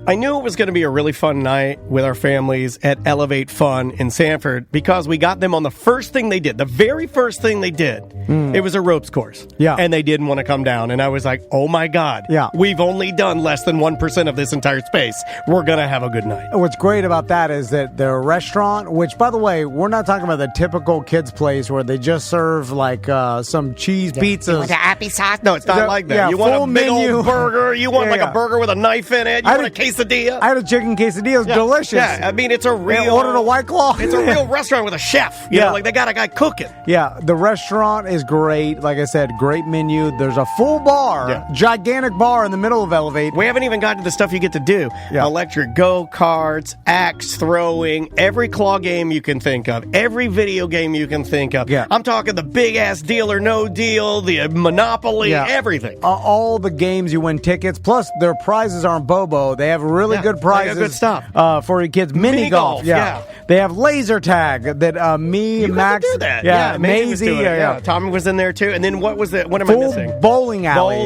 I knew it was going to be a really fun night with our families at Elevate Fun in Sanford because we got them on the first thing they did. The very first thing they did, it was a ropes course. Yeah. And they didn't want to come down. And I was like, oh my God. Yeah. We've only done less than 1% of this entire space. We're going to have a good night. What's great about that is that their restaurant, which, by the way, we're not talking about the typical kids' place where they just serve like some cheese pizzas. You want a happy sauce? No, it's not like that. Yeah, you want a big menu. old burger. You want a burger with a knife in it. You want a quesadilla. I had a chicken quesadilla. It was delicious. Yeah, I mean, it's a real... I ordered a White Claw. It's a real restaurant with a chef. You know, like they got a guy cooking. Yeah, the restaurant is great. Like I said, great menu. There's a full bar, gigantic bar in the middle of Elevate. We haven't even gotten to the stuff you get to do. Yeah. Electric go-karts, axe throwing, every claw game you can think of, every video game you can think of. Yeah. I'm talking the big-ass Deal or No Deal, the Monopoly, everything. All the games you win tickets, plus their prizes aren't bobo. They have really good prizes. Good stuff. For your kids. Mini golf. Yeah. They have laser tag that me and Max. Do that. Yeah, Maisie. Yeah. Tommy was in there too. And then what was it? What am I missing? Bowling alley.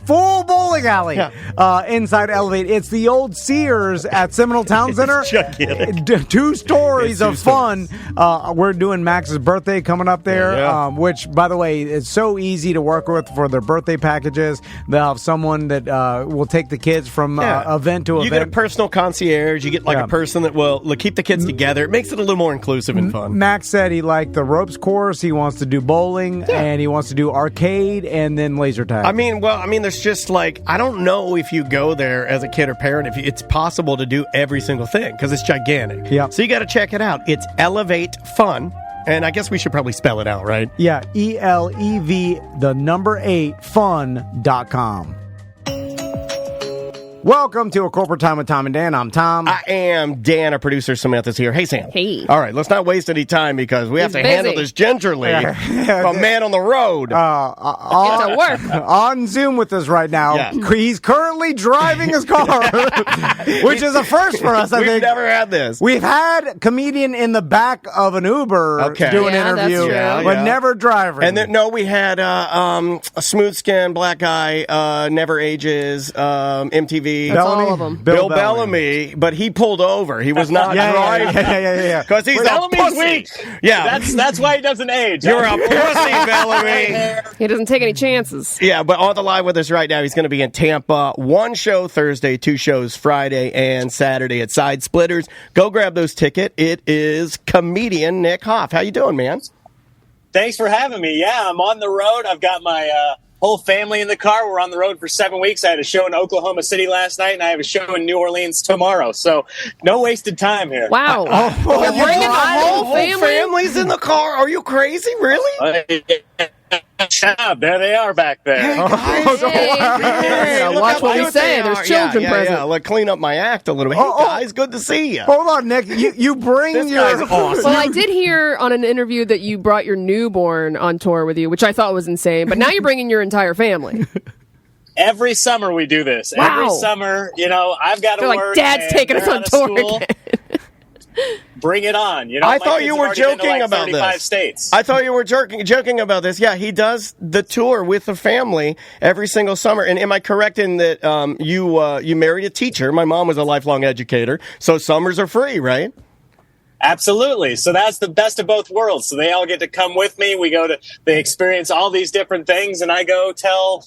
Full bowling alley. Yeah. Inside Elevate. It's the old Sears at Seminole Town Center. It's gigantic. 2 stories of fun. We're doing Max's birthday coming up there, which, by the way, is so easy to work with for their birthday packages. They'll have someone that will take the kids from event to event. You get a personal concierge. You get like a person that will keep the kids together. It makes it a little more inclusive and fun. Max said he liked the ropes course. He wants to do bowling, and he wants to do arcade and then laser tag. I mean, there's just like, I don't know if you go there as a kid or parent, if it's possible to do every single thing because it's gigantic. Yeah. So you got to check it out. It's Elevate Fun. And I guess we should probably spell it out, right? Yeah, ELEV, the number 8, fun.com. Welcome to A Corporate Time with Tom and Dan. I'm Tom. I am Dan. Our producer Samantha's here. Hey, Sam. Hey. All right, let's not waste any time because we have to handle this gingerly. A man on the road. Get to work. On Zoom with us right now. Yeah. He's currently driving his car, which is a first for us, I think. We've never had this. We've had a comedian in the back of an Uber do an interview, but never driving. And then, we had a smooth-skinned black guy, never ages, MTV. That's all of them. Bill Bellamy, but he pulled over. He was not driving. Yeah. Because he's a pussy. Yeah. That's why he doesn't age. You're a pussy, Bellamy. He doesn't take any chances. Yeah, but on the line with us right now, he's going to be in Tampa. 1 show Thursday, 2 shows Friday and Saturday at Side Splitters. Go grab those tickets. It is comedian Nick Hoff. How you doing, man? Thanks for having me. Yeah, I'm on the road. I've got my whole family in the car. We're on the road for 7 weeks. I had a show in Oklahoma City last night, and I have a show in New Orleans tomorrow. So no wasted time here. Wow. You're bringing the whole family? Family's in the car? Are you crazy? Really? Shut up. There they are back there. Hey, guys. Yeah, watch what we say. There's children present. Yeah. Like, clean up my act a little bit. Hey, guys, good to see you. Hold on, Nick. You bring this your... guy's awesome. Well, I did hear on an interview that you brought your newborn on tour with you, which I thought was insane. But now you're bringing your entire family. Every summer we do this. Wow. Every summer, I've got to They're work. like, Dad's taking us on tour again. Bring it on. I thought you were joking about 35 this. States. I thought you were joking about this. Yeah, he does the tour with the family every single summer. And am I correct in that you married a teacher? My mom was a lifelong educator, so summers are free, right? Absolutely. So that's the best of both worlds. So they all get to come with me. They experience all these different things, and I go tell,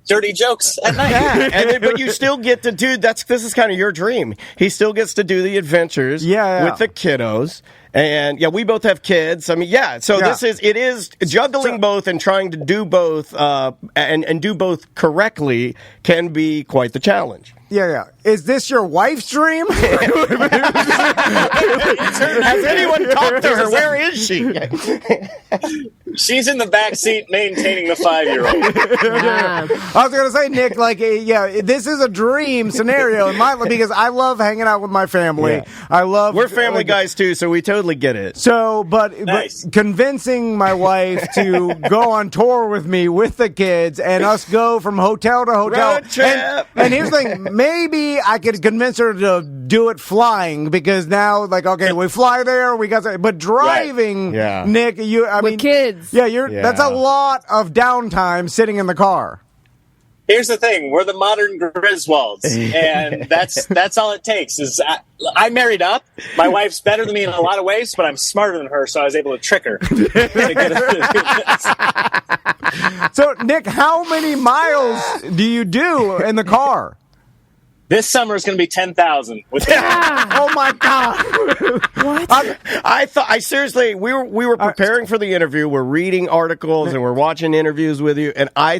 dirty jokes at night. Yeah, but you still get to do this is kind of your dream. He still gets to do the adventures with the kiddos. And we both have kids. I mean, it is juggling both and trying to do both and do both correctly can be quite the challenge. Yeah. Is this your wife's dream? Has anyone talked to her? Where is she? She's in the back seat maintaining the 5-year-old. Yeah. I was going to say, Nick, this is a dream scenario in my life because I love hanging out with my family. Yeah. We're family guys too, so we totally get it. So, but convincing my wife to go on tour with me with the kids and us go from hotel to hotel. Road trip. And here's the thing, maybe I could convince her to do it flying because now, we fly there, but driving, Nick, with kids. Yeah, that's a lot of downtime sitting in the car. Here's the thing: we're the modern Griswolds, and that's all it takes. Is I married up. My wife's better than me in a lot of ways, but I'm smarter than her, so I was able to trick her. So, Nick, how many miles do you do in the car? This summer is going to be 10,000. Oh my God! What? I seriously, we were preparing for the interview. We're reading articles and we're watching interviews with you. And I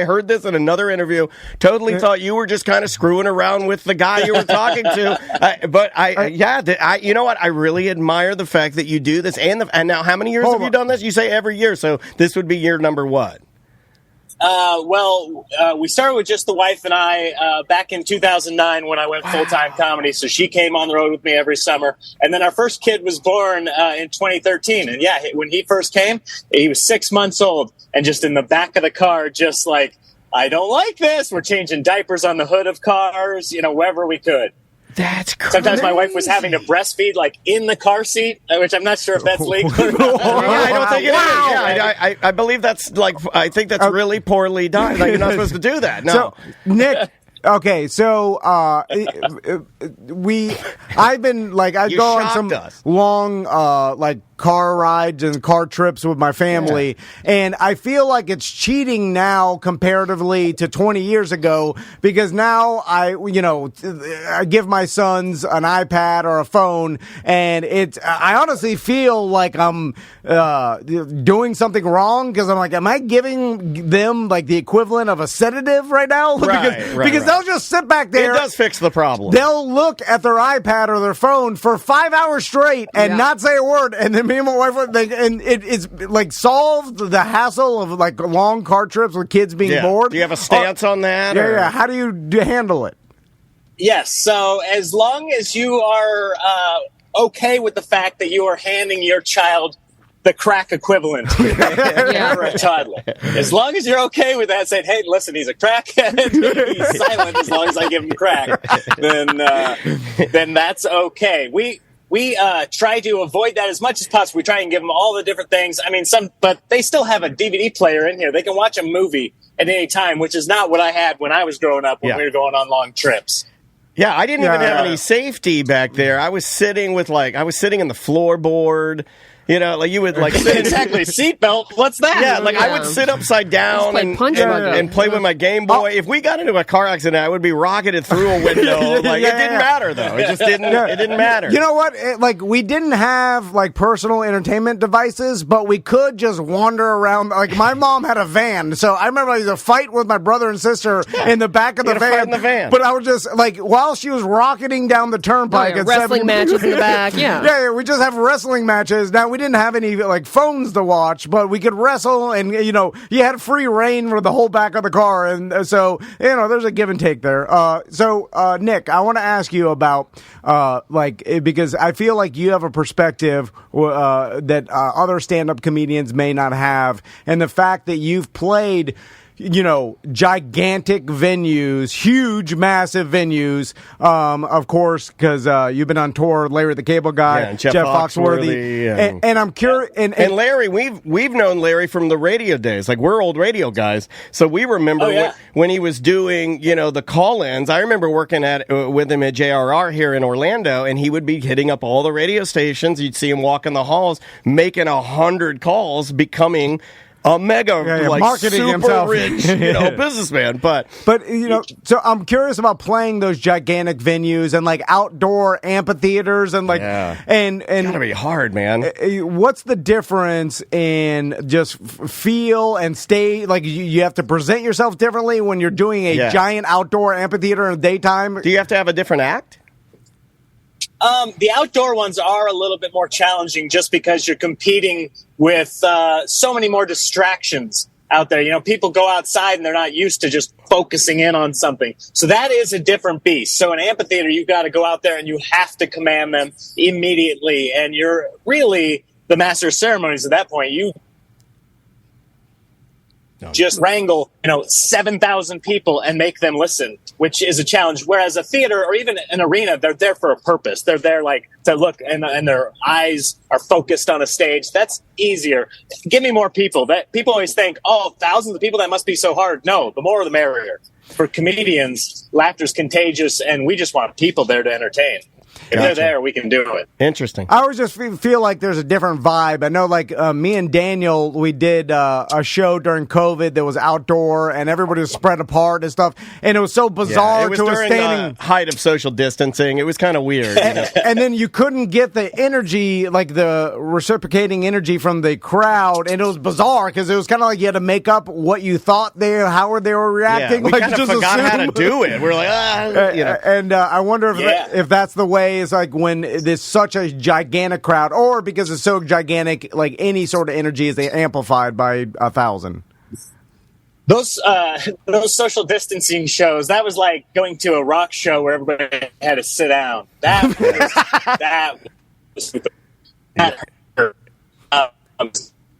heard this in another interview. Totally thought you were just kind of screwing around with the guy you were talking to. You know what? I really admire the fact that you do this. And now, how many years have you done this? You say every year, so this would be year number what? We started with just the wife and I back in 2009 when I went full-time comedy. So she came on the road with me every summer. And then our first kid was born in 2013. And when he first came, he was 6 months old. And just in the back of the car, just like, I don't like this. We're changing diapers on the hood of cars, wherever we could. That's crazy. Sometimes my wife was having to breastfeed in the car seat, which I'm not sure if that's legal or not. I don't think it is. Yeah, I believe that's I think that's really poorly done. Like, you're not supposed to do that. No. So, Nick. Okay, so I've been I'd go on some long car rides and car trips with my family, and I feel like it's cheating now comparatively to 20 years ago, because now I give my sons an iPad or a phone, and I honestly feel like I'm doing something wrong, because I'm like, am I giving them the equivalent of a sedative right now? Because they'll just sit back there. It does fix the problem. They'll look at their iPad or their phone for 5 hours straight and not say a word, and then me and my wife it's solved the hassle of long car trips with kids being bored. Do you have a stance on that? Yeah. How do you handle it? Yes. So as long as you are okay with the fact that you are handing your child the crack equivalent for a toddler. As long as you're okay with that, saying, hey, listen, he's a crackhead, he's silent as long as I give him crack, then that's okay. We try to avoid that as much as possible. We try and give them all the different things. But they still have a DVD player in here. They can watch a movie at any time, which is not what I had when I was growing up when we were going on long trips. Yeah, I didn't even have any safety back there. I was sitting in the floorboard. You would sit exactly seatbelt. What's that? Yeah, I would sit upside down and play with my Game Boy. If we got into a car accident, I would be rocketed through a window. It didn't matter though. It just didn't. It didn't matter. You know what? We didn't have personal entertainment devices, but we could just wander around. My mom had a van, so I remember I used to fight with my brother and sister in the back of the van. Fight in the van. But I was just while she was rocketing down the turnpike, wrestling matches in the back. Yeah. We just have wrestling matches. Now we didn't have any phones to watch, but we could wrestle, and you had free reign for the whole back of the car, and so there's a give and take there. So Nick, I want to ask you about because I feel like you have a perspective that other stand-up comedians may not have, and the fact that you've played gigantic venues, huge, massive venues, of course, because you've been on tour, Larry the Cable Guy, and Jeff Foxworthy. And I'm curious. And Larry, we've known Larry from the radio days. We're old radio guys. So we remember when he was doing, the call-ins. I remember working with him at JRR here in Orlando, and he would be hitting up all the radio stations. You'd see him walk in the halls, making 100 calls, becoming a mega, marketing super himself. Rich, businessman. But so I'm curious about playing those gigantic venues and outdoor amphitheaters and and it's gotta be hard, man. What's the difference in just feel and stay? You have to present yourself differently when you're doing a giant outdoor amphitheater in the daytime. Do you have to have a different act? The outdoor ones are a little bit more challenging just because you're competing with so many more distractions out there. People go outside and they're not used to just focusing in on something. So that is a different beast. So in amphitheater, you've got to go out there and you have to command them immediately. And you're really the master of ceremonies at that point. just wrangle, 7,000 people and make them listen, which is a challenge. Whereas a theater or even an arena, they're there for a purpose. They're there to look and their eyes are focused on a stage. That's easier. Give me more people. That people always think, thousands of people, that must be so hard. No, the more the merrier. For comedians, laughter's contagious, and we just want people there to entertain. If they're there, we can do it. Interesting. I always just feel like there's a different vibe. I know, me and Daniel, we did a show during COVID that was outdoor, and everybody was spread apart and stuff. And it was so bizarre. It was during the height of social distancing. It was kind of weird. And then you couldn't get the energy, like the reciprocating energy from the crowd, and it was bizarre because it was kind of like you had to make up what you thought how they were reacting. We kind of forgot how to do it. We're like, And I wonder if that's the way. Is like when there's such a gigantic crowd, or because it's so gigantic, like any sort of energy is amplified by 1,000. Those social distancing shows, that was like going to a rock show where everybody had to sit down. That hurt.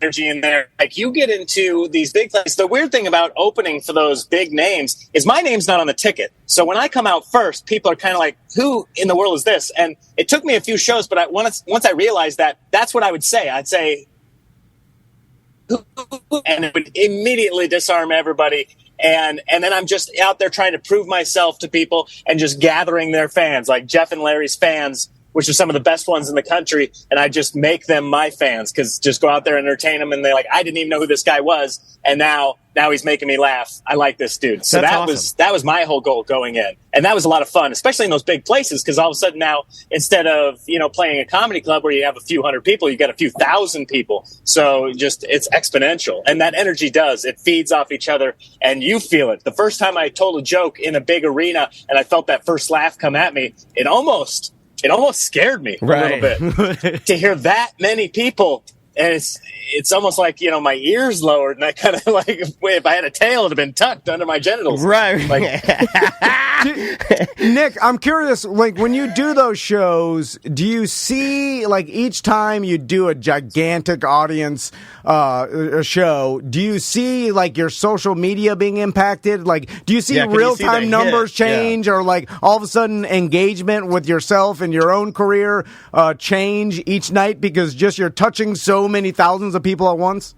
Energy in there. Like, you get into these big places. The weird thing about opening for those big names is my name's not on the ticket. So when I come out first, people are kind of like, who in the world is this? And it took me a few shows, but once I realized that, that's what I would say. I'd say, and it would immediately disarm everybody. And then I'm just out there trying to prove myself to people and just gathering their fans, like Jeff and Larry's fans, which are some of the best ones in the country, and I just make them my fans, because just go out there and entertain them, and they're like, I didn't even know who this guy was, and now he's making me laugh. I like this dude. So that was my whole goal going in, and that was a lot of fun, especially in those big places, because all of a sudden now, instead of playing a comedy club where you have a few hundred people, you got a few thousand people. So just it's exponential, and that energy it feeds off each other, and you feel it. The first time I told a joke in a big arena, and I felt that first laugh come at me, it almost scared me a little bit to hear that many people. And it's almost like, my ears lowered, and I kind of like, if I had a tail, it'd have been tucked under my genitals. Right. Nick, I'm curious, like, when you do those shows, do you see, like, each time you do a gigantic audience a show, do you see, like, your social media being impacted? Like, do you see real-time numbers change, or, like, all of a sudden engagement with yourself and your own career change each night because just you're touching so many thousands of people at once?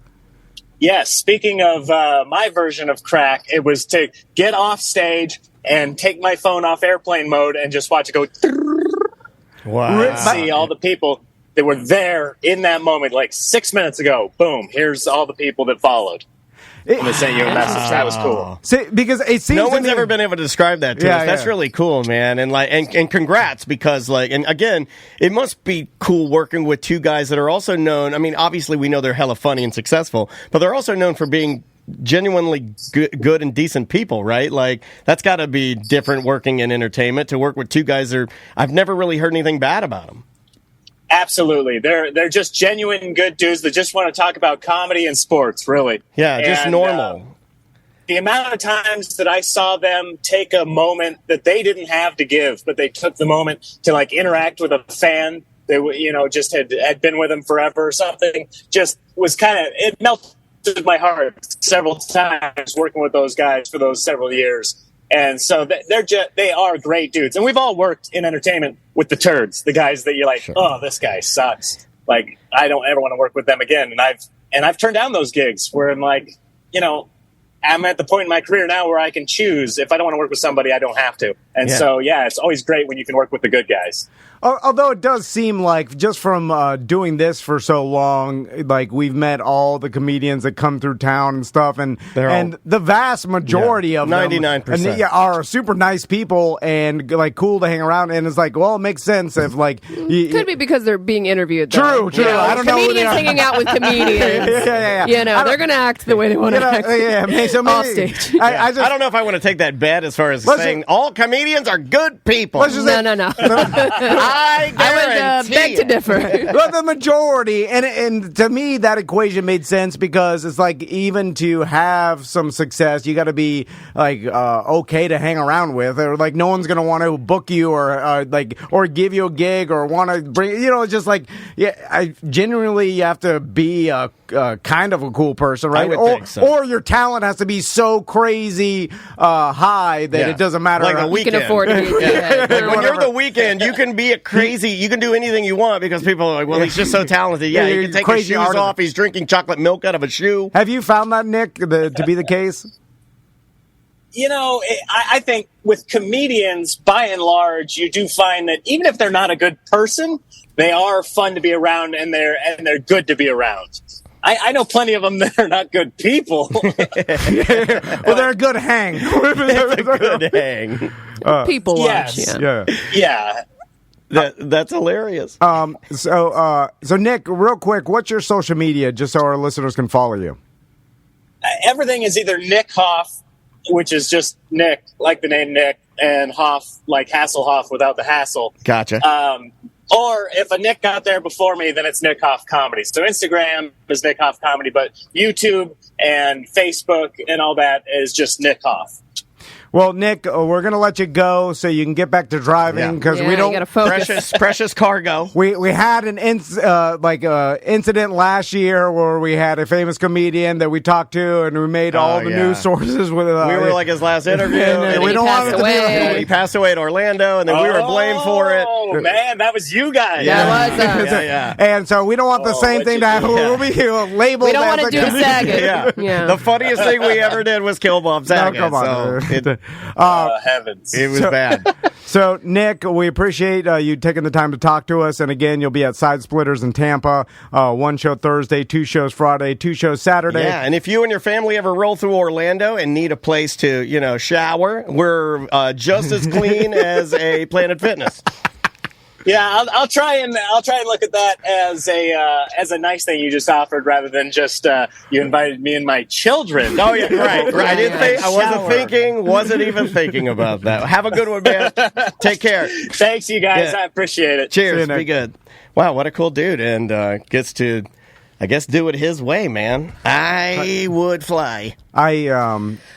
Yes. Speaking of my version of crack, it was to get off stage and take my phone off airplane mode and just watch it go. Wow. See all the people that were there in that moment, like 6 minutes ago. Boom. Here's all the people that followed. And they sent you a message. That was cool. See, because it seems no one's ever been able to describe that to us. That's really cool, man. And and congrats, because and again, it must be cool working with two guys that are also known. I mean, obviously we know they're hella funny and successful, but they're also known for being genuinely good and decent people, right? Like, that's got to be different working in entertainment, to work with two guys that I've never really heard anything bad about them. Absolutely. They're just genuine good dudes that just want to talk about comedy and sports, really. Yeah, just normal. The amount of times that I saw them take a moment that they didn't have to give, but they took the moment to, like, interact with a fan that, just had been with them forever or something, just was it melted my heart several times working with those guys for those several years. And so they are great dudes. And we've all worked in entertainment with the turds, the guys that you're like, oh, this guy sucks. Like, I don't ever want to work with them again. And I've turned down those gigs where I'm like, I'm at the point in my career now where I can choose. If I don't want to work with somebody, I don't have to. And so, it's always great when you can work with the good guys. Although it does seem like, just from doing this for so long, like, we've met all the comedians that come through town and stuff, and the vast majority of 99% them are super nice people and, like, cool to hang around. And it's like, well, it makes sense if, like, could be because they're being interviewed. True. I don't know. Comedians hanging out with comedians. They're going to act the way they want to act. So maybe, off stage. I don't know if I want to take that bet as far as saying all comedians comedians are good people. No. I would beg to differ. Well, the majority, and to me, that equation made sense because it's like even to have some success, you got to be like okay to hang around with, or like no one's gonna want to book you or give you a gig or want to bring. It's just like I genuinely you have to be a kind of a cool person, right? I would think so. Or your talent has to be so crazy high that it doesn't matter. Like a weekend. You can afford to be When you're the weekend, you can be you can do anything you want because people are like, well, he's just so talented. Yeah, he can take his shoes off. He's drinking chocolate milk out of a shoe. Have you found that, Nick, to be the case? I think with comedians, by and large, you do find that even if they're not a good person, they are fun to be around and they're good to be around. I know plenty of them that are not good people. Well, they're a good hang. It's a good hang. People watch. Yes. Yeah. That's hilarious. So Nick, real quick, what's your social media, just so our listeners can follow you? Everything is either Nick Hoff, which is just Nick, like the name Nick, and Hoff, like Hasselhoff without the hassle. Gotcha. Or if a Nick got there before me, then it's Nick Hoff Comedy. So Instagram is Nick Hoff Comedy, but YouTube and Facebook and all that is just Nick Hoff. Well, Nick, we're going to let you go so you can get back to driving because we don't. You gotta focus. Precious cargo. We had an incident last year where we had a famous comedian that we talked to and we made all the news sources with. We were like his last interview, and we don't want it to be. He passed away in Orlando, and then we were blamed for it. Oh man, that was you guys. Yeah, it was. Yeah. And so we don't want the same thing to happen. We'll be labeled. We don't want to do the Saget. Yeah. The funniest thing we ever did was kill Bob Saget. No, come on. So heavens. It was bad. So, Nick, we appreciate you taking the time to talk to us. And again, you'll be at Side Splitters in Tampa. 1 show Thursday, 2 shows Friday, 2 shows Saturday. Yeah, and if you and your family ever roll through Orlando and need a place to, shower, we're just as clean as a Planet Fitness. Yeah, I'll try and look at that as a nice thing you just offered, rather than just you invited me and my children. Oh yeah, right. I wasn't even thinking about that. Have a good one, man. Take care. Thanks, you guys. Yeah. I appreciate it. Cheers. Be good. Wow, what a cool dude, and gets to, I guess, do it his way, man. I would fly.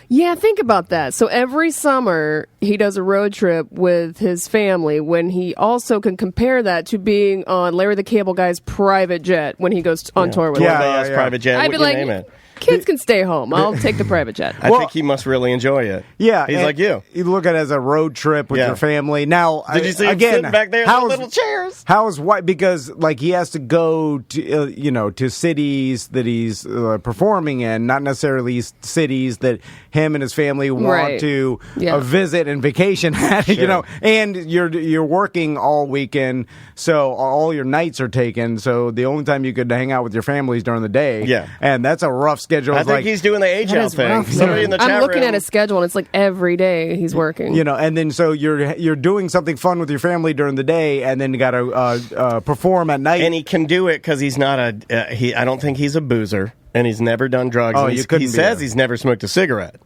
Yeah, think about that. So every summer he does a road trip with his family when he also can compare that to being on Larry the Cable Guy's private jet when he goes on tour with him. Private jet. I'd be like, name it? Kids can stay home. I'll take the private jet. I think he must really enjoy it. Yeah. He's like you. You look at it as a road trip with your family. Now, did you see him sitting back there in the little chairs? How is what? Because he has to go to to cities that he's performing in, not necessarily cities that him and his family want to visit and vacation at. Sure. And you're working all weekend, so all your nights are taken. So the only time you could hang out with your family is during the day. Yeah, and that's a rough schedule. I think he's doing the age out thing. Somebody in the chat I'm looking room. at his schedule, and it's like every day he's working. And then so you're doing something fun with your family during the day, and then you got to perform at night. And he can do it because he's not I don't think he's a boozer, and he's never done drugs. Oh, he says he's never smoked a cigarette.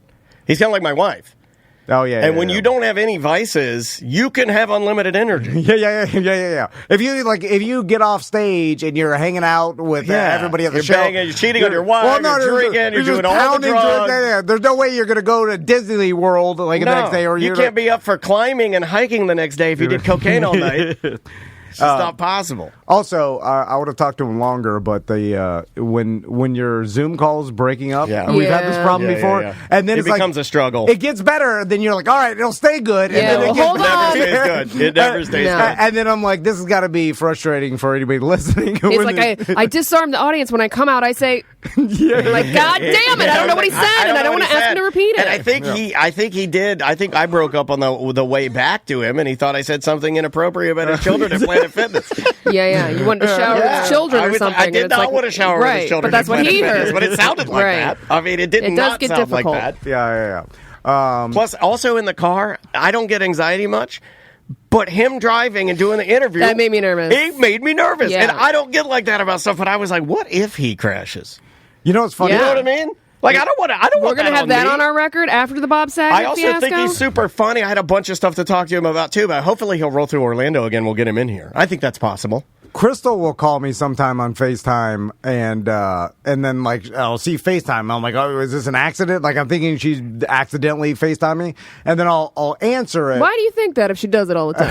He's kind of like my wife. Oh yeah, and when you don't have any vices, you can have unlimited energy. Yeah. If you get off stage and you're hanging out with everybody at the show, you're cheating on your wife, you're drinking, you're doing all the drugs. There's no way you're going to go to Disney World the next day, or you can't be up for climbing and hiking the next day if you did cocaine all night. It's just not possible. Also, I would have talked to him longer, but when your Zoom call is breaking up, we've had this problem before, and then it becomes a struggle. It gets better, then you're like, all right, it'll stay good. Yeah, and then hold on. It never stays good. And then I'm like, this has got to be frustrating for anybody listening. It's like I disarm the audience when I come out. I say, like, God damn it, I don't know what he said, and I don't want to ask him to repeat it. And I think he did. I think I broke up on the way back to him, and he thought I said something inappropriate about his children at Planet Fitness. You wanted to shower with his children or something. I did not want to shower with his children. But that's what he heard. But it sounded like that. I mean, it did not get sound difficult. like that. Yeah. Plus, also in the car, I don't get anxiety much. But him driving and doing the interview... That made me nervous. It made me nervous. Yeah. And I don't get like that about stuff, but I was like, what if he crashes? You know what's funny? You know what I mean? Like, I don't want We're going to have that on our record after the Bob Saget I also fiasco? think he's super funny. I had a bunch of stuff to talk to him about, too, but hopefully he'll roll through Orlando again. We'll get him in here. I think that's possible. Crystal will call me sometime on FaceTime, and then like I'll see FaceTime. I'm like, oh, is this an accident? Like I'm thinking she's accidentally FaceTime me, and then I'll answer it. Why do you think that if she does it all the time?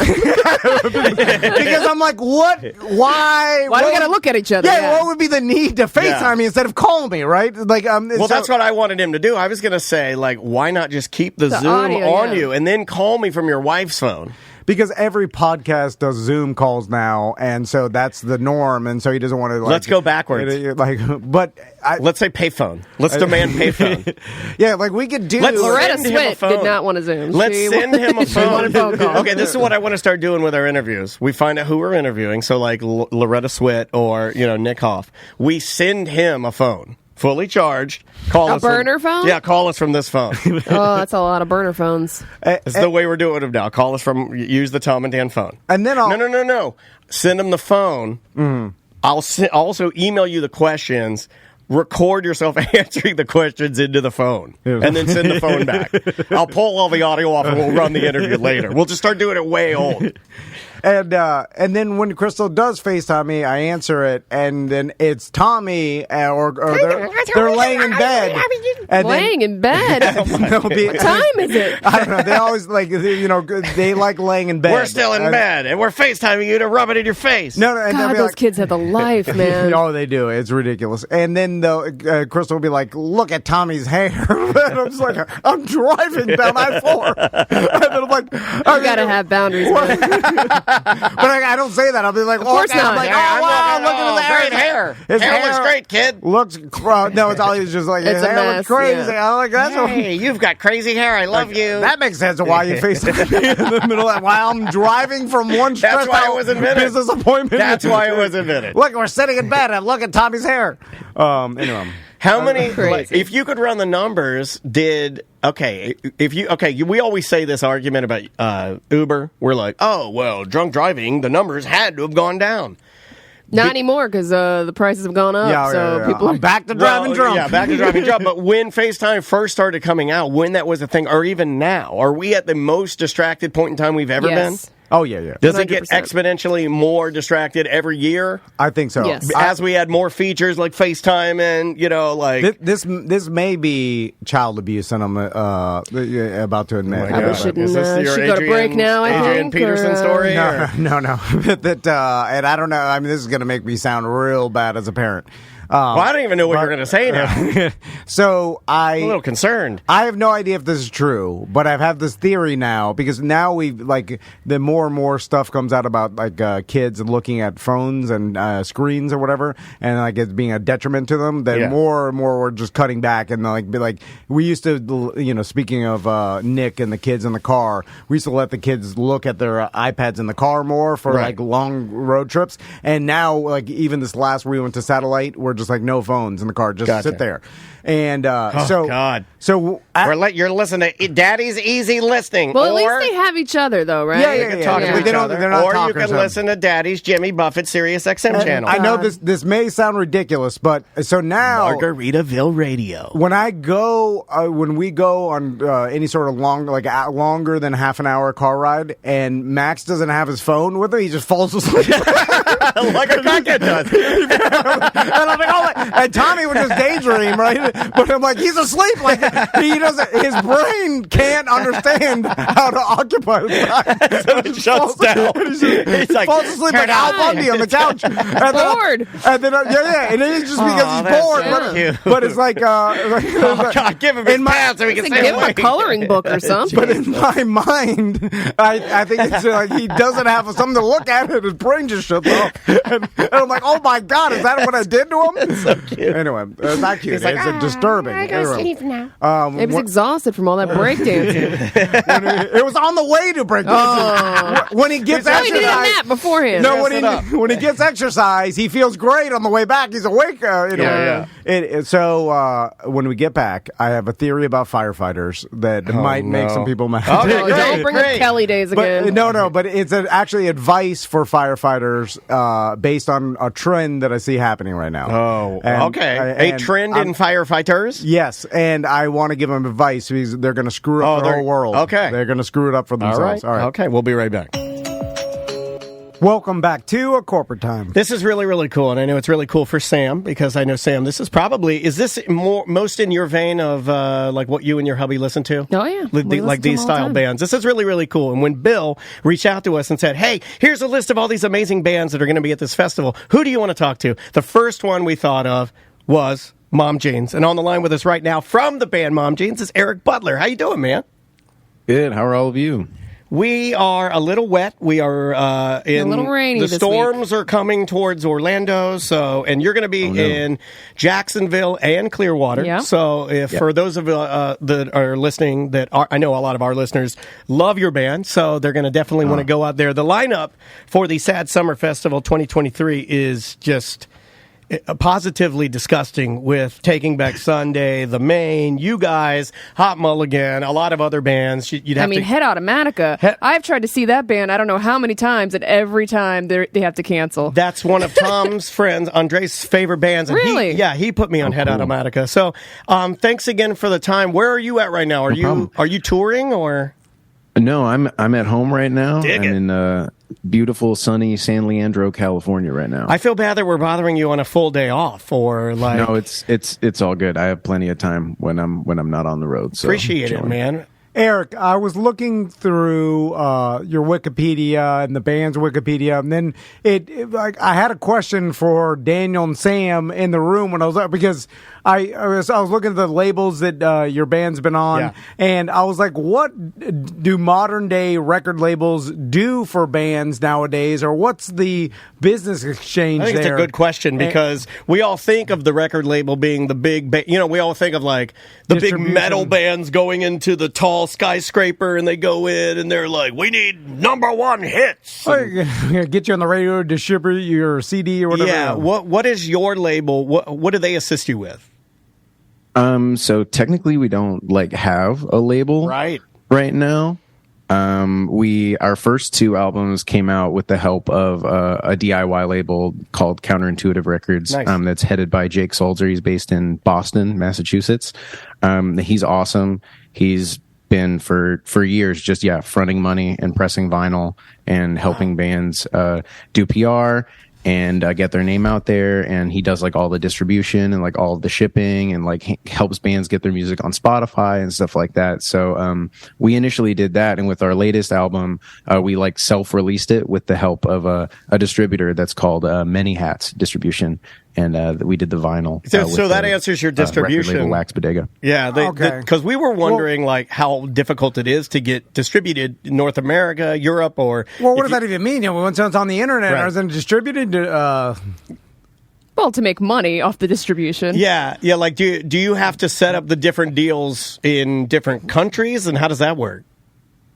Because I'm like, what? Why? Why do we gotta look at each other? Yeah, what would be the need to FaceTime me instead of call me? Right? Like, well, that's what I wanted him to do. I was gonna say, like, why not just keep the Zoom audio, on you and then call me from your wife's phone? Because every podcast does Zoom calls now, and so that's the norm, and so he doesn't want to. Like, let's go backwards. Let's say payphone. Let's demand payphone. Yeah, like we could do. Loretta Swit did not want to Zoom. Let's send him a phone. phone call. Okay, this is what I want to start doing with our interviews. We find out who we're interviewing. So like Loretta Swit or Nick Hoff. We send him a phone. Fully charged. Call us. A burner phone? Yeah, call us from this phone. Oh, that's a lot of burner phones. It's the way we're doing it now. Call us use the Tom and Dan phone. And then No. Send them the phone. Mm. I'll also email you the questions. Record yourself answering the questions into the phone, and then send the phone back. I'll pull all the audio off, and we'll run the interview later. We'll just start doing it way old. And then when Crystal does FaceTime me, I answer it, and then it's Tommy, or they're laying in bed. Laying in bed? What time is it? I don't know. They always they like laying in bed. We're still in bed, and we're FaceTiming you to rub it in your face. No, and God, those kids have the life, man. Oh, they do. It's ridiculous. And then Crystal will be like, "Look at Tommy's hair." And I'm just like, I'm driving down I-4. And then I'm like, you gotta have boundaries, man. But I don't say that. I'll be like, of course not. I'm like, oh, wow, look at his hair. His hair looks great, kid. No, it's always just like, his hair looks crazy. Yeah. I'm like, hey, you've got crazy hair. I love you. That makes sense of why you face me in the middle of while I'm driving from one That's why it was invented. business appointment. That's why it was invented. Look, we're sitting in bed and look at Tommy's hair. Anyway. How many? If you could run the numbers, we always say this argument about Uber. We're like, oh well, drunk driving, the numbers had to have gone down. Not anymore because the prices have gone up. People are back to driving drunk. Yeah, back to driving drunk. But when FaceTime first started coming out, when that was a thing, or even now, are we at the most distracted point in time we've ever been? Oh, yeah. Does it get exponentially more distracted every year? I think so. Yes. As we add more features like FaceTime and, This may be child abuse, and I'm about to admit. I shouldn't go to break now, I Adrian think. Peterson story? No. And I don't know. I mean, this is going to make me sound real bad as a parent. Well, I don't even know what you're going to say now. So I'm a little concerned. I have no idea if this is true, but I've had this theory now because now the more and more stuff comes out about kids looking at phones and screens or whatever, and like it's being a detriment to them. Then more and more we're just cutting back and we used to, speaking of Nick and the kids in the car, we used to let the kids look at their iPads in the car more for long road trips, and now even this last we went to Satellite, we're just no phones in the car, just sit there. And God. So you're listening to Daddy's Easy Listening. Well, at least they have each other, though, right? Yeah. You can talk to each other. They're not or you talkers, can listen to Daddy's Jimmy Buffett Sirius XM channel. I know this may sound ridiculous, but so now Margaritaville Radio. When we go on any sort of longer than half an hour car ride, and Max doesn't have his phone with him, he just falls asleep. Like a crackhead does. And I'm like, and Tommy would just daydream, right? But I'm like, he's asleep. Like he doesn't. His brain can't understand how to occupy his time. So it shuts down. He's like, falls asleep like Al Bundy on the couch. Bored. And it's just because he's bored. But it's like, God, give him his pad so he can stay give him a awake. coloring book or something. But in my mind, I think it's he doesn't have something to look at, and his brain just shuts off. And I'm like, oh my God, is that what I did to him? It's so cute. Anyway, it's not cute. It's disturbing. I gotta sleep now. He was exhausted from all that breakdancing. It was on the way to breakdancing. When he gets exercise, he did a nap beforehand. No, when he gets exercise, he feels great on the way back. He's awake. So when we get back, I have a theory about firefighters that might make some people mad. Okay, don't bring up Kelly days again. But it's actually advice for firefighters based on a trend that I see happening right now. Oh, okay. A trend in firefighters? Yes, and I want to give them advice because they're going to screw up the whole world. Okay. They're going to screw it up for themselves. All right. Okay, we'll be right back. Welcome back to A Corporate Time. This is really, really cool, and I know it's really cool for Sam, because I know, Sam, this is probably, is this most in your vein of like what you and your hubby listen to? Oh, yeah. Like these style bands. This is really, really cool. And when Bill reached out to us and said, hey, here's a list of all these amazing bands that are going to be at this festival, who do you want to talk to? The first one we thought of was Mom Jeans. And on the line with us right now from the band Mom Jeans is Eric Butler. How you doing, man? Good. How are all of you? We are a little wet. We are in a little rainy. The storms are coming towards Orlando, and you're going to be in Jacksonville and Clearwater. Yeah. So, for those of that are listening, I know a lot of our listeners love your band, so they're going to definitely want to go out there. The lineup for the Sad Summer Festival 2023 is just positively disgusting, with Taking Back Sunday, The Maine, you guys, Hot Mulligan, a lot of other bands. Head Automatica. I've tried to see that band I don't know how many times, and every time they have to cancel. That's one of Tom's friends, Andre's favorite bands. And really? He put me on Head Automatica. So thanks again for the time. Where are you at right now? Are you touring or? No, I'm at home right now. I'm in beautiful, sunny San Leandro, California right now. I feel bad that we're bothering you on a full day off, or like. No, it's all good. I have plenty of time when I'm not on the road. So appreciate it, man. Eric, I was looking through your Wikipedia and the band's Wikipedia, and then I had a question for Daniel and Sam in the room when I was up, because I was looking at the labels that your band's been on, and I was like, what do modern day record labels do for bands nowadays, or what's the business exchange there? I think it's a good question, because we all think of the record label being the big, we all think of like the big metal bands going into the tall skyscraper, and they go in and they're like, we need #1 hits. Get you on the radio, distribute your CD or whatever. Yeah. What is your label? What do they assist you with? So technically we don't have a label right now. Our first 2 albums came out with the help of a DIY label called Counterintuitive Records. Nice. That's headed by Jake Salzer. He's based in Boston, Massachusetts. He's awesome. He's been for years just fronting money and pressing vinyl and helping bands do PR and get their name out there. And he does all the distribution and all the shipping, and helps bands get their music on Spotify and stuff like that. So we initially did that, and with our latest album, we self-released it with the help of a distributor that's called Many Hats Distribution. And we did the vinyl. So that answers your distribution. Record label Wax Bodega. Yeah, because we were wondering how difficult it is to get distributed in North America, Europe, or. Well, what does that even mean? Once it's on the internet, or is it distributed? Well, to make money off the distribution. Yeah. Do you have to set up the different deals in different countries, and how does that work?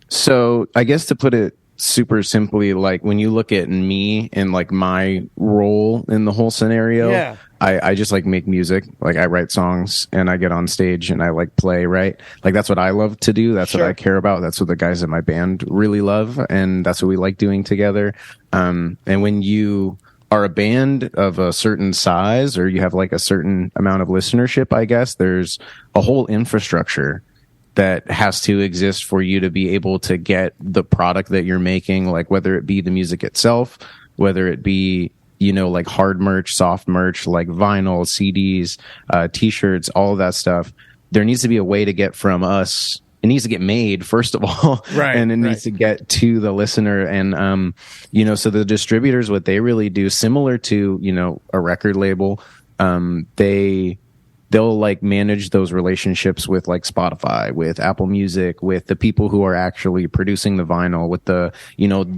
So I guess to put it super simply, when you look at me and my role in the whole scenario, I just make music. I write songs and I get on stage and I play, right? That's what I love to do. That's what I care about. That's what the guys in my band really love, and that's what we like doing together. And when you are a band of a certain size, or you have a certain amount of listenership, I guess there's a whole infrastructure that has to exist for you to be able to get the product that you're making, whether it be the music itself, whether it be, hard merch, soft merch, vinyl, CDs, t-shirts, all of that stuff. There needs to be a way to get from us. It needs to get made, first of all, and it needs to get to the listener. And, so the distributors, what they really do, similar to, a record label, they'll manage those relationships with Spotify, with Apple Music, with the people who are actually producing the vinyl, with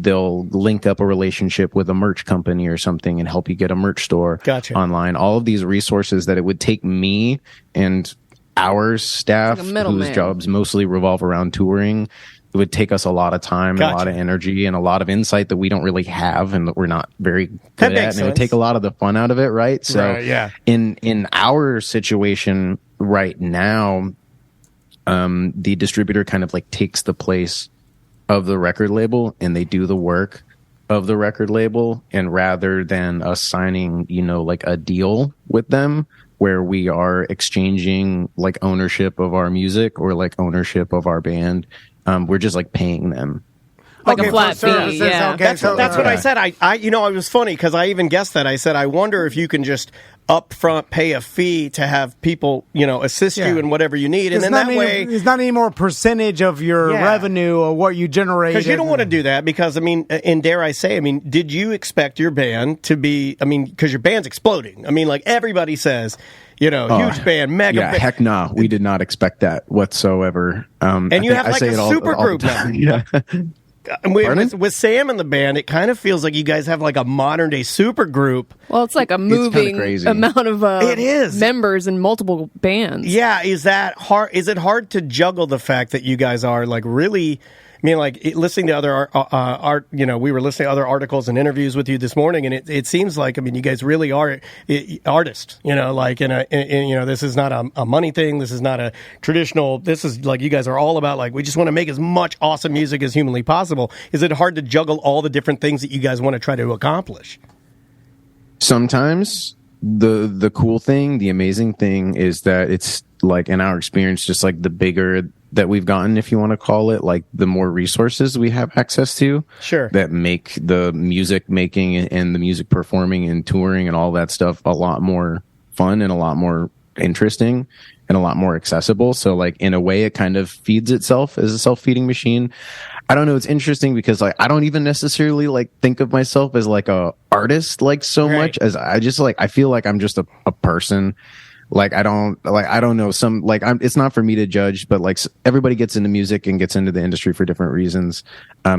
they'll link up a relationship with a merch company or something and help you get a merch store online. All of these resources that it would take me and our staff, whose jobs mostly revolve around touring, it would take us a lot of time and a lot of energy and a lot of insight that we don't really have and that we're not very good at. And it would take a lot of the fun out of it, right? So in our situation right now, the distributor kind of takes the place of the record label, and they do the work. of the record label, and rather than us signing, like a deal with them where we are exchanging like ownership of our music or like ownership of our band, we're just like paying them. Like a flat fee, yeah. Okay, that's what I said. I it was funny because I even guessed that. I said, I wonder if you can just upfront pay a fee to have people, assist you in whatever you need, and then that way it's not any more percentage of your revenue or what you generate. Because you don't want to do that. Because and dare I say, did you expect your band to be? Because your band's exploding. Like everybody says. Huge band, mega band. Heck no, we did not expect that whatsoever. And you have like a super group now. Yeah. With Sam in the band, it kind of feels like you guys have like a modern day super group. Well, it's like a moving amount of it is. members in multiple bands. Yeah, is that hard? Is it hard to juggle the fact that you guys are like really? Listening to other art, we were listening to other articles and interviews with you this morning, and it seems like, you guys really are artists, this is not a money thing. This is not a traditional, this is like, you guys are all about, like, we just want to make as much awesome music as humanly possible. Is it hard to juggle all the different things that you guys want to try to accomplish? Sometimes the cool thing, the amazing thing is that it's like, in our experience, just like the bigger that we've gotten, if you want to call it, like the more resources we have access to, sure, that make the music making and the music performing and touring and all that stuff a lot more fun and a lot more interesting and a lot more accessible. So like in a way it kind of feeds itself as a self-feeding machine. I don't know, it's interesting because like I don't even necessarily like think of myself as like a artist like so much as I just like I feel like I'm just a person. Like I don't know, some like it's not for me to judge, but like everybody gets into music and gets into the industry for different reasons.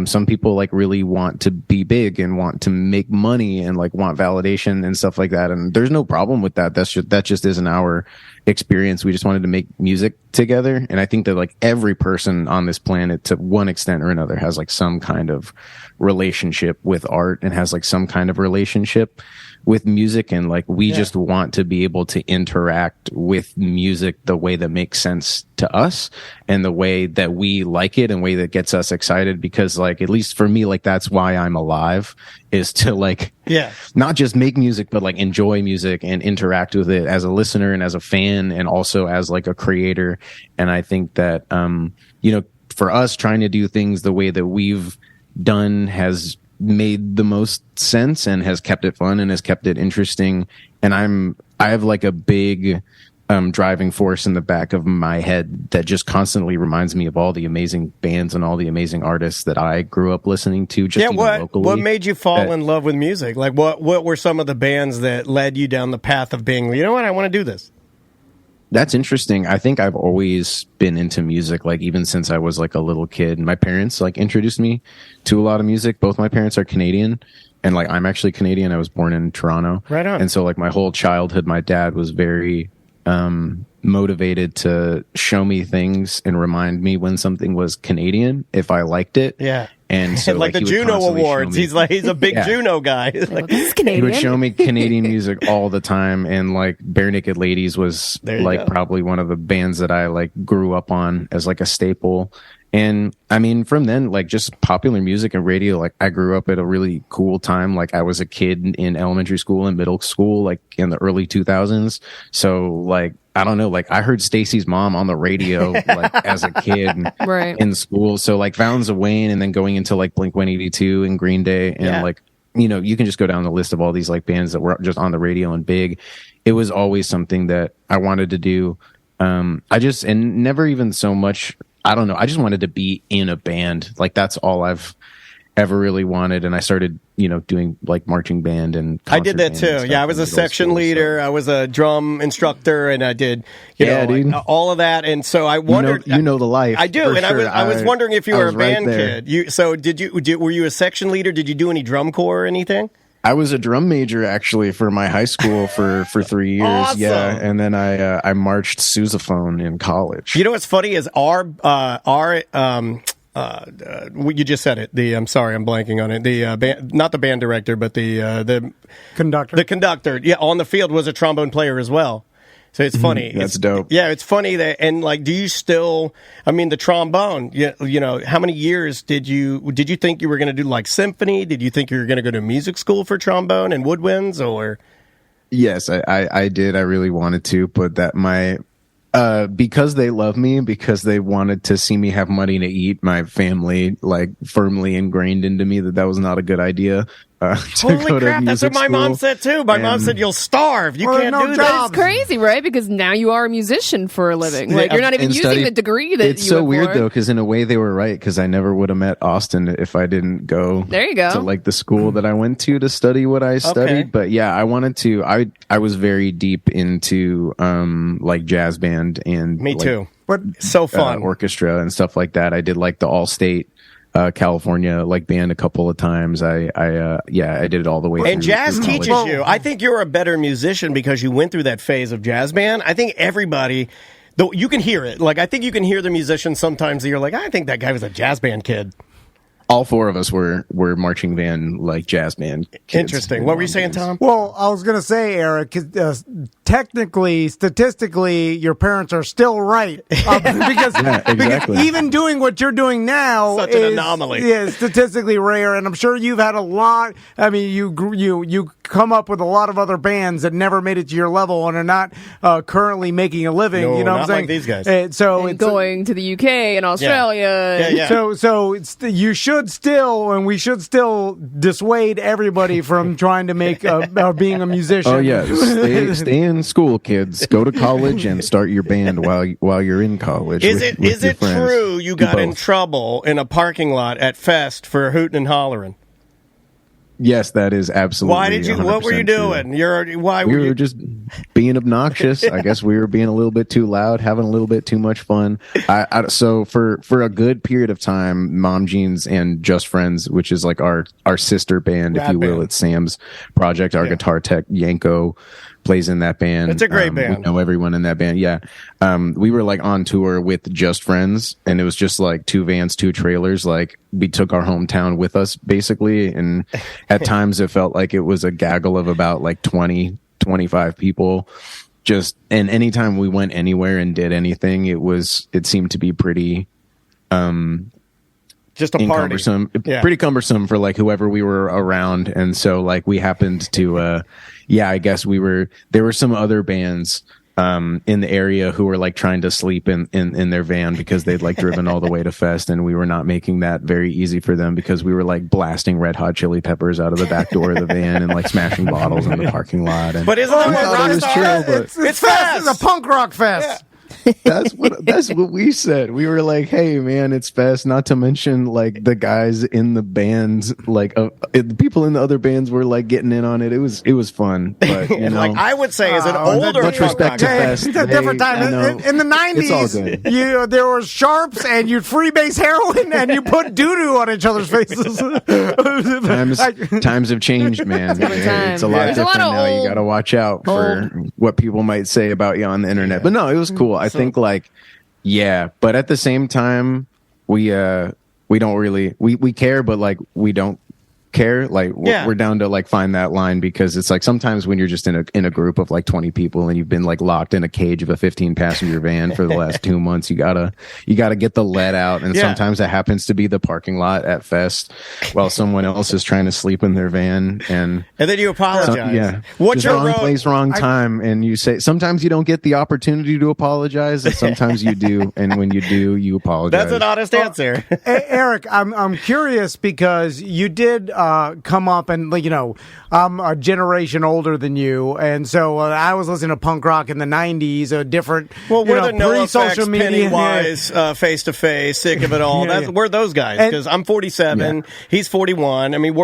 Some people like really want to be big and want to make money and like want validation and stuff like that, and there's no problem with that. That just isn't our experience. We just wanted to make music together, and I think that like every person on this planet to one extent or another has like some kind of relationship with art and has like some kind of relationship with music, and like we just want to be able to interact with music the way that makes sense to us and the way that we like it and way that gets us excited, because like at least for me, like that's why I'm alive, is to like not just make music but like enjoy music and interact with it as a listener and as a fan and also as like a creator. And I think that for us, trying to do things the way that we've done has made the most sense and has kept it fun and has kept it interesting. And I have like a big driving force in the back of my head that just constantly reminds me of all the amazing bands and all the amazing artists that I grew up listening to locally. What made you fall in love with music? Like what were some of the bands that led you down the path of being, I want to do this? That's interesting. I think I've always been into music, like even since I was like a little kid. My parents like introduced me to a lot of music. Both my parents are Canadian, and like I'm actually Canadian. I was born in Toronto. Right on. And so like my whole childhood, my dad was very motivated to show me things and remind me when something was Canadian if I liked it. Yeah. And so like the Juno Awards, he's a big Juno guy. Like, this is Canadian. He would show me Canadian music all the time, and like Bare Naked Ladies was like probably one of the bands that I like grew up on as like a staple. And I mean, from then, like just popular music and radio, like I grew up at a really cool time. Like I was a kid in elementary school and middle school, like in the early 2000s. So like, I don't know, like I heard Stacy's Mom on the radio like as a kid in school. So like Fountains of Wayne, and then going into like Blink-182 and Green Day, and like, you can just go down the list of all these like bands that were just on the radio and big. It was always something that I wanted to do. And never even so much, I don't know, I just wanted to be in a band. Like that's all I've ever really wanted. And I started, doing like marching band and I did that too. Yeah, I was a section leader. I was a drum instructor, and I did, like, all of that. And so I wondered, the life. I do, and sure. I was wondering if you were a band kid. Were you a section leader? Did you do any drum corps or anything? I was a drum major actually for my high school for 3 years. Awesome. Yeah, and then I marched sousaphone in college. You know what's funny is you just said it. I'm sorry, I'm blanking on it. The not the band director, but the conductor. The conductor, on the field was a trombone player as well. So it's funny. That's dope. Yeah, it's funny that, and like, do you still? I mean, the trombone. You know, how many years did you think you were going to do like symphony? Did you think you were going to go to music school for trombone and woodwinds, or? Yes, I did. I really wanted to, but because they love me, because they wanted to see me have money to eat, my family like firmly ingrained into me that was not a good idea. Holy crap, that's what my mom said too. My mom said, you'll starve. You can't do that. It's crazy, right? Because now you are a musician for a living. Like, you're not even using the degree that it's so weird, though, because in a way they were right, because I never would have met Austin if I didn't go to like the school that I went to study what I studied. Okay. But yeah, I wanted to. I was very deep into like jazz band and me too. But so fun orchestra and stuff like that. I did like the all-state California like band a couple of times. I did it all the way. And jazz teaches you. I think you're a better musician because you went through that phase of jazz band. I think everybody, though, you can hear it. Like, I think you can hear the musicians sometimes that you're like, I think that guy was a jazz band kid. All four of us were marching band, like jazz band kids. Interesting. What were you saying, Tom? Well, I was going to say, Eric, technically, statistically, your parents are still right. Because even doing what you're doing now such an anomaly. Yeah, statistically rare. And I'm sure you've had a lot. I mean, you come up with a lot of other bands that never made it to your level and are not currently making a living. No, you know not what I'm saying? Like these guys. And going to the UK and Australia. Yeah. So you should still, and we should still dissuade everybody from trying to make being a musician. Oh yeah, stay in school, kids. Go to college and start your band while you're in college. Is it true you got in trouble in a parking lot at Fest for hooting and hollering? Yes, that is absolutely. Why did you? What were you doing? We were just being obnoxious. I guess we were being a little bit too loud, having a little bit too much fun. So for a good period of time, Mom Jeans and Just Friends, which is like our sister band, if you will, it's Sam's project. Our guitar tech Yanko plays in that band. It's a great band. We know everyone in that band. Yeah. We were like on tour with Just Friends, and it was just like 2 vans, 2 trailers. Like, we took our hometown with us basically. And at times it felt like it was a gaggle of about like 20, 25 people. And anytime we went anywhere and did anything, it seemed to be pretty, just a party. Pretty cumbersome for like whoever we were around. And so like we happened to, I guess there were some other bands in the area who were like trying to sleep in their van because they'd like driven all the way to Fest, and we were not making that very easy for them because we were like blasting Red Hot Chili Peppers out of the back door of the van and like smashing bottles in the parking lot. But isn't that what Rockstar is? It's Fest. It's a punk rock fest. Yeah. That's what we said. We were like, "Hey, man, it's Fest." Not to mention, like the guys in the bands, like the people in the other bands were like getting in on it. It was fun, but you know, like I would say, as an older, much respect to Fest. It's a different time. In the '90s, there was sharps and you'd freebase heroin and you put doo doo on each other's faces. Times have changed, man. It's a lot different now. You got to watch out for what people might say about you on the internet. But no, it was cool. I think like, but at the same time, we don't really, we care, but like, we don't care. Like we're down to like find that line, because it's like sometimes when you're just in a group of like 20 people and you've been like locked in a cage of a 15 passenger van for the last 2 months, you gotta get the lead out. And sometimes that happens to be the parking lot at Fest while someone else is trying to sleep in their van. And then you apologize. What's your wrong place, wrong time. And you say, sometimes you don't get the opportunity to apologize, and sometimes you do. And when you do, you apologize. That's an honest answer. Eric, I'm curious because you did come up, and like, you know, I'm a generation older than you, and so I was listening to punk rock in the '90s, a different, we're the pre-social media, Pennywise, Face to Face, Sick of It All. We're those guys, because I'm 47, he's 41. I mean,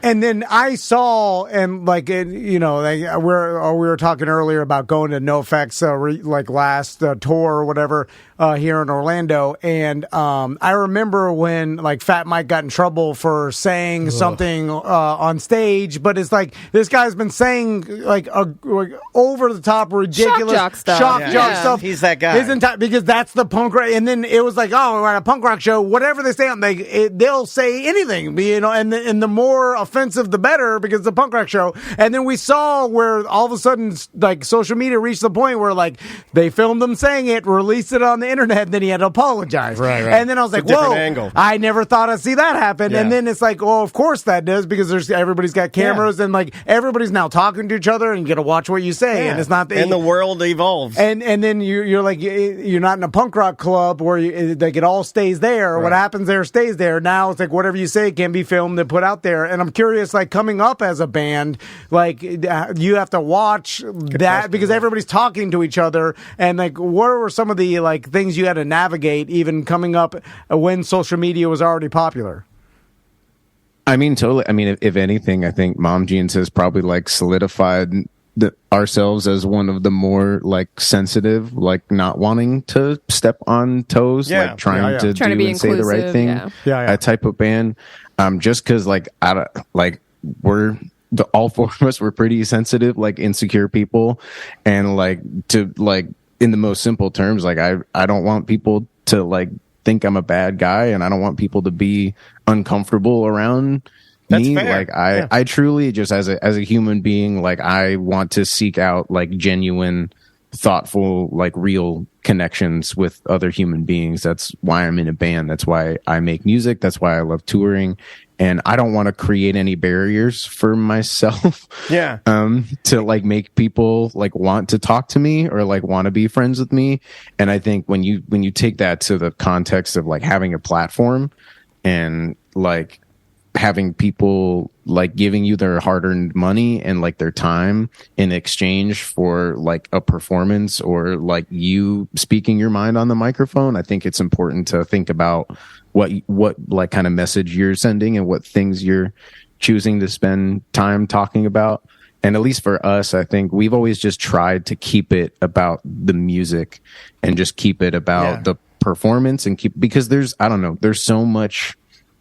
And then I saw, and like, we were talking earlier about going to NoFX, like last tour or whatever. here in Orlando, and I remember when like Fat Mike got in trouble for saying something on stage, but it's like this guy's been saying like over the top ridiculous shock jock stuff. He's that guy. Because that's the punk rock, and then it was like, oh, we're at a punk rock show. Whatever they say, they'll say anything, you know, and the more offensive the better because it's a punk rock show. And then we saw where all of a sudden like social media reached the point where like they filmed him saying it, released it on the internet, and then he had to apologize. Right. And then I was like, whoa, angle. I never thought I'd see that happen. Yeah. And then it's like, well, of course that does, because everybody's got cameras and like everybody's now talking to each other, and you got to watch what you say. And it's not and the world evolves. And then you're like, you're not in a punk rock club where like it all stays there. Right. What happens there stays there. Now it's like whatever you say can be filmed and put out there. And I'm curious, like coming up as a band, like you have to watch that because everybody's talking to each other. And like, what were some of the like things you had to navigate even coming up when social media was already popular? I mean, totally. I mean, if anything, I think Mom Jeans has probably like solidified ourselves as one of the more like sensitive, like not wanting to step on toes, like trying to do and say the right thing, type of band. Just because like all four of us were pretty sensitive, like insecure people, and like to like in the most simple terms, like I don't want people to like think I'm a bad guy, and I don't want people to be uncomfortable around me. Fair. Like I truly just as a human being, like I want to seek out like genuine, thoughtful, like real connections with other human beings. That's why I'm in a band. That's why I make music. That's why I love touring. And I don't want to create any barriers for myself. To like make people like want to talk to me or like want to be friends with me. And I think when you take that to the context of like having a platform and like having people like giving you their hard-earned money and like their time in exchange for like a performance or like you speaking your mind on the microphone, I think it's important to think about what like kind of message you're sending and what things you're choosing to spend time talking about. And at least for us, I think we've always just tried to keep it about the music and just keep it about the performance and because there's so much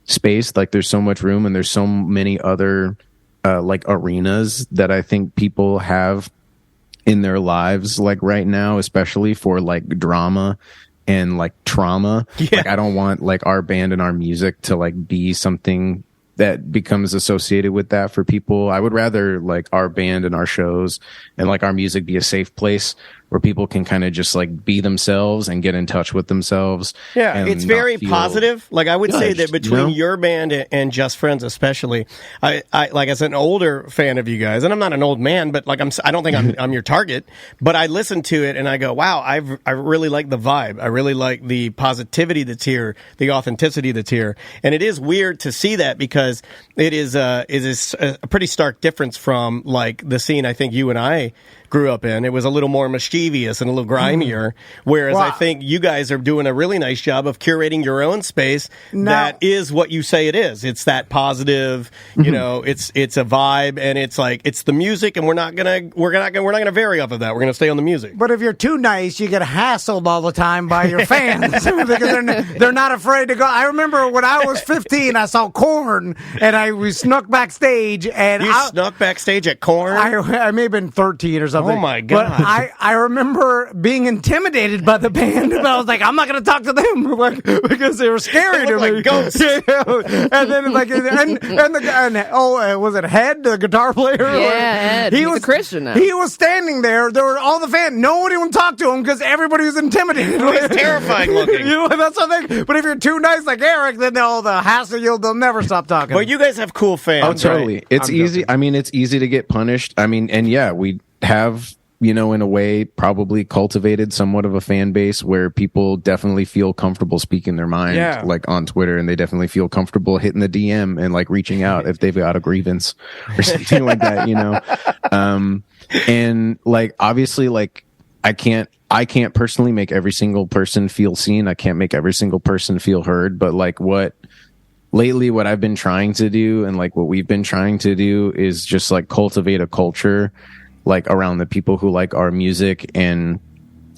space, like there's so much room and there's so many other like arenas that I think people have in their lives like right now, especially for like drama and like trauma. Like I don't want like our band and our music to like be something that becomes associated with that for people. I would rather like our band and our shows and like our music be a safe place where people can kind of just like be themselves and get in touch with themselves. Yeah, it's very positive. Like I would say that between your band and Just Friends, especially, I like as an older fan of you guys, and I'm not an old man, but like I don't think I'm your target, but I listen to it and I go, wow, I really like the vibe. I really like the positivity that's here, the authenticity that's here, and it is weird to see that because it is a pretty stark difference from like the scene I think you and I grew up in. It was a little more mischievous and a little grimier, whereas I think you guys are doing a really nice job of curating your own space that is what you say it is. It's that positive, you know, it's a vibe, and it's like it's the music, and we're not gonna vary off of that. We're gonna stay on the music. But if you're too nice, you get hassled all the time by your fans because they're not afraid to go. I remember when I was 15, I saw Korn, and we snuck backstage, and you snuck backstage at Korn. I may have been 13 or something. Oh my God. But I remember being intimidated by the band, but I was like, I'm not going to talk to them because they were scary to me. Like ghosts. And then like was it Head, the guitar player? Yeah, he's a Christian now. He was standing there. There were all the fans. Nobody would talk to him because everybody was intimidated. He's terrifying looking. That's the thing. But if you're too nice like Eric, then they'll hassle you. They'll never stop talking. But you guys have cool fans. Oh, totally. Right? It's easy. I mean, it's easy to get punished. I mean, and yeah, we have, you know, in a way probably cultivated somewhat of a fan base where people definitely feel comfortable speaking their mind like on Twitter, and they definitely feel comfortable hitting the DM and like reaching out if they've got a grievance or something like that, you know. And like obviously like I can't personally make every single person feel seen. I can't make every single person feel heard, but like what I've been trying to do and like what we've been trying to do is just like cultivate a culture like around the people who like our music and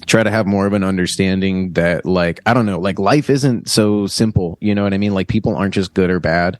try to have more of an understanding that, like, I don't know, like, life isn't so simple. You know what I mean? Like, people aren't just good or bad.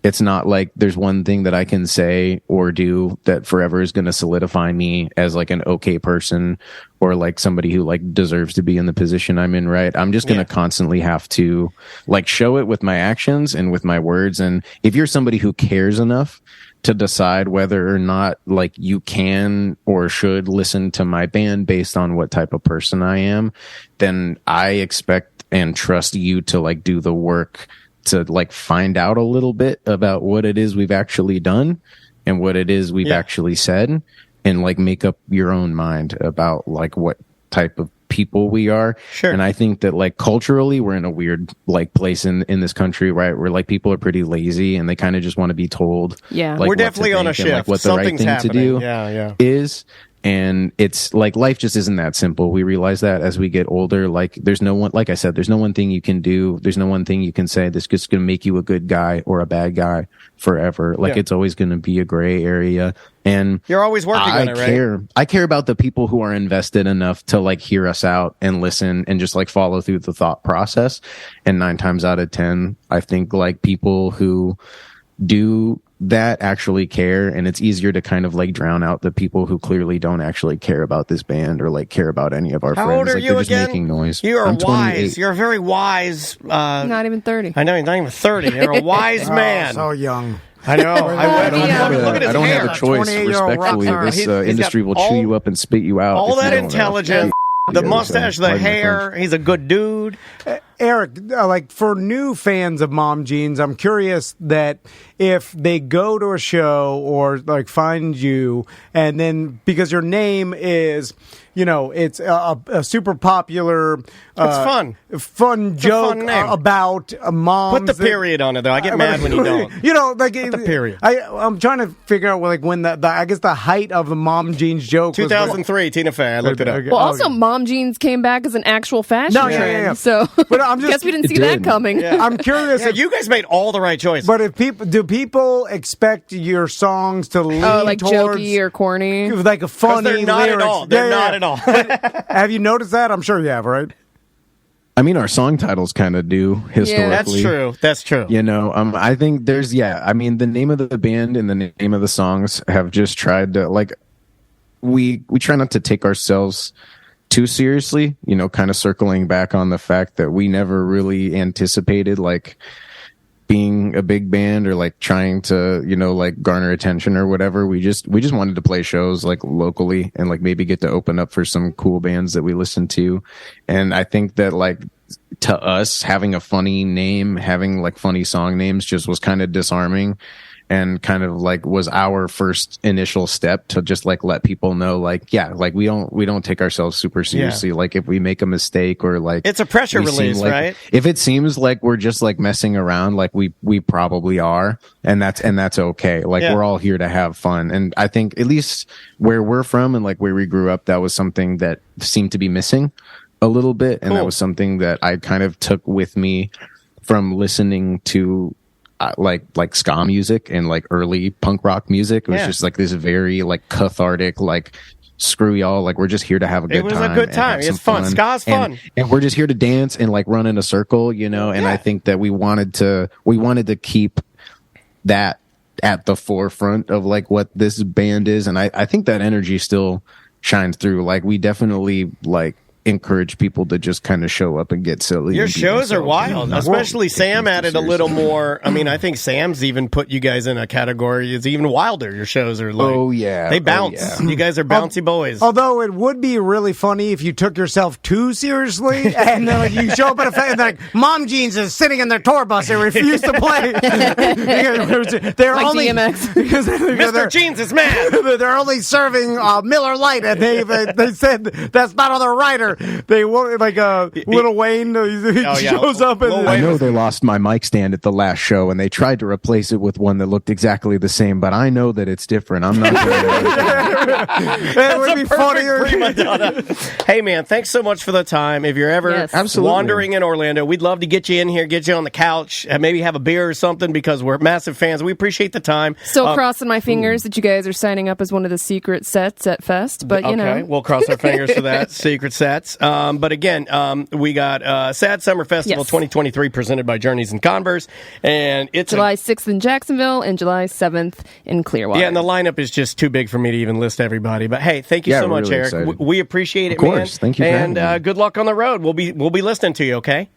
It's not like there's one thing that I can say or do that forever is going to solidify me as like an okay person or like somebody who like deserves to be in the position I'm in, right? I'm just going to constantly have to like show it with my actions and with my words. And if you're somebody who cares enough to decide whether or not like you can or should listen to my band based on what type of person I am, then I expect and trust you to like do the work to like find out a little bit about what it is we've actually done and what it is we've actually said, and like make up your own mind about like what type of people we are. Sure. And I think that like culturally we're in a weird like place in this country, right? Where like people are pretty lazy and they kind of just want to be told. Yeah. Like, we're definitely on a shift. Like, what the Something's right thing happening. to do is. And it's like life just isn't that simple. We realize that as we get older, like there's no one, like I said, there's no one thing you can do. There's no one thing you can say that's just going to make you a good guy or a bad guy forever. Like it's always going to be a gray area. And you're always working on it, right? I care about the people who are invested enough to like hear us out and listen and just like follow through the thought process. And 9 times out of 10, I think like people who do that actually care, and it's easier to kind of like drown out the people who clearly don't actually care about this band or like care about any of our friends. How old are like, you they're again? just making noise. You are I'm wise. 28. You're a very wise. Not even 30. I know you're not even 30. You're a wise man. So young. I know. I don't have a choice. 28-year-old Respectfully, rock this star. industry will chew you up and spit you out. All if you that don't know. intelligence, the mustache, the Pardon my hair. French. He's a good dude. Eric, like for new fans of Mom Jeans, I'm curious that if they go to a show or like find you, and then because your name is, you know, it's a super popular, it's fun joke fun name. about moms. Put the period on it, though. I get mad when you don't. You know, like Put the period. I'm trying to figure out like when the I guess the height of the Mom Jeans joke. 2003, Tina Fey. I looked it up. Well, also, Mom Jeans came back as an actual fashion trend. So, but I'm just, guess we didn't see that coming. Yeah. I'm curious. Yeah, you guys made all the right choices. But if people expect your songs to lean like towards jokey or corny, like a funny they're not lyrics? at all. They're not at all. Have you noticed that? I'm sure you have, right? I mean, our song titles kind of do historically. That's true. You know, I think there's, I mean, the name of the band and the name of the songs have just tried to, like, we try not to take ourselves too seriously, you know, kind of circling back on the fact that we never really anticipated, like, being a big band or like trying to, you know, like garner attention or whatever. We just wanted to play shows like locally and like maybe get to open up for some cool bands that we listen to. And I think that like to us, having a funny name, having like funny song names just was kind of disarming, and kind of like was our first initial step to just like let people know, like, yeah, like we don't take ourselves super seriously. Yeah. Like if we make a mistake or like it's a pressure release, like, right? If it seems like we're just like messing around, like we probably are, and that's okay. Like we're all here to have fun. And I think at least where we're from and like where we grew up, that was something that seemed to be missing a little bit. And that was something that I kind of took with me from listening to like ska music and like early punk rock music. It was just like this very like cathartic, like screw y'all, like we're just here to have a good time. It was a good time. It's fun. Ska's fun. And we're just here to dance and like run in a circle, you know. And I think that we wanted to keep that at the forefront of like what this band is. And I think that energy still shines through. Like we definitely like encourage people to just kind of show up and get silly. Your shows are wild, especially Sam added a little more. I mean, I think Sam's even put you guys in a category. It's even wilder. Your shows are like, they bounce. You guys are bouncy boys. Although it would be really funny if you took yourself too seriously and then like, you show up at a and like Mom Jeans is sitting in their tour bus and refuse to play. They're like only DMX. because Mr. Jeans is mad. They're only serving Miller Lite, and they said that's not on the rider. They won't like Lil Wayne. He shows up and I know they lost my mic stand at the last show, and they tried to replace it with one that looked exactly the same. But I know that it's different. I'm not. It would be funnier. Hey man, thanks so much for the time. If you're ever wandering in Orlando, we'd love to get you in here, get you on the couch, and maybe have a beer or something because we're massive fans. We appreciate the time. Still crossing my fingers that you guys are signing up as one of the secret sets at Fest, but you know, we'll cross our fingers for that secret set. Weeknights. But again, we got Sad Summer Festival 2023 presented by Journeys and Converse. And it's July 6th in Jacksonville and July 7th in Clearwater. Yeah, and the lineup is just too big for me to even list everybody. But hey, thank you so much, really Eric. We appreciate it, man. Of course. Thank you for having me. Good luck on the road. We'll be listening to you, okay?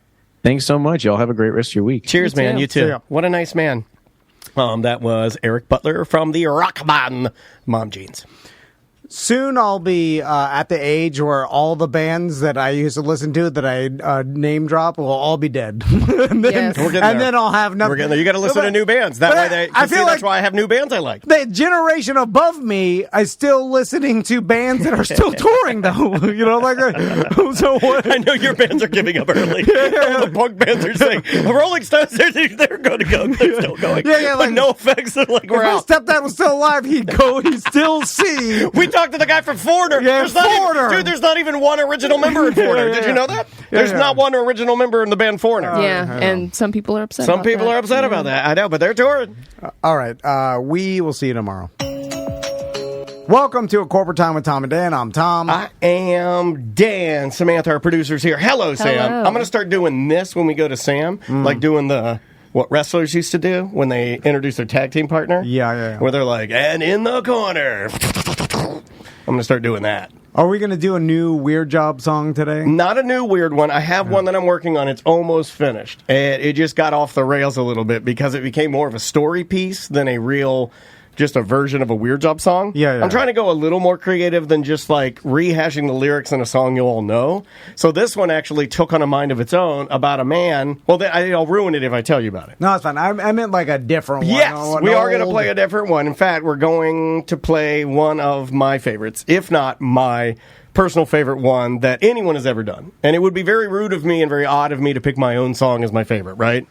Thanks so much. Y'all have a great rest of your week. Cheers, man. You too. What a nice man. That was Eric Butler from the rock band Mom Jeans. Soon I'll be at the age where all the bands that I used to listen to that I name drop will all be dead. and then I'll have nothing. We're getting there. You got to listen to new bands. That way I feel that's why I have new bands I like. The generation above me is still listening to bands that are still touring, though. So what? I know your bands are giving up early. The punk bands are saying, the Rolling Stones, they're going to go. They're still going. But no effects. They're like, we're out. If my stepdad was still alive, he'd still see. We talked to the guy from Foreigner. Yeah, Foreigner. There's not even one original member in Foreigner. Did you know that? There's not one original member in the band Foreigner. And some people are upset Some people are upset about that. I know, but they're touring. All right. We will see you tomorrow. Welcome to A Corporate Time with Tom and Dan. I'm Tom. I am Dan. Samantha, our producer's here. Hello, Sam. I'm going to start doing this when we go to Sam, like doing what wrestlers used to do when they introduce their tag team partner. Yeah. Where they're like, and in the corner. I'm going to start doing that. Are we going to do a new Weird Job song today? Not a new weird one. I have one that I'm working on. It's almost finished. And it just got off the rails a little bit because it became more of a story piece than a real... just a version of a Weird Job song. Yeah. I'm trying to go a little more creative than just like rehashing the lyrics in a song you all know. So this one actually took on a mind of its own about a man. Well, I'll ruin it if I tell you about it. No, it's fine. I meant like a different one. Yes, we are going to play a different one. In fact, we're going to play one of my favorites, if not my personal favorite one that anyone has ever done. And it would be very rude of me and very odd of me to pick my own song as my favorite, right?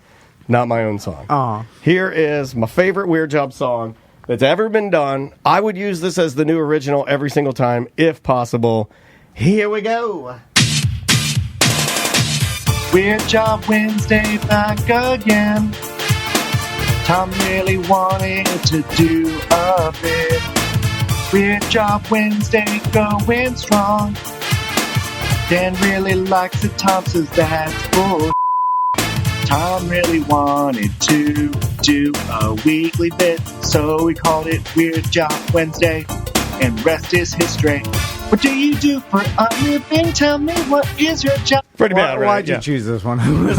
Not my own song. Here is my favorite Weird Job song that's ever been done. I would use this as the new original every single time, if possible. Here we go. Weird Job Wednesday back again. Tom really wanted to do a bit. Weird Job Wednesday going strong. Dan really likes it. Tom says that's bull. Tom really wanted to do a weekly bit, so we called it Weird Job Wednesday, and rest is history. What do you do for a living? Tell me, what is your job? Pretty bad, right? Why'd you choose this one? It's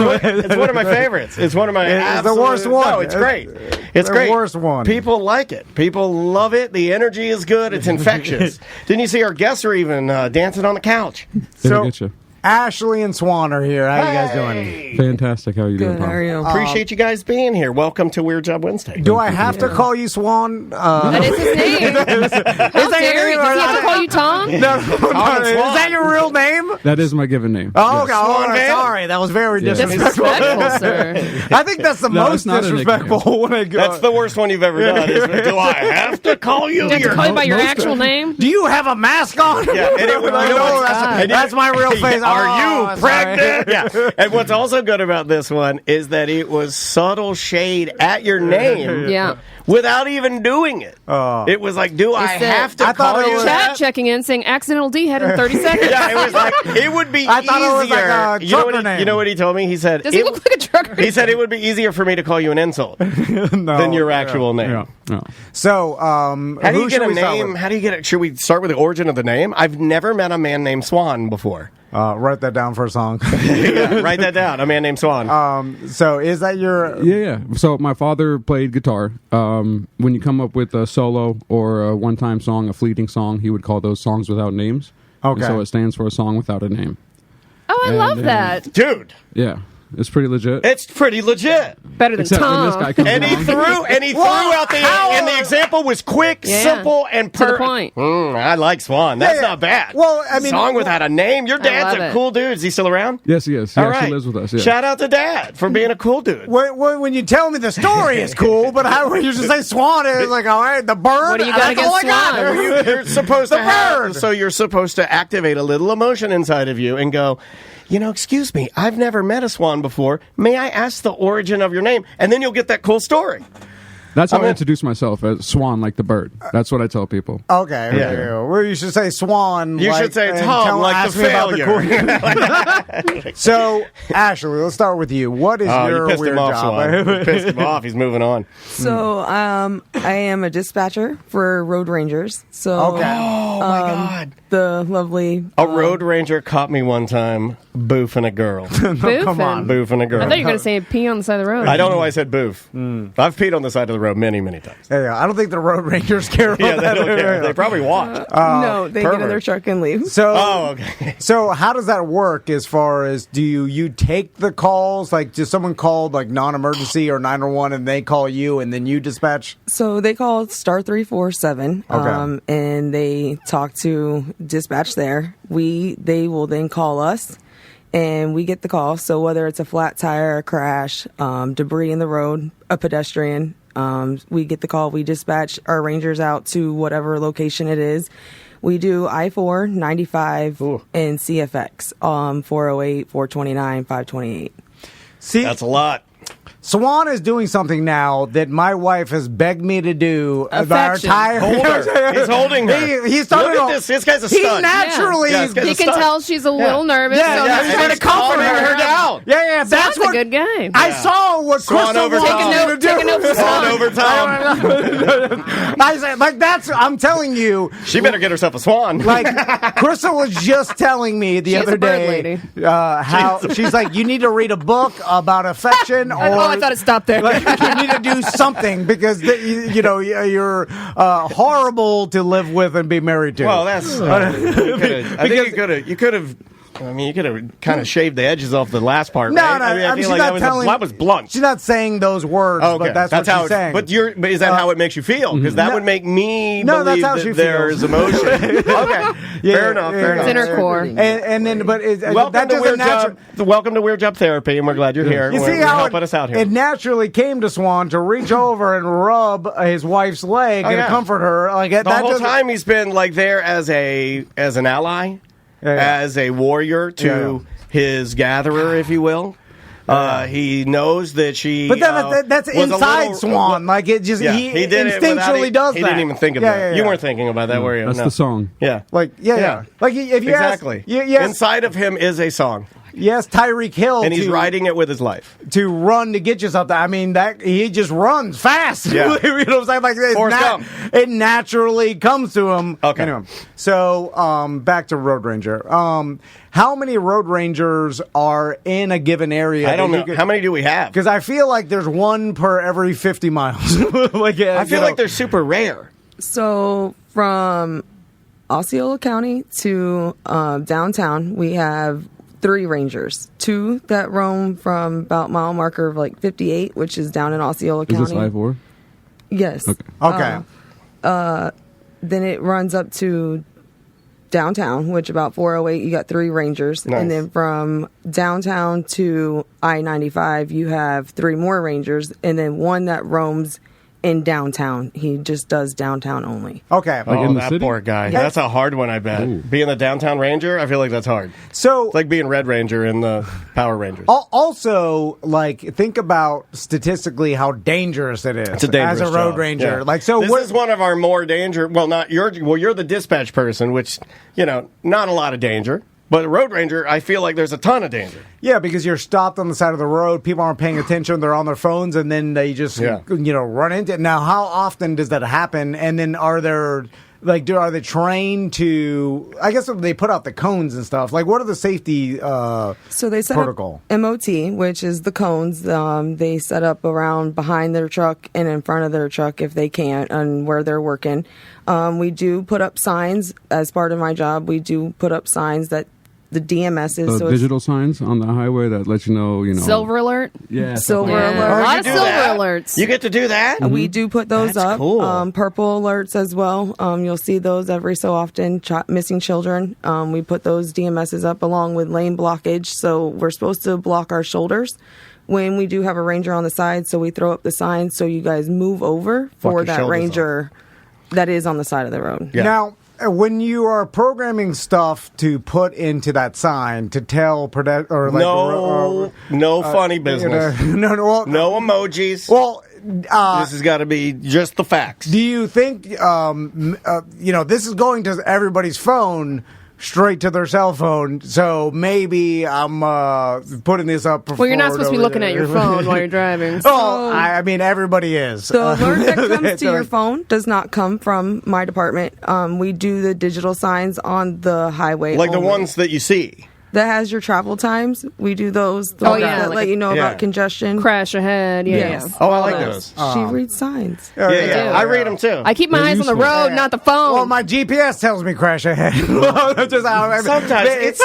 one of my favorites. It's one of my It's the worst one. No, it's great. It's great. The worst one. People like it. People love it. The energy is good. It's infectious. Didn't you see our guests are even dancing on the couch? Get you. Ashley and Swan are here. How you guys doing? Fantastic. How are you doing, Tom? How are you? Appreciate you guys being here. Welcome to Weird Job Wednesday. Do I have to call you Swan? That is his name. How dare you? Does he have to call you Tom? No. Is that your real name? That is my given name. Oh, okay. Swan, sorry. That was very disrespectful. Disrespectful, sir. I think that's the most disrespectful when I go. That's the worst one you've ever done. Do I have to call you? Do you have to call you by your actual name? Do you have a mask on? Yeah, and it would that's my real face. Are you pregnant? Yeah. And what's also good about this one is that it was subtle shade at your name. Yeah. Without even doing it. It was like, I have to call you that? Chat checking in saying accidental D head in 30 seconds. Yeah, it was like, it would be I thought easier. it was like a trucker name. You know what he told me? He said, does he look like a trucker? He said it would be easier for me to call you an insult than your actual name. Yeah. So, how do you get a name? How do you get it? Should we start with the origin of the name? I've never met a man named Swan before. Write that down for a song. Yeah, write that down. A man named Swan. So is that your... Yeah. So my father played guitar. When you come up with a solo or a one-time song, a fleeting song, he would call those songs without names. Okay. And so it stands for a song without a name. Oh, I love that. Dude. Yeah. It's pretty legit. It's pretty legit. Better than Except Tom. when this guy comes And he along. threw out and the example was quick, simple, and to the point. I like Swan. That's not bad. Well, I mean, song without a name. Your dad's a cool dude. Is he still around? Yes, he is. He All actually right. lives with us. Yeah. Shout out to Dad for being a cool dude. When you tell me the story is cool, but how you just say Swan is like, all right, the bird. What do you got against Swan? You're supposed to bird. So you're supposed to activate a little emotion inside of you and go, excuse me, I've never met a swan before. May I ask the origin of your name? And then you'll get that cool story. That's how I introduce myself, as Swan, like the bird. That's what I tell people. Okay. Yeah. Well, you should say Swan. You should say Tom, like the failure. So, Ashley, let's start with you. What is your weird job? You pissed him off. He's moving on. So, I am a dispatcher for Road Rangers. So, okay. Oh my God. The lovely a Road Ranger caught me one time boofing a girl. Come on, boofing a girl. I thought you were going to say pee on the side of the road. I don't know why I said boof. I've peed on the side of the road many times. Yeah, I don't think the Road Rangers care about that. They don't care. They probably walk. no, they get in their truck and leave. So, okay. So how does that work as far as do you take the calls? Like, does someone called like non-emergency or 911 and they call you and then you dispatch? So they call star 347 and they talk to dispatch there. They will then call us and we get the call. So whether it's a flat tire, a crash, debris in the road, a pedestrian, we get the call. We dispatch our Rangers out to whatever location it is. We do I-4, 95, and CFX, 408, 429, 528. See, that's a lot. Swan is doing something now that my wife has begged me to do. Our entire Hold her. He's holding her. He's Look at this. This guy's a stud. He naturally. Yeah. He can tell she's a little nervous. Yeah, so he's trying to comfort her down. Yeah, that's what, a good guy. I saw what Swan Crystal over wanted Take a note for Swan over Tom. I said, like, I'm telling you. She better get herself a swan. Like, Crystal was just telling me the other day how she's like, you need to read a book about affection. I thought it stopped there. Like, you need to do something because you're horrible to live with and be married to. Well, that's. I think you could have. I mean, you could have kind of shaved the edges off the last part. No, right? no. I mean, she's like not telling. That was blunt. She's not saying those words, but that's what how she's saying. But is that how it makes you feel? Because that would make me believe that's how she there's emotion. Okay, fair enough. It's in her core. And then, but welcome to Weird Job Therapy, and we're glad you're here. You see you're how helping us out here. It naturally came to Swan to reach over and rub his wife's leg and comfort her. Like the whole time he's been like there as an ally. As a warrior to his gatherer, if you will. He knows that she. But then that's inside Swan. Like it just he did instinctually does that. He didn't even think of that. You weren't thinking about that, were you? That's the song. Yeah. Like Like if you exactly. Inside of him is a song. Yes, Tyreek Hill, and he's riding it with his life to run to get you something. I mean, that he just runs fast. Yeah. You know what I'm saying? Like it naturally comes to him. Okay. Anyway, so back to Road Ranger. How many Road Rangers are in a given area? I don't know. How many do we have? Because I feel like there's one per every 50 miles. I feel like they're super rare. So from Osceola County to downtown, we have 3 Rangers. 2 that roam from about mile marker of like 58, which is down in Osceola County. Is this I-4? Yes. Okay. Then it runs up to downtown, which about 408, you got 3 Rangers. Nice. And then from downtown to I-95, you have 3 more Rangers. And then 1 that roams in downtown. He just does downtown only. Okay. Like in the that city? poor guy. Yeah. That's a hard one, I bet. Ooh. Being the downtown ranger, I feel like that's hard. So It's like being Red Ranger in the Power Rangers. Also, like, think about statistically how dangerous it is It's a dangerous as a road job. ranger. Yeah. Like, so this is one of our more danger. Well, not you're the dispatch person, which not a lot of danger. But a road ranger, I feel like there's a ton of danger. Yeah, because you're stopped on the side of the road. People aren't paying attention. They're on their phones, and then they just run into it. Now, how often does that happen? And then are they trained to? I guess they put out the cones and stuff. Like, what are the safety? So they set protocol? up MOT, which is the cones. They set up around behind their truck and in front of their truck if they can, and where they're working. We do put up signs as part of my job. We do put up signs that the DMS is digital signs on the highway that let you know. Silver alert. Yeah, silver Yeah. alert. A lot of silver that? alerts. You get to do that? We do put those That's up. cool. Purple alerts as well. You'll see those every so often. Missing children. We put those DMSs up along with lane blockage. So we're supposed to block our shoulders when we do have a ranger on the side. So we throw up the sign so you guys move over for your that shoulders ranger that is on the side of the road. Yeah. Now, when you are programming stuff to put into that sign to tell no funny business. no No emojis. Well, this has got to be just the facts. Do you think, this is going to everybody's phone, straight to their cell phone, so maybe I'm putting this up for... Well, you're not supposed to be looking at your phone while you're driving. So. Oh, I mean, everybody is. The alert that comes to your phone does not come from my department. We do the digital signs on the highway. Like only. The ones that you see. That has your travel times. We do those. That let you know about congestion. Crash ahead. Yeah. Yes. Oh, I like those. She reads signs. Yeah. I read them too. I keep my eyes on the road, not the phone. Well, my GPS tells me crash ahead. Sometimes it's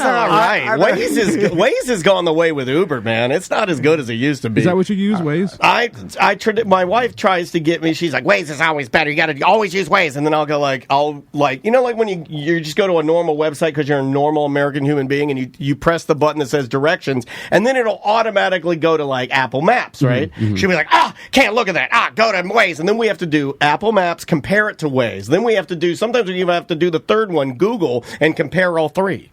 not right. Waze has gone the way with Uber, man. It's not as good as it used to be. Is that what you use, Waze? My wife tries to get me. She's like, Waze is always better. You got to always use Waze. And then I'll go like when you just go to a normal website because you're a normal American human being and you press the button that says directions and then it'll automatically go to like Apple Maps, right? Mm-hmm. She'll be like, can't look at that. Go to Waze. And then we have to do Apple Maps, compare it to Waze. Then we have to do, sometimes we even have to do the third one, Google, and compare all three.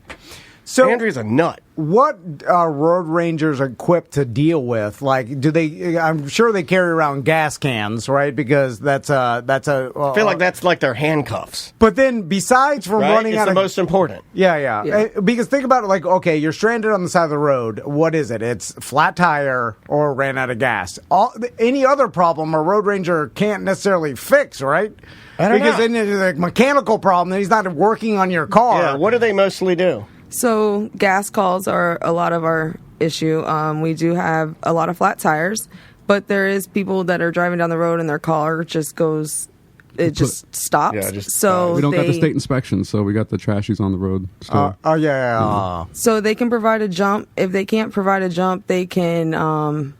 So Andrea's a nut. What are road rangers equipped to deal with? Like, do they? I'm sure they carry around gas cans, right? Because that's a. I feel like that's like their handcuffs. But then, besides from running out, it's the most important. Yeah. Because think about it. Like, okay, you're stranded on the side of the road. What is it? It's flat tire or ran out of gas. Any other problem a road ranger can't necessarily fix, right? Because then there's a mechanical problem that he's not working on your car. Yeah. What do they mostly do? So gas calls are a lot of our issue. We do have a lot of flat tires, but there is people that are driving down the road and their car just goes, it just stops. Yeah, so we don't got the state inspection, so we got the trashies on the road still. So they can provide a jump. If they can't provide a jump, they can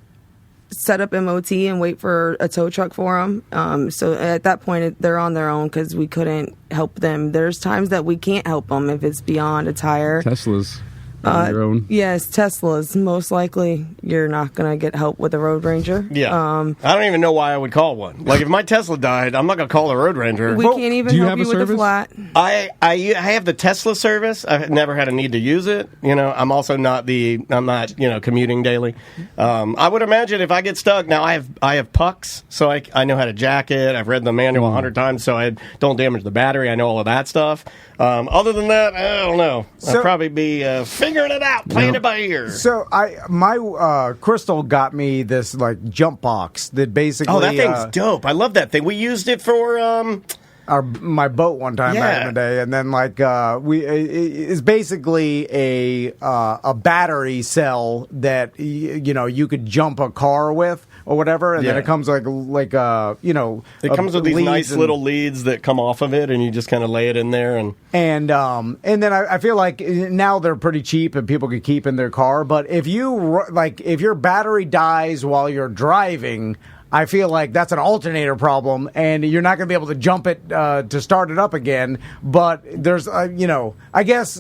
set up MOT and wait for a tow truck for them. So at that point, they're on their own because we couldn't help them. There's times that we can't help them if it's beyond a tire. Teslas. On your own. Yes, Teslas. Most likely, you're not going to get help with a road ranger. Yeah. I don't even know why I would call one. Like, if my Tesla died, I'm not going to call a road ranger. We can't even help you with the flat. I have the Tesla service. I've never had a need to use it. I'm also not commuting daily. I would imagine if I get stuck, now I have pucks, so I know how to jack it. I've read the manual 100 times, so I don't damage the battery. I know all of that stuff. Other than that, I don't know. I'd probably be figuring it out, playing it by ear. So my Crystal got me this like jump box that basically. Oh, that thing's dope! I love that thing. We used it for my boat one time back in the day, and then it's basically a battery cell that you could jump a car with or whatever, and then it comes it comes with these nice little leads that come off of it, and you just kind of lay it in there, and then I feel like now they're pretty cheap and people can keep in their car, but if your battery dies while you're driving, I feel like that's an alternator problem, and you're not going to be able to jump it to start it up again. But there's, I guess,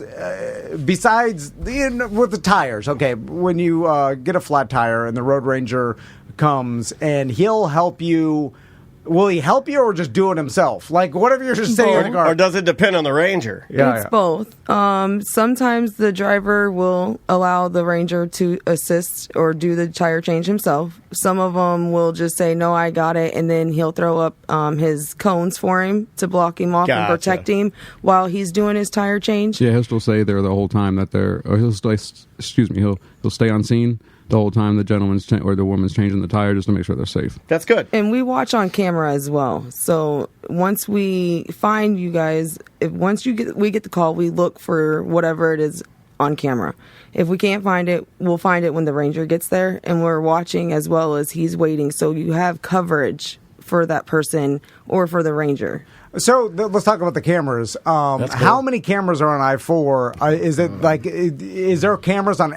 besides with the tires, okay, when you get a flat tire and the road ranger comes and he'll help you. Will he help you or just do it himself? Like, what if you're just sitting in the car? Or does it depend on the ranger? It's both. Sometimes the driver will allow the ranger to assist or do the tire change himself. Some of them will just say, no, I got it, and then he'll throw up his cones for him to block him off and protect him while he's doing his tire change. Yeah, he'll still stay there the whole time that he'll stay on scene the whole time the gentleman's or the woman's changing the tire just to make sure they're safe. That's good. And we watch on camera as well. So once we find you guys, we get the call, we look for whatever it is on camera. If we can't find it, we'll find it when the ranger gets there, and we're watching as well as he's waiting. So you have coverage for that person or for the ranger. So let's talk about the cameras. Cool. How many cameras are on I-4? Is there cameras on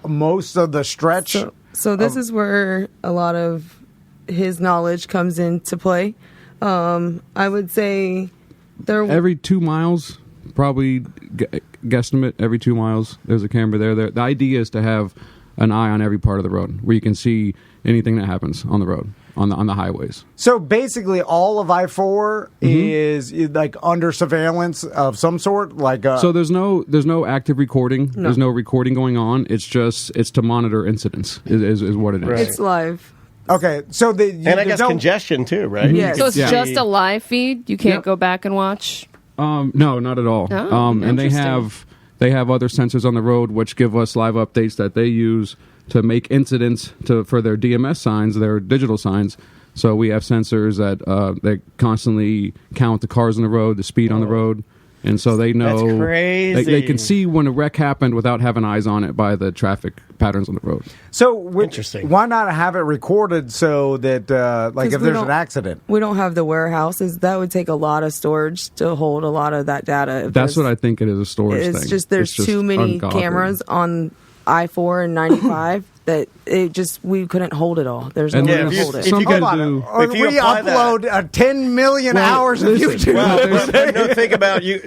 most of the stretch? So this is where a lot of his knowledge comes into play. I would say every 2 miles, probably guesstimate every 2 miles, there's a camera there. The idea is to have an eye on every part of the road where you can see anything that happens on the road. On the highways. So basically, all of I-4 is like under surveillance of some sort. So there's no active recording. No. There's no recording going on. It's to monitor incidents. Is what it is. Right. It's live. Okay, so and I guess congestion too, right? Yes. So it's just a live feed. You can't go back and watch. No, not at all. Oh, and they have other sensors on the road which give us live updates that they use to make incidents for their DMS signs, their digital signs. So we have sensors that constantly count the cars on the road, the speed on the road. And so they know. That's crazy. They can see when a wreck happened without having eyes on it by the traffic patterns on the road. So interesting. Why not have it recorded so that, if there's an accident? We don't have the warehouses. That would take a lot of storage to hold a lot of that data. That's what I think it is, a storage thing. It's just there's too many cameras on I-4 and 95 that we couldn't hold it all. There's no way to hold it. If you we upload 10 million hours of YouTube. No, think about you.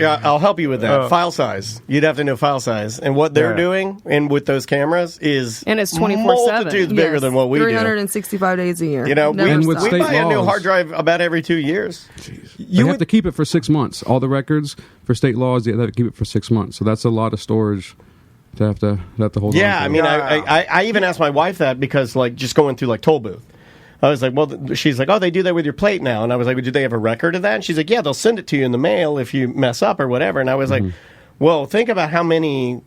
I'll help you with that. File size. You'd have to know file size, and what they're doing, and with those cameras is and it's 24/7. multitudes bigger than what we 365 days a year. You know, we buy a new laws, hard drive about every 2 years. You have to keep it for 6 months. All the records for state laws, you have to keep it for 6 months. So that's a lot of storage. To have to hold on to. I mean, I even asked my wife that because, just going through, toll booth. I was like, well, she's like, oh, they do that with your plate now. And I was like, well, do they have a record of that? And she's like, yeah, they'll send it to you in the mail if you mess up or whatever. And I was like, well, think about how many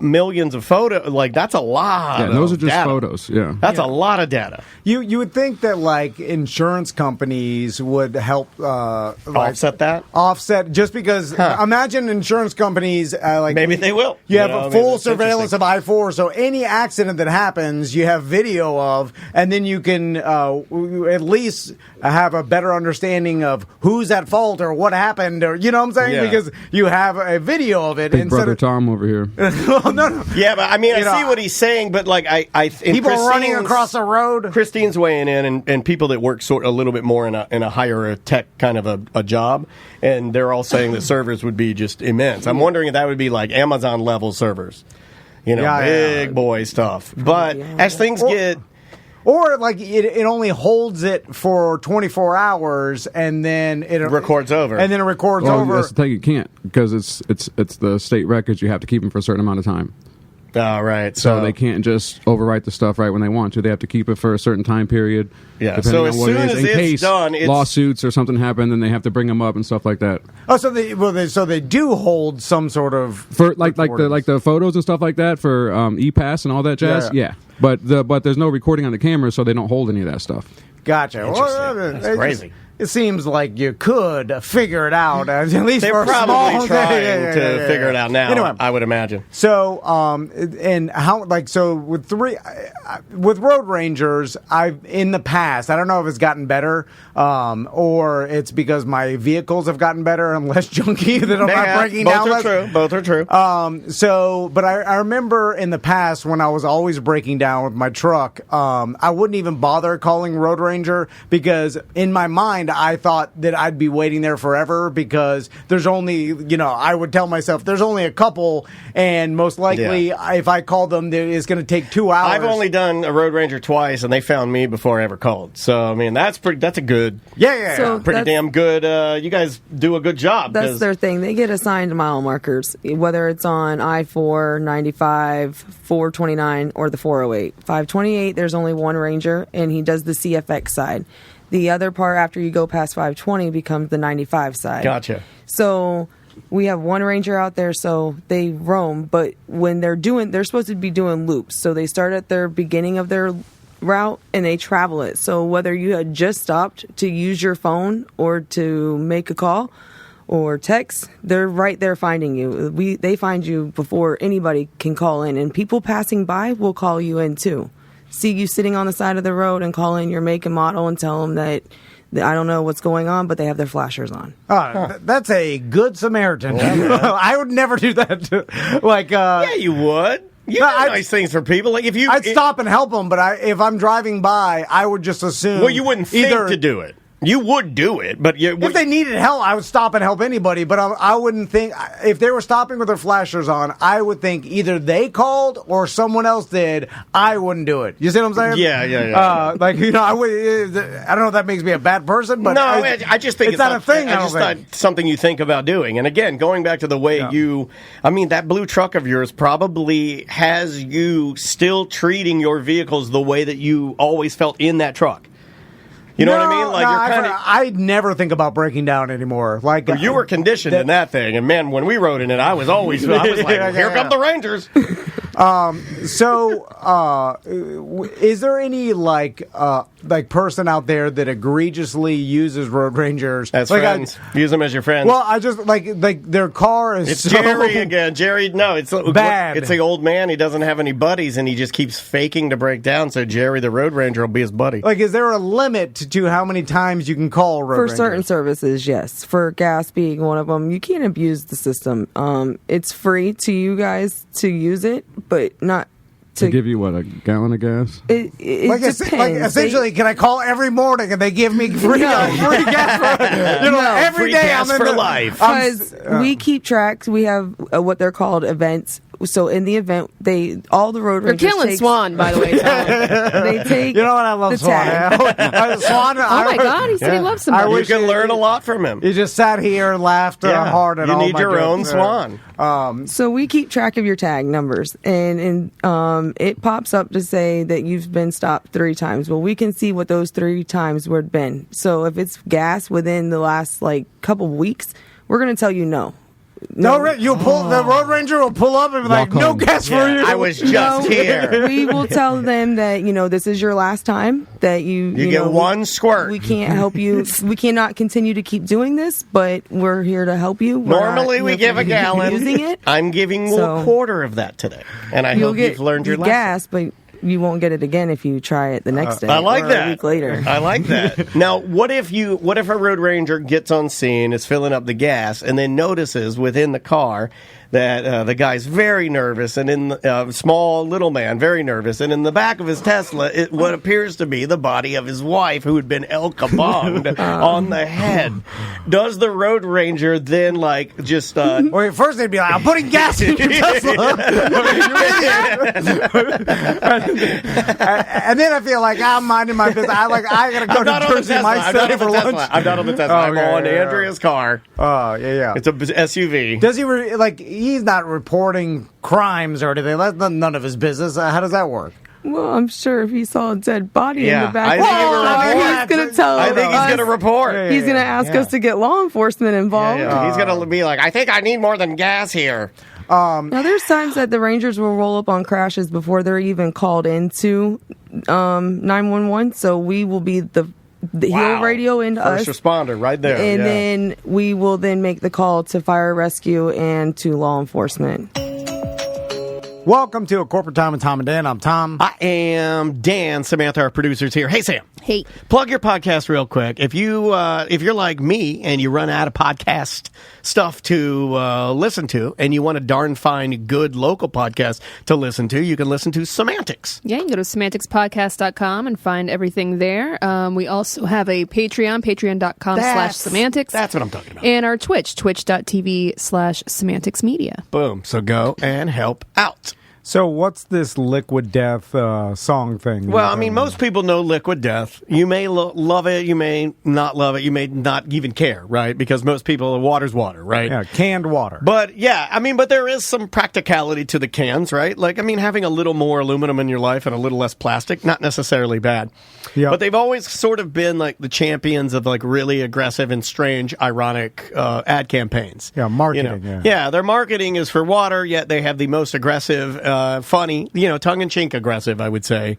millions of photos. That's a lot. Yeah, those are just data. Photos. Yeah, that's a lot of data. You would think that insurance companies would help offset just because. Imagine insurance companies maybe they will. You have a full surveillance of I-4, so any accident that happens, you have video of, and then you can at least have a better understanding of who's at fault or what happened, or you know what I'm saying? Yeah. Because you have a video of it. Big brother Tom over here. Well, no. Yeah, but I mean, I see what he's saying, but people running across the road. Christine's weighing in, and people that work a little bit more in a higher tech kind of a job, and they're all saying the servers would be just immense. I'm wondering if that would be like Amazon level servers, big boy stuff. But as things get. Or it only holds it for 24 hours and then it records over. And then it records over. That's the thing, you can't because it's the state records. You have to keep them for a certain amount of time. Oh, right. So they can't just overwrite the stuff right when they want to. They have to keep it for a certain time period. Yeah. So as soon as it's done, lawsuits or something happen, then they have to bring them up and stuff like that. Oh, so they do hold some sort of for like the photos and stuff like that for e-pass and all that jazz. Yeah. But there's no recording on the camera, so they don't hold any of that stuff. Gotcha. That's crazy. It seems like you could figure it out, at least they're for probably trying to figure it out now. Anyway, I would imagine. So, and how with Road Rangers, I've in the past. I don't know if it's gotten better, or it's because my vehicles have gotten better and less junky that I'm not breaking down. Both are true. But I remember in the past when I was always breaking down with my truck, I wouldn't even bother calling Road Ranger because in my mind I thought that I'd be waiting there forever because there's only, I would tell myself there's only a couple, and most likely if I call them, it's going to take 2 hours. I've only done a Road Ranger twice, and they found me before I ever called. So I mean, that's a good, pretty damn good. You guys do a good job. That's their thing. They get assigned mile markers, whether it's on I-4, 95, 429, or the 408. 528, there's only one Ranger, and he does the CFX side. The other part after you go past 520 becomes the 95 side. Gotcha. So we have one Ranger out there, so they roam. But when they're supposed to be doing loops. So they start at their beginning of their route and they travel it. So whether you had just stopped to use your phone or to make a call or text, they're right there finding you. They find you before anybody can call in, and people passing by will call you in too. See you sitting on the side of the road and call in your make and model and tell them that I don't know what's going on, but they have their flashers on. That's a good Samaritan. Yeah, I would never do that. Yeah, you would. You do nice things for people. I'd stop and help them, but if I'm driving by, I would just assume. Well, you wouldn't think to do it. You would do it, but if they needed help, I would stop and help anybody. But I wouldn't think if they were stopping with their flashers on, I would think either they called or someone else did. I wouldn't do it. You see what I'm saying? Yeah. Like I would. I don't know if that makes me a bad person, but no, I just think it's not a thing. I just thought something you think about doing. And again, going back to the way that blue truck of yours probably has you still treating your vehicles the way that you always felt in that truck. You know what I mean? Like I never think about breaking down anymore. Like you were conditioned in that thing, and man, when we rode in it, I was like, "Here come the Rangers." Is there any person out there that egregiously uses road rangers as friends? Use them as your friends. Well, I just like their car is. It's Jerry again. Jerry, no, it's bad. It's the old man. He doesn't have any buddies, and he just keeps faking to break down. So Jerry, the road ranger, will be his buddy. Like, is there a limit to how many times you can call road rangers? For certain services, yes. For gas being one of them, you can't abuse the system. It's free to you guys to use it, but not to give you a gallon of gas. It depends. Essentially, can I call every morning and they give me free gas? Every free day gas for life. Because we keep track. We have what they're called events. So in the event, all the road rangers. You're killing Swan, by the way. They take. You know what? I love Swan. Swan. Oh my God, he said he loves somebody. You can learn a lot from him. He just sat here and laughed hard at all. You need your own Swan. So we keep track of your tag numbers, and it pops up to say that you've been stopped 3 times. Well, we can see what those 3 times would have been. So if it's gas within the last couple weeks, we're going to tell you no. You'll pull. The road ranger will pull up and be like, "No gas for you." I was just here. We will tell them that this is your last time. That you get one squirt. We can't help you. We cannot continue to keep doing this, but we're here to help you. Normally, we give a gallon. Using it. I'm giving you a quarter of that today, and I hope you've learned your lesson. Gas, but you won't get it again if you try it the next day. I like that. A week later. I like that. Now, what if a road ranger gets on scene, is filling up the gas, and then notices within the car that the guy's very nervous, and in the small little man, very nervous, and in the back of his Tesla, what appears to be the body of his wife, who had been El Kabonged on the head. Does the road ranger then just? Wait, first they'd be like, "I'm putting gas in your Tesla," and then I feel like I'm minding my business. I gotta go to Jersey myself for lunch. I'm not on the Tesla. I'm on Andrea's car. Oh yeah. It's a SUV. Does he he's not reporting crimes or anything. That's none of his business. How does that work? Well, I'm sure if he saw a dead body in the back, he's going to tell us. I think he's going to report. He's going to ask us to get law enforcement involved. He's going to be like, I think I need more than gas here. Now, there's times that the Rangers will roll up on crashes before they're even called into 911. So we will be he'll radio into us. First responder right there. And then we will then make the call to fire rescue and to law enforcement. Welcome to A Corporate Time with Tom and Dan. I'm Tom. I am Dan. Samantha, our producer's here. Hey, Sam. Hey. Plug your podcast real quick. If you're like me and you run out of podcast stuff to listen to, and you want a darn fine, good local podcast to listen to, you can listen to Semantics. Yeah, you can go to semanticspodcast.com and find everything there. We also have a Patreon, patreon.com/semantics. That's what I'm talking about. And our Twitch, twitch.tv/semanticsmedia. Boom. So go and help out. So what's this Liquid Death song thing? Well, I mean, most people know Liquid Death. You may love it. You may not love it. You may not even care, right? Because most people, water's water, right? Yeah, canned water. But, but there is some practicality to the cans, right? Having a little more aluminum in your life and a little less plastic, not necessarily bad. Yep. But they've always sort of been like the champions of really aggressive and strange, ironic ad campaigns. Yeah, marketing. Yeah, their marketing is for water, yet they have the most aggressive, funny, tongue-in-cheek aggressive, I would say,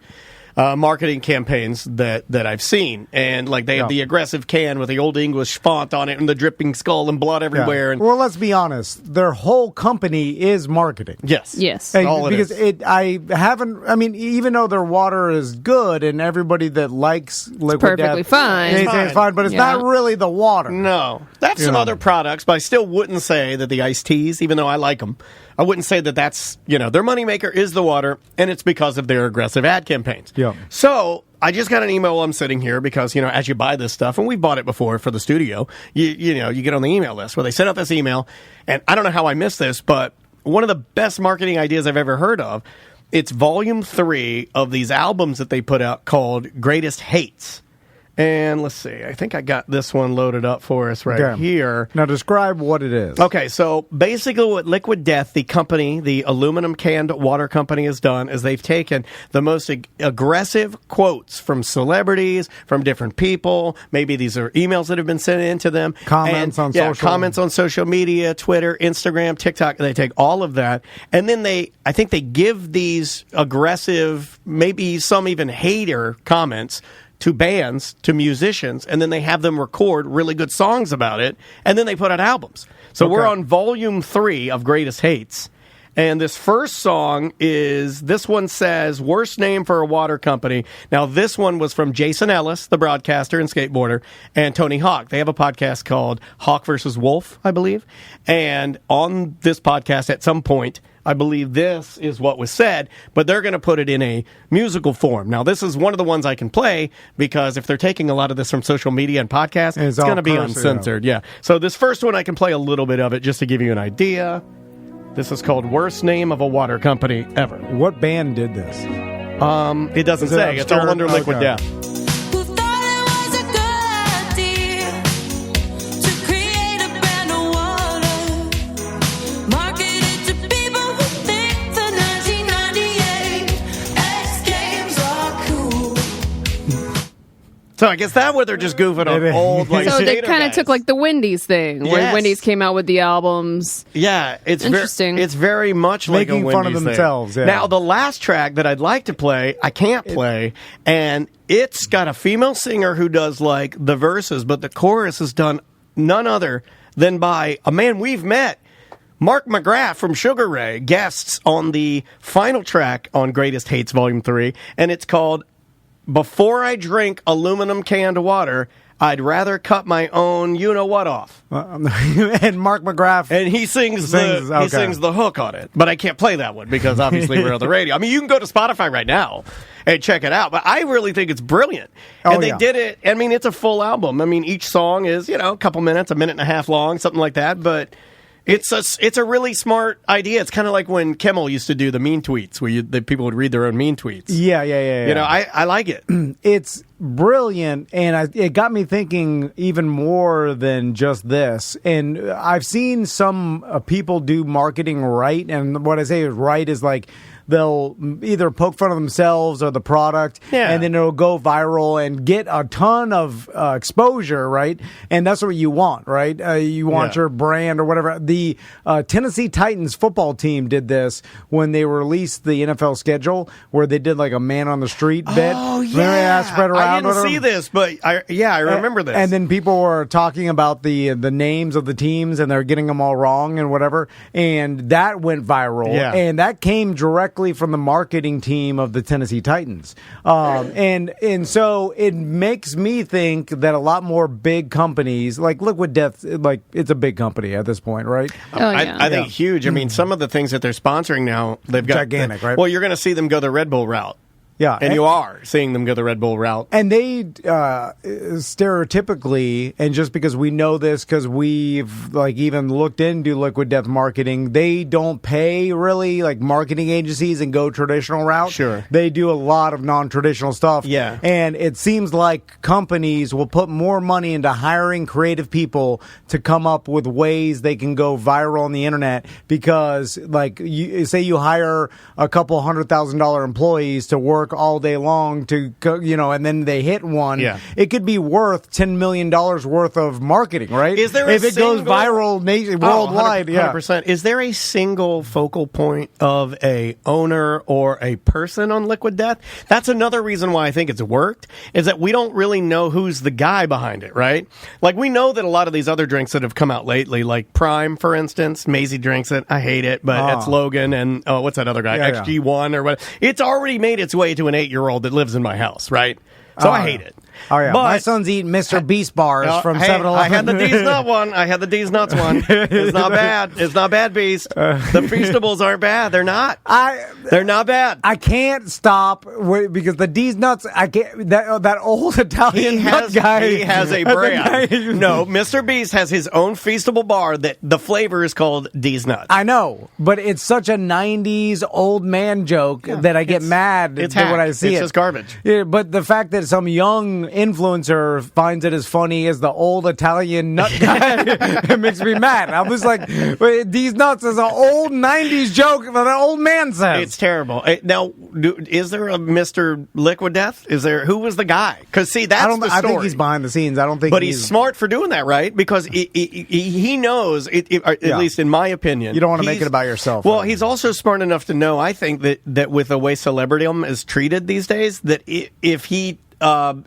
marketing campaigns that I've seen. And they have the aggressive can with the old English font on it and the dripping skull and blood everywhere. Yeah. Well, let's be honest. Their whole company is marketing. Yes. Because even though their water is good and everybody that likes Liquid Death, perfectly fine. It's fine, but it's not really the water. No. That's some other products, but I still wouldn't say that the iced teas, even though I like them, I wouldn't say that that's, their moneymaker is the water, and it's because of their aggressive ad campaigns. Yeah. So I just got an email while I'm sitting here because, as you buy this stuff, and we've bought it before for the studio, you get on the email list where they send out this email, and I don't know how I missed this, but one of the best marketing ideas I've ever heard of, it's volume 3 of these albums that they put out called Greatest Hates. And let's see, I think I got this one loaded up for us here. Now describe what it is. Okay, so basically what Liquid Death, the company, the aluminum canned water company, has done is they've taken the most aggressive quotes from celebrities, from different people. Maybe these are emails that have been sent in to them. Comments on social media, Twitter, Instagram, TikTok. They take all of that, and then I think they give these aggressive, maybe some even hater comments to bands, to musicians, and then they have them record really good songs about it, and then they put out albums. So we're on volume 3 of Greatest Hates, and this first song this one says, worst name for a water company. Now, this one was from Jason Ellis, the broadcaster and skateboarder, and Tony Hawk. They have a podcast called Hawk versus Wolf, I believe, and on this podcast at some point, I believe this is what was said, but they're going to put it in a musical form. Now, this is one of the ones I can play because if they're taking a lot of this from social media and podcasts, it's going to be uncensored. Yeah. So this first one, I can play a little bit of it just to give you an idea. This is called Worst Name of a Water Company Ever. What band did this? It doesn't say. It's all under Liquid Death. So I guess that where they're just goofing on old So they kind of took like the Wendy's thing, where Wendy's came out with the albums. Yeah, it's interesting. It's very much making like a Wendy's fun of themselves. Yeah. Now the last track that I'd like to play, I can't play, and it's got a female singer who does like the verses, but the chorus is done none other than by a man we've met. Mark McGrath from Sugar Ray guests on the final track on Greatest Hates Volume 3, and it's called Before I Drink Aluminum Canned Water, I'd rather cut my own you-know-what off. And Mark McGrath. And he sings the hook on it. But I can't play that one because obviously we're on the radio. I mean, you can go to Spotify right now and check it out. But I really think it's brilliant. And they did it. I mean, it's a full album. I mean, each song is, a couple minutes, a minute and a half long, something like that. But it's a really smart idea. It's kind of like when Kimmel used to do the mean tweets, where the people would read their own mean tweets. Yeah. I like it. It's brilliant, and it got me thinking even more than just this. And I've seen some people do marketing right, and what I say is right is like they'll either poke fun of themselves or the product, and then it'll go viral and get a ton of exposure, right? And that's what you want, right? You want your brand or whatever. The Tennessee Titans football team did this when they released the NFL schedule, where they did like a man on the street bit. Oh, yeah. Spread around. I didn't see this, but I remember this. And then people were talking about the names of the teams, and they're getting them all wrong and whatever. And that went viral. Yeah. And that came directly from the marketing team of the Tennessee Titans. And so it makes me think that a lot more big companies, like Liquid Death, like it's a big company at this point, right? I think huge. I mean, some of the things that they're sponsoring now, they've got gigantic, right? Well, you're going to see them go the Red Bull route. Yeah. And you are seeing them go the Red Bull route. And they stereotypically, and just because we know this because we've like even looked into Liquid Death marketing, they don't pay really like marketing agencies and go traditional route. Sure. They do a lot of non-traditional stuff. Yeah. And it seems like companies will put more money into hiring creative people to come up with ways they can go viral on the internet, because like you hire a couple $100,000 employees to work all day long to and then they hit one. Yeah. It could be worth $10 million worth of marketing, right? Is there if it goes viral worldwide? 100%. Is there a single focal point of a owner or a person on Liquid Death? That's another reason why I think it's worked, is that we don't really know who's the guy behind it, right? Like we know that a lot of these other drinks that have come out lately, like Prime, for instance, Maisie drinks it. I hate it, but it's Logan and what's that other guy? XG1 or what? It's already made its way to an 8-year-old that lives in my house, right? So I hate it. Oh yeah, but my son's eating Mr. Beast bars from 7-Eleven. I had the D's Nut one. I had the D's Nuts one. It's not bad. It's not bad, Beast. The Feastables aren't bad. They're not. They're not bad. I can't stop because the D's Nuts. I can't. That old Italian nut guy. He has a brand. No, Mr. Beast has his own Feastable bar that the flavor is called D's Nuts. I know, but it's such a '90s old man joke that I get mad when I see it. It's just garbage. Yeah, but the fact that some young influencer finds it as funny as the old Italian nut guy, it makes me mad. I was like, D's Nuts is an old '90s joke that an old man says. It's terrible. Now, is there a Mr. Liquid Death? Who was the guy? Because see, that's the story. I think he's behind the scenes. I don't think. But he's smart for doing that, right? Because he knows. At least in my opinion, you don't want to make it about yourself. Well, he's also smart enough to know. I think that with the way celebritydom is treated these days, that if he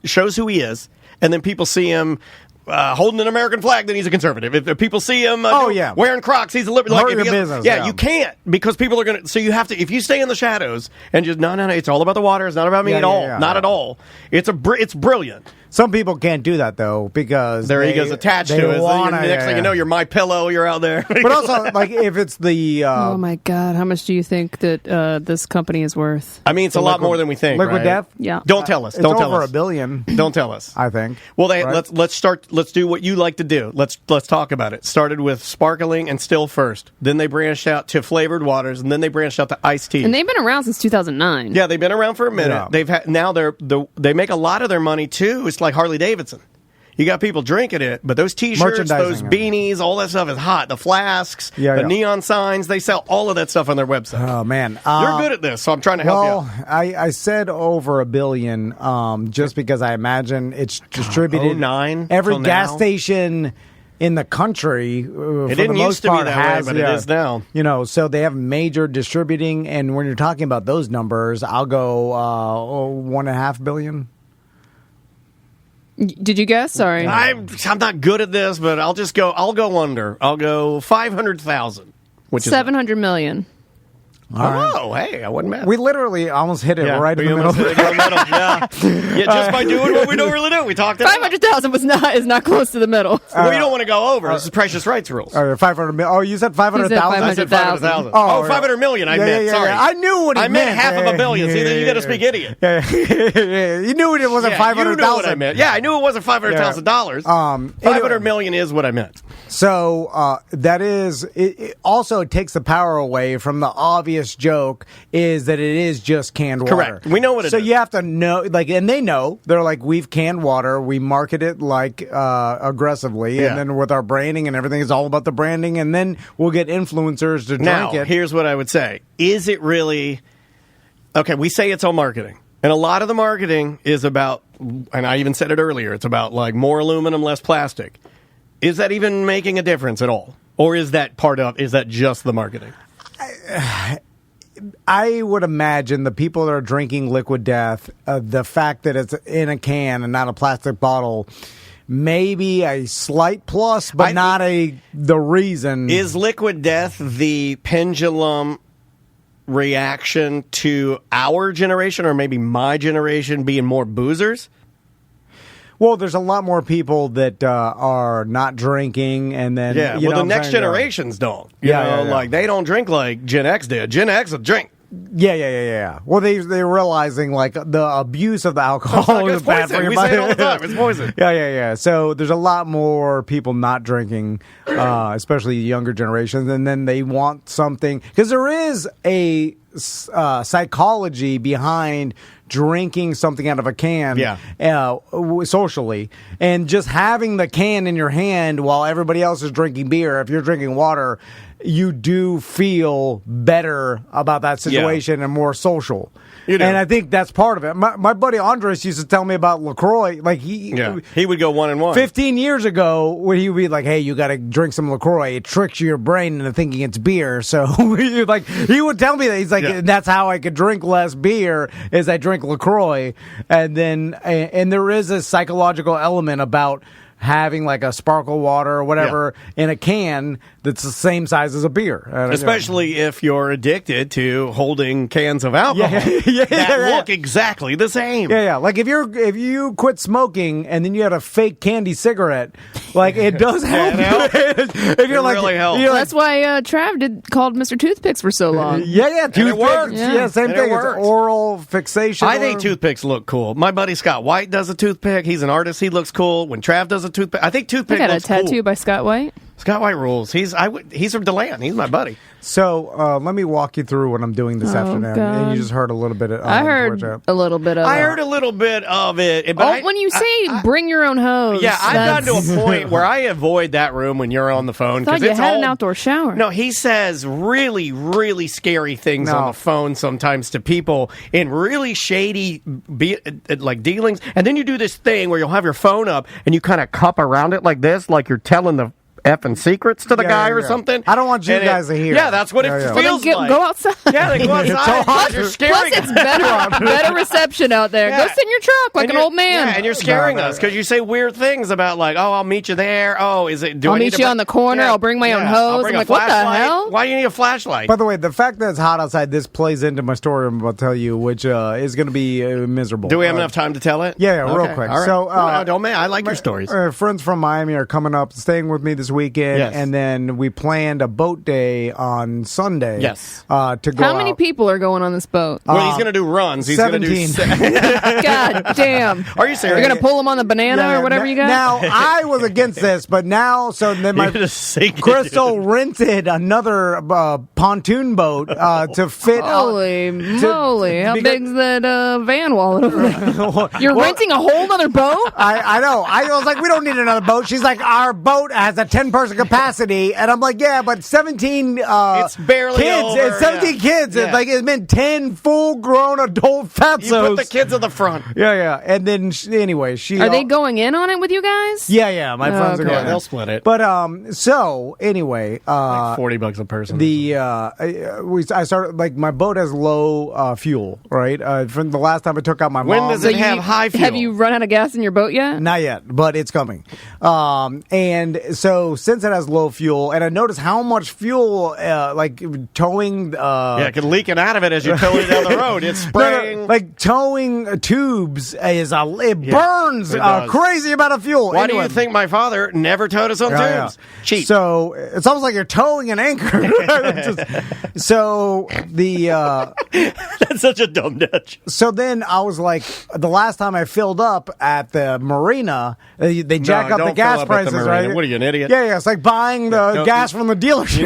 shows who he is, and then people see him holding an American flag, then he's a conservative. If people see him wearing Crocs, he's a liberal. Like, business. Yeah, you can't, because people are going to. So you have to. If you stay in the shadows and just no, it's all about the water. It's not about me at all. Not at all. It's brilliant. Some people can't do that though because their ego's attached to it. So next thing you know, you're My Pillow. You're out there. But also, like if it's the oh my God, how much do you think that this company is worth? I mean, it's a lot more than we think. Liquid Death. Yeah. Don't tell us. It's Don't tell over us. $1 billion. Don't tell us. I think. Well, let's start. Let's do what you like to do. Let's talk about it. Started with sparkling and still first. Then they branched out to flavored waters, and then they branched out to iced tea. And they've been around since 2009. Yeah, they've been around for a minute. Yeah. They've had now they make a lot of their money too. It's like Harley Davidson. You got people drinking it, but those T-shirts, those beanies, all that stuff is hot. The flasks, the neon signs, they sell all of that stuff on their website. Oh, man. You're good at this, so I'm trying to help you out. I said over $1 billion just because I imagine it's distributed. 09 every gas station in the country, it didn't used to be that way, but it is now. You know, so they have major distributing, and when you're talking about those numbers, I'll go $1.5 billion. Did you guess? Sorry, I'm not good at this, but I'll go under. I'll go 500,000, which is $700 million. Hey, I wasn't mad. We literally almost hit it right in the middle. Yeah, just by doing what we don't really do. We talked about 500,000 is not close to the middle. Well, you don't want to go over. This is precious rights rules. 500 million. Oh, you said 500,000? I said 500,000. Oh, 500 million. I meant. Sorry, I knew what he meant. I meant half of a billion. See, then you got to speak idiot. You knew it wasn't 500,000. You knew what I meant. Yeah, I knew it wasn't $500,000. 500 million is what I meant. So that is. It also takes the power away from the obvious joke. Is that it is just canned water. Correct. We know what it is. So you have to know, like, and they know. They're like, we've canned water. We market it, like, aggressively. And then with our branding and everything, it's all about the branding. And then we'll get influencers to drink it. Here's what I would say. Is it really... Okay, we say it's all marketing. And a lot of the marketing is about, and I even said it earlier, it's about, like, more aluminum, less plastic. Is that even making a difference at all? Or is that just the marketing? I would imagine the people that are drinking Liquid Death, the fact that it's in a can and not a plastic bottle, maybe a slight plus, but not the reason. Is Liquid Death the pendulum reaction to our generation, or maybe my generation being more boozers? Well, there's a lot more people that are not drinking, and then the next generations don't. You know, like they don't drink like Gen X did. Gen X will drink. Yeah. Well, they're realizing like the abuse of the alcohol is bad for your body. We say it all the time. It's poison. Yeah. So there's a lot more people not drinking, especially younger generations, and then they want something because there is a psychology behind drinking something out of a can socially, and just having the can in your hand while everybody else is drinking beer. If you're drinking water, you do feel better about that situation and more social. You do. And I think that's part of it. My buddy Andres used to tell me about LaCroix. Like he would go 1-1. 15 years ago, when he would be like, "Hey, you got to drink some LaCroix. It tricks your brain into thinking it's beer." So like he would tell me that he's like, "That's how I could drink less beer is I drink LaCroix." And then and there is a psychological element about having like a sparkle water or whatever in a can that's the same size as a beer. Especially if you're addicted to holding cans of alcohol that look exactly the same. Yeah. Like if you quit smoking and then you had a fake candy cigarette, like it does help. It really helps. That's why Trav called Mr. Toothpicks for so long. Toothpicks works. Yeah, same thing. It's oral fixation. I think toothpicks look cool. My buddy Scott White does a toothpick. He's an artist. He looks cool. When Trav does a toothpick, I think toothpick looks cool. I got a tattoo by Scott White. Scott White rules. He's from DeLand. He's my buddy. So let me walk you through what I'm doing this afternoon. God. And you just heard a little bit of it. I heard a little bit of it. I heard a little bit of it. But when you say bring your own hose. Yeah, I've gotten to a point where I avoid that room when you're on the phone. I thought you had an outdoor shower. No, he says really, really scary things on the phone sometimes to people in really shady dealings. And then you do this thing where you'll have your phone up and you kind of cup around it like this, like you're telling the effing secrets to the guy or something. I don't want you guys to hear. Yeah, that's what it feels like. Go outside. Yeah, they go outside. Plus, you're scaring it's better reception out there. Go sit in your truck like an old man. Yeah, and you're scaring us because you say weird things about like, oh, I'll meet you there. Oh, I'll meet you on the corner. I'll bring my own hose. I'm like, what the hell? Why do you need a flashlight? By the way, the fact that it's hot outside, this plays into my story I'm about to tell you, which is going to be miserable. Do we have enough time to tell it? Yeah, real quick. All right. So, don't man, I like your stories. Friends from Miami are coming up, staying with me this weekend. Yes. And then we planned a boat day on Sunday. Yes. To go How many people are going on this boat? Well, he's going to do runs. He's 17. Going to do God damn. Are you serious? You're going to pull him on the banana or whatever you got? Now, I was against this, but now, so then my Crystal rented another pontoon boat to fit. Holy moly. How big's that van wallet over there? You're renting a whole other boat? I know. I was like, we don't need another boat. She's like, our boat has a 10-person capacity. And I'm like, yeah, but 17 it's barely kids. over, It's 17 kids. Yeah. It's like, it's been 10 full-grown adult fatsos. You put the kids at the front. Yeah. And then, anyway, Are they going in on it with you guys? Yeah. My friends are going. They'll split it. But, so, anyway. Like $40 a person. I started, like, my boat has low fuel, right? From the last time I took out my mom. When does it have high fuel? Have you run out of gas in your boat yet? Not yet, but it's coming. And so since it has low fuel, and I noticed how much fuel, like towing. It can leak it out of it as you tow it down the road. It's spraying. No, like towing tubes burns a crazy amount of fuel. Why do you think my father never towed us on tubes? Yeah. Cheap. So it's almost like you're towing an anchor. So that's such a dumb ditch. So then I was like, the last time I filled up at the marina, they jack up the gas prices, right? What are you, an idiot? Yeah. It's like buying the gas from the dealership.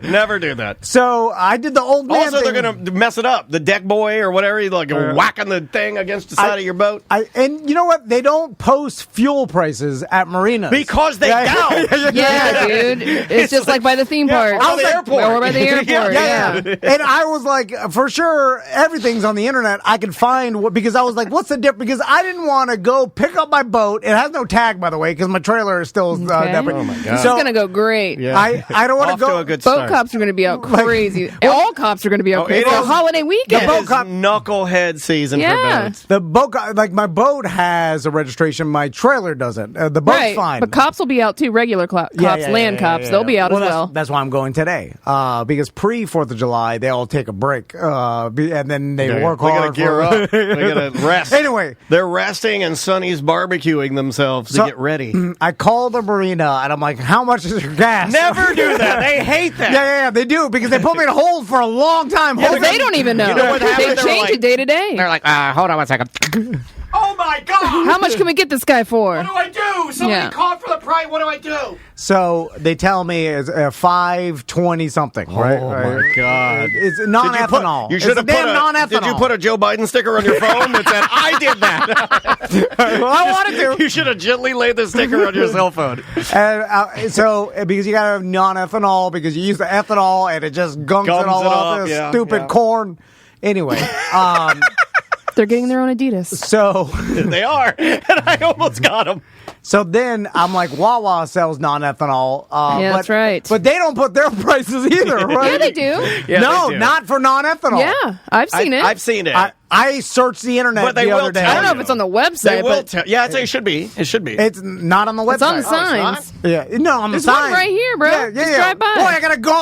You never do that. So I did the old man Also, thing. they're going to mess it up. The deck boy or whatever, he's like whacking the thing against the side of your boat. And you know what? They don't post fuel prices at marinas. Because they don't. Yeah, dude. It's just like by the theme park. Or the airport. Or by the airport. Yeah. And I was like, for sure, everything's on the internet. I could find because I was like, what's the difference? Because I didn't want to go pick up my boat. It has no tag, by the way, because my trailer is still separate. Oh, my God. So, it's going to go great. Yeah. I don't want to go. A good boat start. Cops are going to be out crazy. All cops are going to be out crazy. It's a holiday weekend. The boat cop knucklehead season for boats. The boat, like my boat has a registration. My trailer doesn't. The boat's fine. But cops will be out too. Regular cops, land cops, they'll be out as well. That's why I'm going today. Because pre 4th of July, they all take a break. And then they work hard. They gotta gear up. They gotta rest. Anyway. They're resting and Sonny's barbecuing themselves to get ready. I called the marina and I'm like, how much is your gas? Never do that. They hate that. Yeah, they do because they put me in hold for a long time. Well, they don't even know. You know what happened? They change it day to day. They're like, hold on one second. Oh my God! How much can we get this guy for? What do I do? Somebody called for the price. What do I do? So they tell me it's $5.20 something. Right? Oh my God! It's non-ethanol. You should have put non-ethanol. Did you put a Joe Biden sticker on your phone that said "I did that"? Well, I wanted to. You should have gently laid the sticker on your cell phone. And so because you got to have non-ethanol because you use the ethanol and it just gunks it all up. This stupid corn. Anyway. They're getting their own Adidas. So they are, and I almost got them. So then I'm like, Wawa sells non-ethanol. That's right. But they don't put their prices either, right? Yeah, they do. Yeah, no, they do. not for non-ethanol. Yeah, I've seen it. I've seen it. I searched the internet But they the will other day. tell I don't know if it's on the website. They will but tell. Yeah, I'd say it should be. It should be. It's not on the website. it's on the Oh, signs. it's not? Yeah, no, on the There's sign. one right here, bro. Yeah, Just drive by. Boy, I gotta go.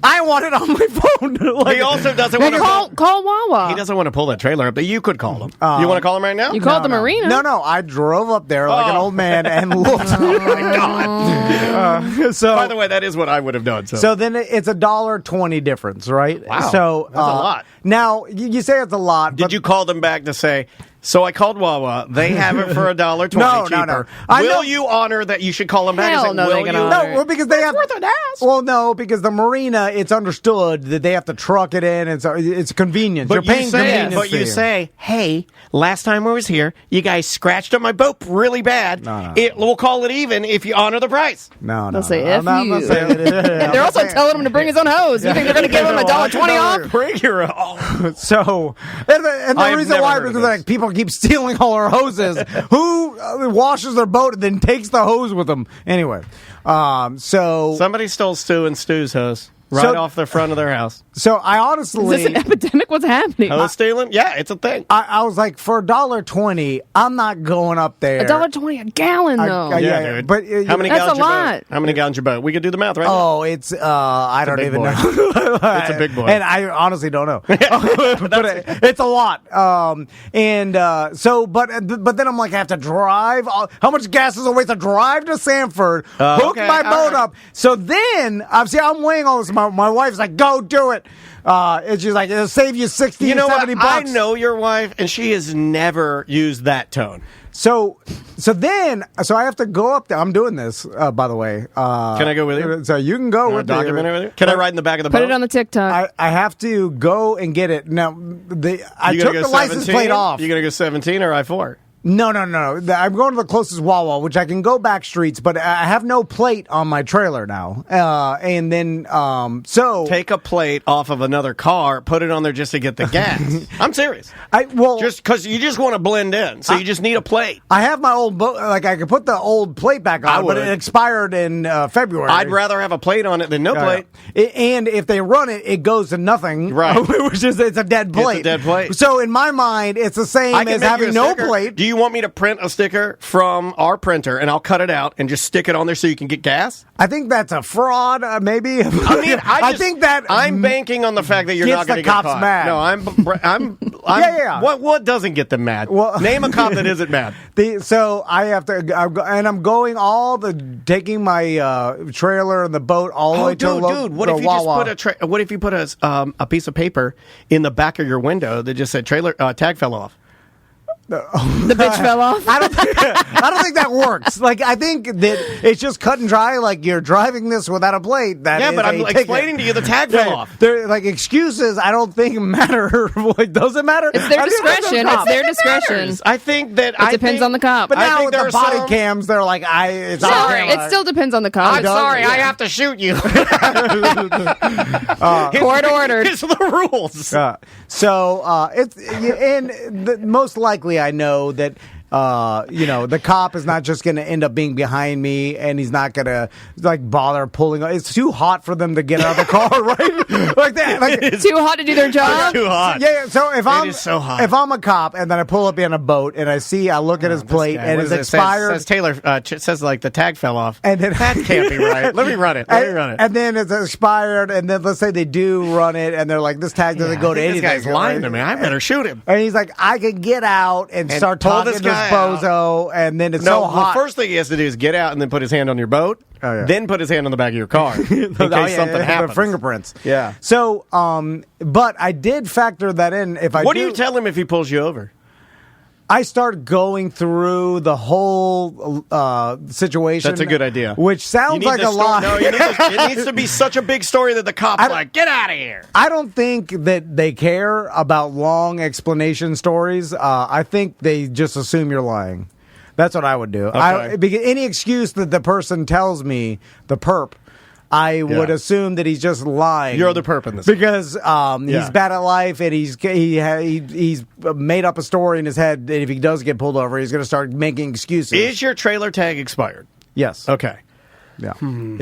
I want it on my phone. Like, He also doesn't want to Call Wawa. He doesn't want to pull that trailer up, but you could call him. You want to call him right now? You called the marina. No, I drove up there like an old man and looked. Oh my god! So, by the way, that is what I would have done. So then it's $1.20 difference, right? Wow, so that's a lot. Now you say it's a lot. Did you call them back to say? So I called Wawa. They have it for $1.20 No, cheaper. no. I know. Will you honor that? You should call them back. Hell and say, no, will they you? can honor No, well, because they have worth an ass. Well, no, because the marina, it's understood that they have to truck it in, and so it's convenience. You're paying convenience. But you fee. say, hey, last time I was here, you guys scratched up my boat really bad. No. We'll call it even if you honor the price. No. They'll say, I'm F not you. saying it. They're also telling him to bring his own hose. You think they're going to give him $1.20 off? Bring your own. So, and the I've reason never why heard is of because this. people keep stealing all our hoses. Who washes their boat and then takes the hose with them? Anyway, so Somebody stole Stu and Stu's hose right off the front of their house. So I Is this honestly, an epidemic? What's happening? Hose stealing? Yeah, it's a thing. I was like, for $1.20, I'm not going up there. $1.20 a gallon, though. Yeah, dude. but how many That's gallons a your lot. boat? How many gallons your boat? We could do the math right now. Oh, it's I don't big even boy. know. It's a big boy. and I honestly don't know. But it's a lot. But then I'm like, I have to drive. How much gas is it waste to drive to Sanford? Hook okay, my all boat right. up. So then I'm weighing all this. My wife's like, go do it. And she's like, it'll save you 60, You know what? 70 bucks. I know your wife, and she has never used that tone. So I have to go up there. I'm doing this, by the way. Can I go with you? So you can go with me. Document it with you? Can I ride in the back of the boat? Put it on the TikTok. I have to go and get it. Now, I You took gonna the go license 17? plate off. You going to go 17 or I-4? No. I'm going to the closest Wawa, which I can go back streets, but I have no plate on my trailer now. And then, so Take a plate off of another car, put it on there just to get the gas. I'm serious. Just because you just want to blend in, so you just need a plate. I have my old boat. Like I could put the old plate back I on, but would. it expired in February. I'd rather have a plate on it than no plate. And if they run it, it goes to nothing. Right. Which is it's a dead plate. It's a dead plate. So in my mind, it's the same I can as make you having a no sticker. plate. Do you want me to print a sticker from our printer, and I'll cut it out and just stick it on there so you can get gas? I think that's a fraud, maybe. I mean, I think that I'm banking on the fact that you're gets not going the to get cops caught. mad. No, I'm Yeah. What doesn't get them mad? Well- Name a cop that isn't mad. So I have to, I'm going taking my trailer and the boat all the way to Dude, what if you Wawa. just put a piece of paper in the back of your window that just said trailer tag fell off? The bitch fell off. I don't think that works. Like I think that it's just cut and dry. Like you're driving this without a plate. Yeah, but I'm explaining to you the tag fell off. They're like excuses. I don't think matter. Like, does it matter? It's their I think discretion. It's their discretion. I think that It depends on the cop. But I now think with there the are body some- cams, they're like, it's No, on camera. it still depends on the cop. I'm sorry, yeah. I have to shoot you. Court ordered. It's the rules. Most likely I know that the cop is not just going to end up being behind me, and he's not going to bother pulling. It's too hot for them to get out of the car, right? Like that. Like, Too hot to do their job. Too hot. yeah. So if is so hot. if I'm a cop and then I pull up in a boat and I look at his plate and it's expired. Says Taylor. Says like the tag fell off. And then that can't be right. Let me run it. And then it's expired, and then let's say they do run it, and they're like, this tag doesn't go to anything. This guy's lying right? to me. I better shoot him. And he's like, I can get out and start pull talking this to this guy bozo, and then it's No, so hot. the first thing he has to do is get out and then put his hand on your boat. Oh, yeah. Then put his hand on the back of your car in case something happens. The fingerprints. Yeah. So, but I did factor that in. What do you tell him if he pulls you over? I start going through the whole situation. That's a good idea. Which sounds like a lot. No, it needs to be such a big story that the cop's like, get out of here. I don't think that they care about long explanation stories. I think they just assume you're lying. That's what I would do. Okay. Because any excuse that the person tells me, the perp, I would assume that he's just lying. You're the perp in this. Because he's bad at life, and he's made up a story in his head that if he does get pulled over, he's going to start making excuses. Is your trailer tag expired? Yes. Okay. Yeah. And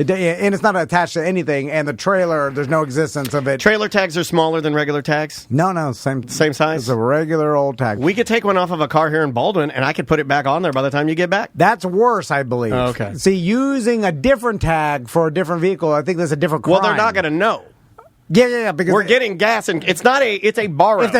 it's not attached to anything, and the trailer, there's no existence of it. Trailer tags are smaller than regular tags? No, same size? It's a regular old tag. We could take one off of a car here in Baldwin, and I could put it back on there by the time you get back. That's worse, I believe. Oh, okay. See, using a different tag for a different vehicle, I think that's a different crime. Well, they're not going to know. Yeah, because we're getting gas, and it's a borrow. If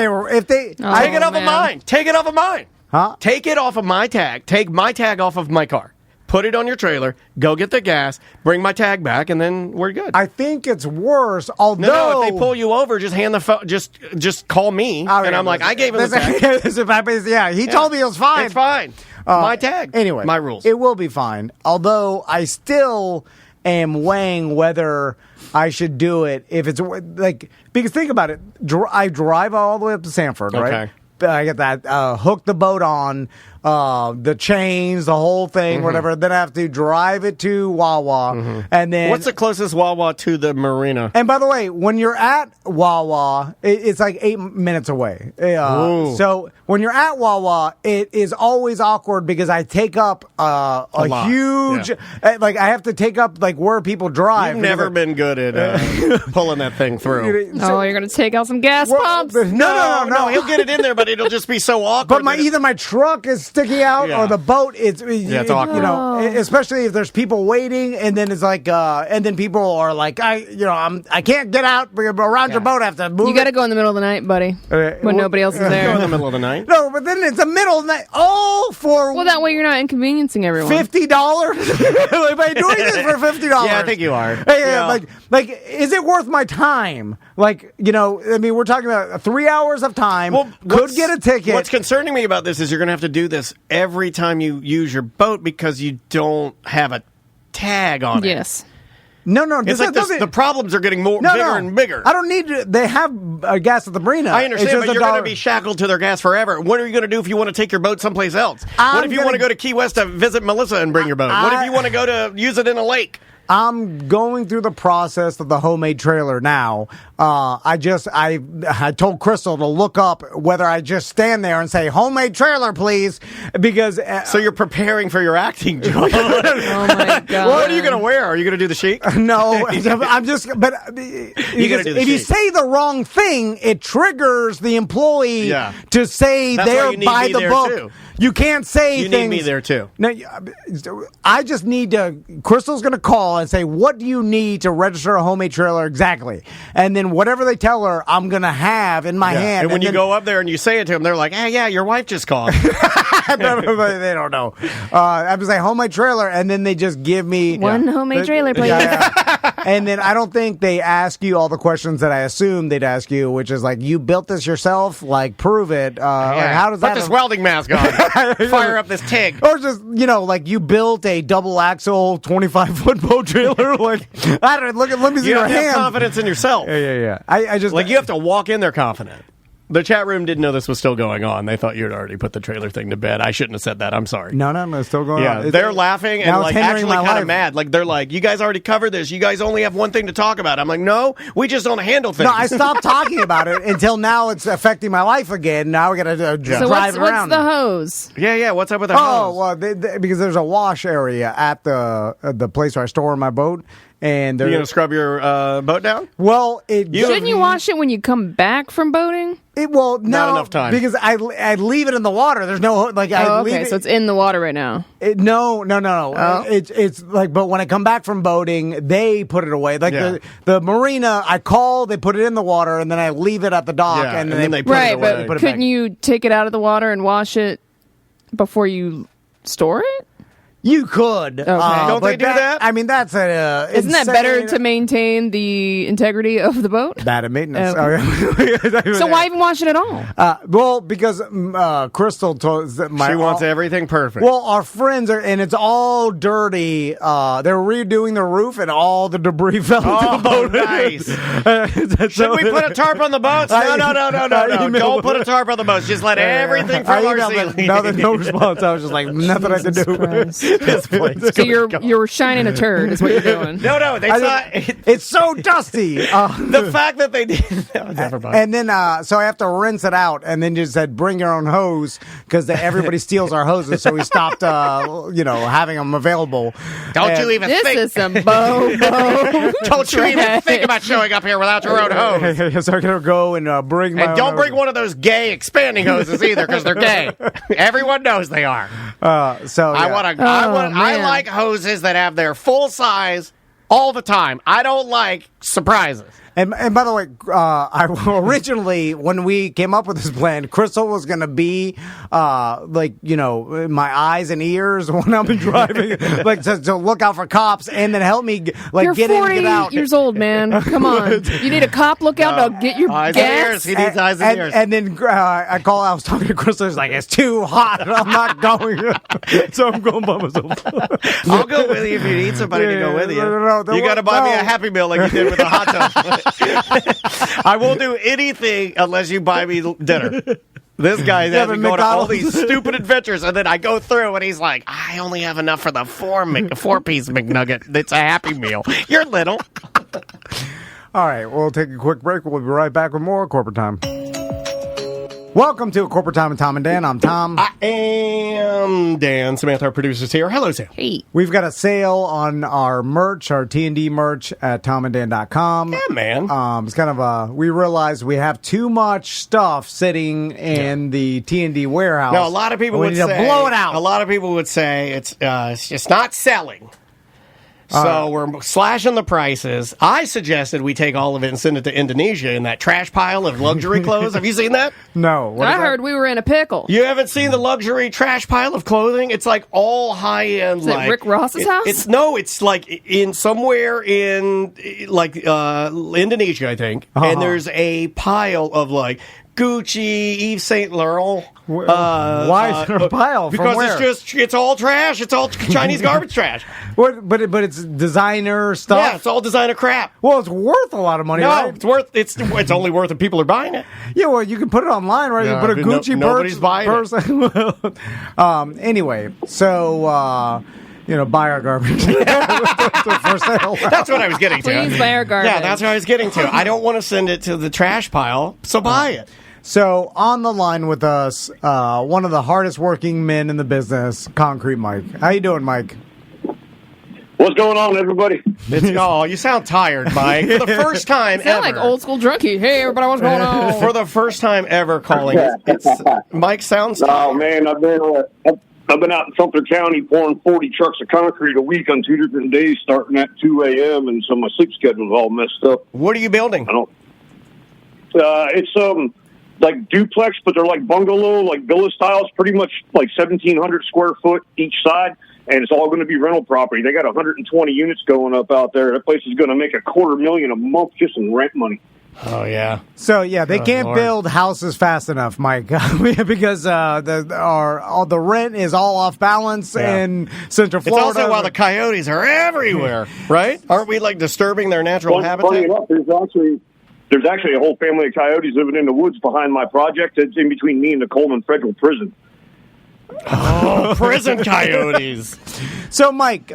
they take it off of mine. Take it off of mine. Huh? Take it off of my tag. Take my tag off of my car. Put it on your trailer. Go get the gas. Bring my tag back, and then we're good. I think it's worse. Although, no, if they pull you over, just hand the phone. Just call me, and I'm like, I gave him the tag. He told me it was fine. It's fine. My tag. Anyway, my rules. It will be fine. Although I still am weighing whether I should do it if it's like, because think about it. I drive all the way up to Sanford, right? I get that, hook the boat on, the chains, the whole thing, whatever. Then I have to drive it to Wawa. And then, what's the closest Wawa to the marina? And by the way, when you're at Wawa, it's like 8 minutes away. So when you're at Wawa, it is always awkward because I take up a huge, like I have to take up like where people drive. You've never been good at pulling that thing through. You're going to take out some gas pumps? No. He'll get it in there, but it'll just be so awkward. But either my truck is sticking out or the boat it's awkward. You know, especially if there's people waiting, and then it's like and then people are like, I can't get out around your boat. I have to move. You got to go in the middle of the night, buddy, when nobody else is there. Go in the middle of the night. No, but then it's the middle of the night. Well, that way you're not inconveniencing everyone. $50? Am I doing this for $50? Yeah, I think you are. Like, is it worth my time? Like, I mean, we're talking about 3 hours of time. Well, could get a ticket. What's concerning me about this is you're going to have to do this every time you use your boat because you don't have a tag on it. Yes. No. It's like the problems are getting bigger and bigger. I don't need to. They have gas at the marina. I understand, but you're going to be shackled to their gas forever. What are you going to do if you want to take your boat someplace else? What if you want to go to Key West to visit Melissa and bring your boat? What if you want to go to use it in a lake? I'm going through the process of the homemade trailer now. I told Crystal to look up whether I just stand there and say homemade trailer, please, because so you're preparing for your acting job. Oh my god! What are you going to wear? Are you going to do the chic? No, I'm just. But if you say the wrong thing, it triggers the employee to say they're by the book. Too. You can't say you things. You need me there too. No, I just need to. Crystal's going to call and say, "What do you need to register a homemade trailer exactly?" And then whatever they tell her, I'm going to have in my hand. And when you go up there and you say it to them, they're like, "Hey, yeah, your wife just called." They don't know. I have to say homemade trailer, and then they just give me one homemade trailer, please. And then I don't think they ask you all the questions that I assume they'd ask you, which is like, "You built this yourself? Like, prove it. Like, how does that?" Put this welding mask on. Fire up this TIG. Or just, like you built a double axle 25-foot boat trailer. Like, I don't know, let me see your hand. You have confidence in yourself. Yeah. I just you have to walk in there confident. The chat room didn't know this was still going on. They thought you had already put the trailer thing to bed. I shouldn't have said that. I'm sorry. No, it's still going on. Yeah, they're laughing and like actually kind of mad. Like they're like, you guys already covered this. You guys only have one thing to talk about. I'm like, no, we just don't handle things. No, I stopped talking about it until now. It's affecting my life again. Now we got to drive around. What's the hose? Yeah. What's up with the hose? Oh, well, because there's a wash area at the place where I store my boat. And you're going to scrub your boat down? Well, shouldn't you wash it when you come back from boating? No, not enough time because I leave it in the water. There's no okay, so it's in the water right now. No. Oh. It's like, but when I come back from boating, they put it away. Like the marina, I call, they put it in the water, and then I leave it at the dock, and then they put it away. But couldn't you take it out of the water and wash it before you store it? You could. Okay. Don't they do that? I mean, that's Isn't that better to maintain the integrity of the boat? Bad at maintenance. Okay. So why even wash it at all? Well, because Crystal told us that she wants everything perfect. Well, our friends are, and it's all dirty. They're redoing the roof, and all the debris fell into the boat. Nice. Should we put a tarp on the boats? No. Don't put a tarp on the boats. Just let everything fall our ceiling. No response. I was just like, nothing I can do. This place. So you're shining a turd, is what you're doing. No, it's so dusty. The fact that they did. Never mind. And then, so I have to rinse it out, and then just said, "Bring your own hose," because everybody steals our hoses. So we stopped, having them available. Don't you even think? This is some bobo. Don't you even think about showing up here without your own hose. So I'm gonna go and bring my. And don't bring one of those gay expanding hoses either, because they're gay. Everyone knows they are. I like hoses that have their full size all the time. I don't like surprises. And by the way, originally when we came up with this plan, Crystal was going to be my eyes and ears when I'm driving, like to look out for cops and then help me You're get in and get out. 40 years old, man. Come on, you need a cop lookout to get your eyes gas. And ears. He needs eyes and ears. And then I was talking to Crystal. He's like, "It's too hot. I'm not going." So I'm going by myself. I'll go with you if you need somebody to go with you. You got to buy me a Happy Meal like you did with the hot tub. I won't do anything unless you buy me dinner. This guy has been going on all these stupid adventures, and then I go through, and he's like, "I only have enough for the four-piece McNugget. It's a Happy Meal. You're little." All right, we'll take a quick break. We'll be right back with more Corporate Time. Welcome to Corporate Time with Tom and Dan. I'm Tom. I am Dan. Samantha, our producer's here. Hello, Sam. Hey. We've got a sale on our merch, our T&D merch at tomanddan.com. Yeah, man. It's kind of we realized we have too much stuff sitting in the T&D warehouse. Now, a lot of people would say, blow it out. A lot of people would say it's just not selling. So we're slashing the prices. I suggested we take all of it and send it to Indonesia in that trash pile of luxury clothes. Have you seen that? No. I heard we were in a pickle. You haven't seen the luxury trash pile of clothing? It's like all high end. Is it Rick Ross's house? It's like in somewhere in like Indonesia, I think. And there's a pile of like Gucci, Yves Saint Laurent. Why is there a pile? Because it's all trash. It's all Chinese garbage trash. But it's designer stuff. Yeah, it's all designer crap. Well, it's worth a lot of money. No, right? it's only worth if people are buying it. Yeah, well, you can put it online, right? Yeah, you put a Gucci nobody's buying it. Anyway, so buy our garbage for sale. That's what I was getting to. Please buy our garbage. Yeah, that's what I was getting to. I don't want to send it to the trash pile, so buy it. So on the line with us, one of the hardest working men in the business, Concrete Mike. How you doing, Mike? What's going on, everybody? You sound tired, Mike. For the first time ever. Sound like old school drunkie. Hey, everybody, what's going on? For the first time ever calling. Mike sounds tired. Oh, man, I've been out in Sumter County pouring 40 trucks of concrete a week on 2 different days starting at 2 a.m., and so my sleep schedule's all messed up. What are you building? It's like duplex, but they're like bungalow, like villa styles, pretty much like 1,700 square foot each side, and it's all going to be rental property. They got 120 units going up out there. That place is going to make $250,000 a month just in rent money. Oh, yeah. So, yeah, they can't build houses fast enough, Mike, because the rent is all off balance in Central Florida. It's also while the coyotes are everywhere, right? Aren't we, like, disturbing their natural habitat? Funny enough, there's actually a whole family of coyotes living in the woods behind my project. It's in between me and the Coleman Federal Prison. Oh, prison coyotes. So, Mike,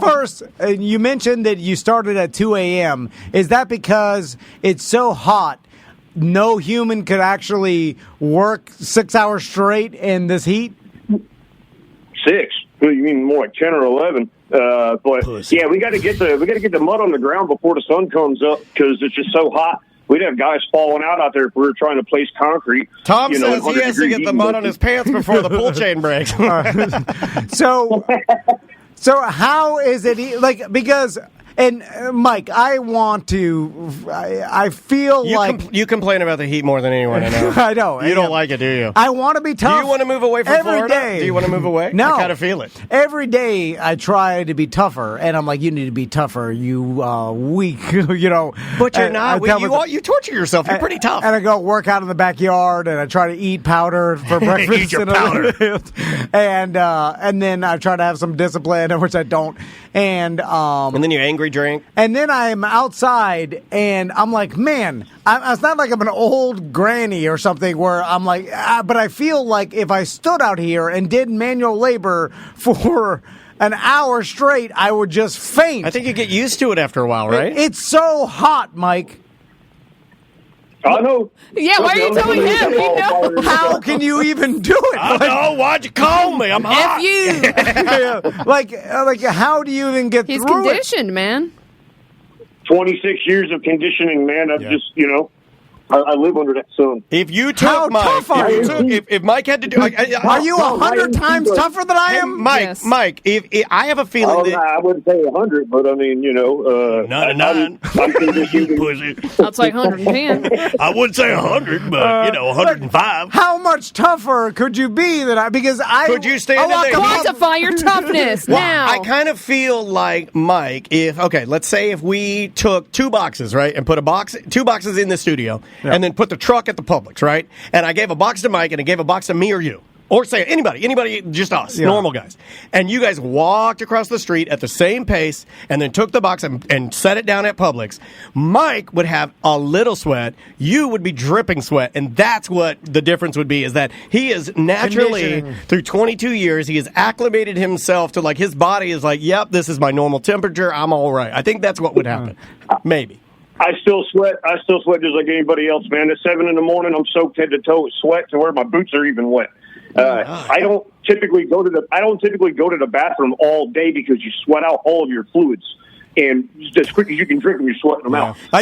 first, you mentioned that you started at 2 a.m. Is that because it's so hot, no human could actually work 6 hours straight in this heat? 6? You mean more like 10 or 11? Yeah, we got to get the mud on the ground before the sun comes up because it's just so hot. We'd have guys falling out there if we were trying to place concrete. Tom says he has to get the mud on his pants before the pull chain breaks. So how is it because And Mike, I want to. I feel you complain about the heat more than anyone I know. I know. You don't like it, do you? I want to be tough. Do you want to move away from every Florida? Day. Do you want to move away? No, I kind of feel it. Every day I try to be tougher, and I'm like, you need to be tougher. You weak, you know. But you're not. You torture yourself. You're pretty tough. And I go work out in the backyard, and I try to eat powder for breakfast. Eat your powder. And then I try to have some discipline, which I don't. And then you angry drink. And then I'm outside, and I'm like, man, it's not like I'm an old granny or something where I'm like, but I feel like if I stood out here and did manual labor for an hour straight, I would just faint. I think you get used to it after a while, right? It's so hot, Mike. I know. Yeah, why are you telling him? He knows. How can you even do it? I know. Why'd you call me? I'm hot. F you. Like, how do you even get He's through conditioned, man. 26 years of conditioning, man. I've just, I live under that sun. If you took How Mike, tough are you? if Mike had to do, Are you 100 times tougher than I am? Mike, Yes. Mike, if I have a feeling that I wouldn't say 100, but I mean, 99. I'm conditioned. Pussy. I'll say 110. I would say 100, but 105. How much tougher could you be than I? Because I Could you stand in there? Quantify your toughness now. I kind of feel like Mike. Let's say if we took 2 boxes, right, and put 2 boxes in the studio, and then put the truck at the Publix, right, and I gave a box to Mike and I gave a box to me or you. Or say anybody, just us, normal guys. And you guys walked across the street at the same pace and then took the box and set it down at Publix. Mike would have a little sweat. You would be dripping sweat. And that's what the difference would be, is that he is naturally, through 22 years, he has acclimated himself to, like, his body is like, yep, this is my normal temperature. I'm all right. I think that's what would happen. Maybe. I still sweat just like anybody else, man. At 7 in the morning, I'm soaked head to toe with sweat to where my boots are even wet. I don't typically go to the bathroom all day because you sweat out all of your fluids. And as quick as you can drink them, you're sweating them out. I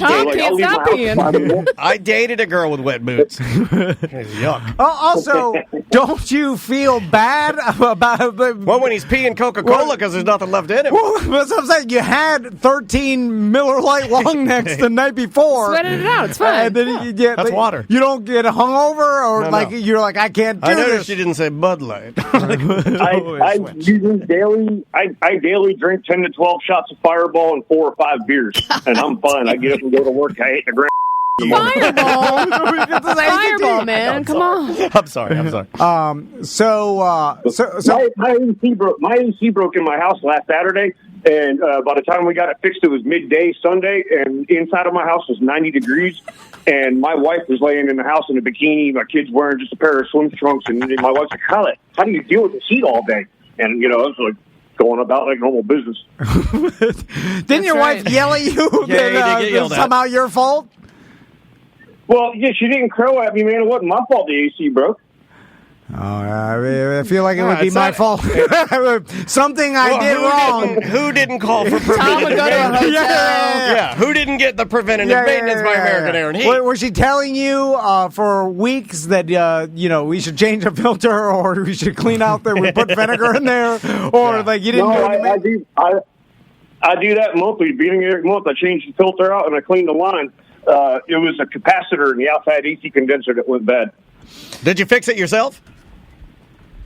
dated a girl with wet boots. Yuck. Also, don't you feel bad about when he's peeing Coca-Cola because there's nothing left in it? That's what I'm saying. You had 13 Miller Lite long necks the night before. Sweated it out. It's fine. And then that's water. You don't get hungover or you're like, I can't do this. I noticed you didn't say Bud Light. I daily drink 10 to 12 shots of Fireball and 4 or 5 beers, and I'm fine. I get up and go to work. I hit the ground. Fireball, man! Come on. I'm sorry. So my AC broke in my house last Saturday, and by the time we got it fixed, it was midday Sunday, and inside of my house was 90 degrees, and my wife was laying in the house in a bikini. My kids wearing just a pair of swim trunks, and my wife's like, "How do you deal with the heat all day?" And I was like, going about like normal business. Didn't your wife yell at you that somehow your fault? Well, yeah, she didn't crow at me, man. It wasn't my fault the AC broke. Oh, I feel like it would be my fault. Something I did wrong. Who didn't call for preventative Tom would go to a hotel. Yeah, who didn't get the preventative maintenance by American Air and Heat? Was she telling you for weeks that we should change a filter or we should clean out there, we put vinegar in there, or you didn't? No, I do that monthly. Beginning every month, I change the filter out and I clean the line. It was a capacitor in the outside AC condenser that went bad. Did you fix it yourself?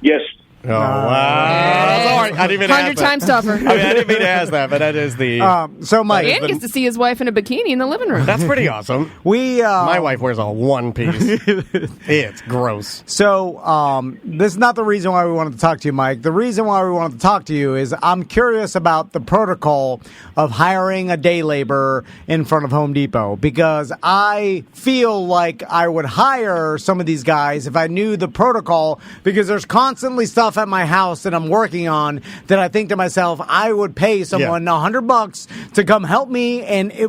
Yes. Oh, wow. Sorry, I didn't even 100 times tougher. I didn't mean to ask that, but that is the... so Mike... Dan gets to see his wife in a bikini in the living room. That's pretty awesome. My wife wears a one piece. It's gross. So, this is not the reason why we wanted to talk to you, Mike. The reason why we wanted to talk to you is I'm curious about the protocol of hiring a day laborer in front of Home Depot, because I feel like I would hire some of these guys if I knew the protocol, because there's constantly stuff at my house that I'm working on that I think to myself, I would pay someone $100 to come help me,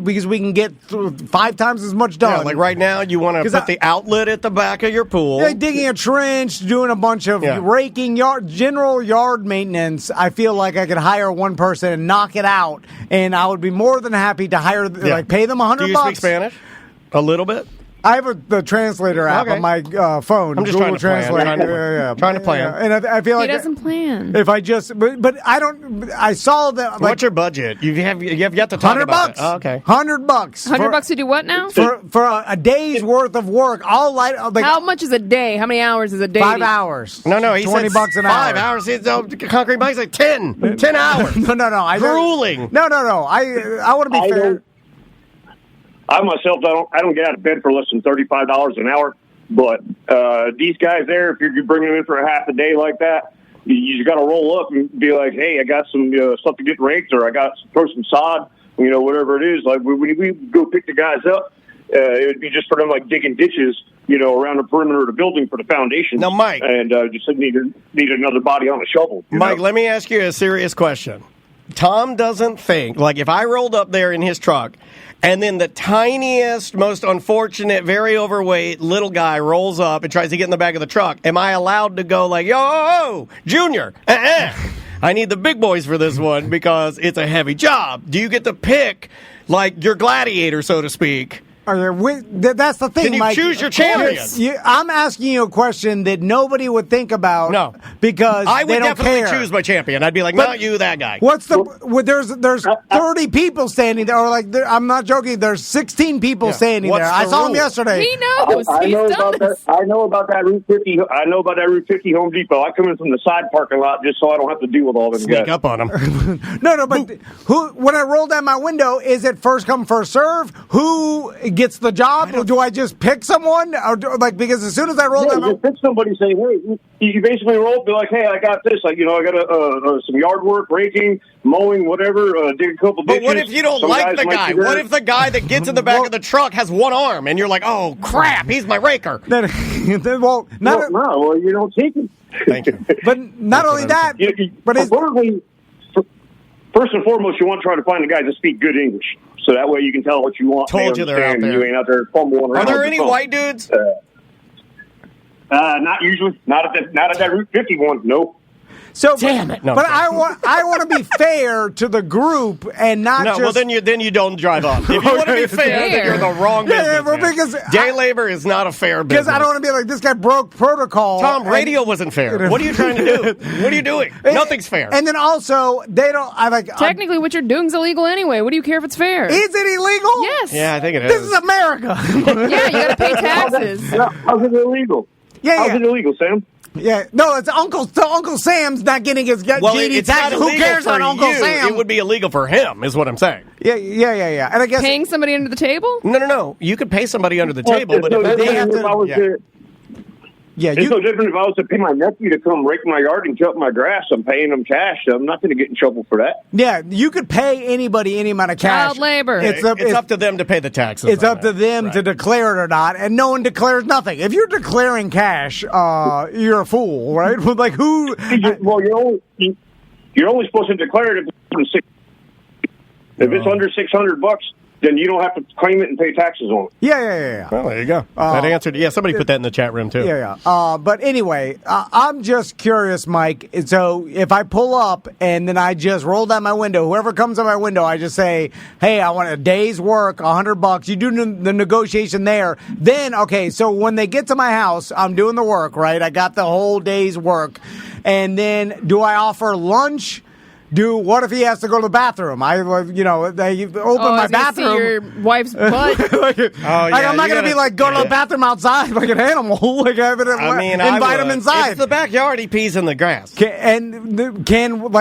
because we can get 5 times as much done. Yeah, like right now, you want to put the outlet at the back of your pool. Yeah, digging a trench, doing a bunch of raking, general yard maintenance. I feel like I could hire one person and knock it out, and I would be more than happy to hire, pay them $100. Do you speak Spanish? A little bit? I have the translator app on my phone. I'm just Google trying to Translate. Trying to plan. And I feel like he doesn't plan. If I just, but I don't. I saw that. What's your budget? You have yet to talk about it. Oh, okay. $100. $100 to do what now? For a day's worth of work. How much is a day? How many hours is a day? 5 hours. No, he $20 said an hour. 5 hours. Concrete Mike's like 10 hours. No. Grueling. No. I want to be fair. I myself, I don't get out of bed for less than $35 an hour. But these guys there, if you're bringing them in for a half a day like that, you got to roll up and be like, hey, I got some stuff to get raked, or I got throw some sod, whatever it is. Like when we go pick the guys up, It would be just for them like digging ditches, around the perimeter of the building for the foundation. Now, Mike, and just need another body on a shovel. Mike, let me ask you a serious question. Tom doesn't think, like, if I rolled up there in his truck and then the tiniest, most unfortunate, very overweight little guy rolls up and tries to get in the back of the truck, am I allowed to go like, yo, Junior, I need the big boys for this one because it's a heavy job? Do you get to pick, like, your gladiator, so to speak? That's the thing, Can you Mike. choose your champion? I'm asking you a question that nobody would think about. No, because I would they don't definitely care. choose my champion. I'd be like, not you, that guy. What's there's 30 people standing there, or like I'm not joking. There's 16 people standing there. I saw them yesterday. He knows. I know about that. I know about that Route 50. I know about that Route 50 Home Depot. I come in from the side parking lot just so I don't have to deal with all them guys. Sneak up on them. No, but when I roll down my window, is it first come first serve? Who gets the job? Or do I just pick someone? Or because as soon as I roll down you pick somebody, say, hey, you basically roll up, be like, hey, I got this. Like, I got some yard work, raking, mowing, whatever, dig a couple ditches. But what if you don't like the guy? What if the guy that gets in the back of the truck has one arm and you're like, oh, crap, he's my raker? Well, you don't take him. Thank you. But not only that, but first and foremost, you want to try to find a guy that speak good English. So that way you can tell what you want. Told you they're out there. You ain't out there fumbling around. Are there any white dudes? Not usually. Not at that Route 50 one. No. So, damn it! No, but I want to be fair to the group and not just. Well, then you don't drive up. If you want to be fair, then you're the wrong business. Because day labor is not a fair business. Because I don't want to be like this guy broke protocol. Tom, radio wasn't fair. What are you trying to do? What are you doing? Nothing's fair. And then also they don't. Technically, what you're doing is illegal anyway. What do you care if it's fair? Is it illegal? Yes. Yeah, I think it is. This is America. Yeah, you got to pay taxes. How's it illegal? Yeah. How's it illegal, Sam? Yeah, no, it's Uncle Sam's not getting his GD taxes. Who cares on Uncle Sam? It would be illegal for him, is what I'm saying. Yeah. And I guess paying somebody under the table? No. You could pay somebody under the table, but if they have to. It's no different if I was to pay my nephew to come rake my yard and cut my grass. I'm paying him cash. So I'm not going to get in trouble for that. Yeah, you could pay anybody any amount of cash. Child labor. It's up to them to pay the taxes. It's up to them to declare it or not, and no one declares nothing. If you're declaring cash, you're a fool, right? Like who? Well, you're only supposed to declare it if it's under $600. Then you don't have to claim it and pay taxes on it. Yeah. Well, there you go. That answered. Yeah, somebody put that in the chat room, too. Yeah. But anyway, I'm just curious, Mike. So if I pull up and then I just roll down my window, whoever comes on my window, I just say, hey, I want a day's work, $100. You do the negotiation there. Then, okay, so when they get to my house, I'm doing the work, right? I got the whole day's work. And then do I offer lunch? What if he has to go to the bathroom? They open my bathroom. See your wife's butt. I'm not going to be like, go to the bathroom outside like an animal. Invite him inside. It's the backyard. He pees in the grass.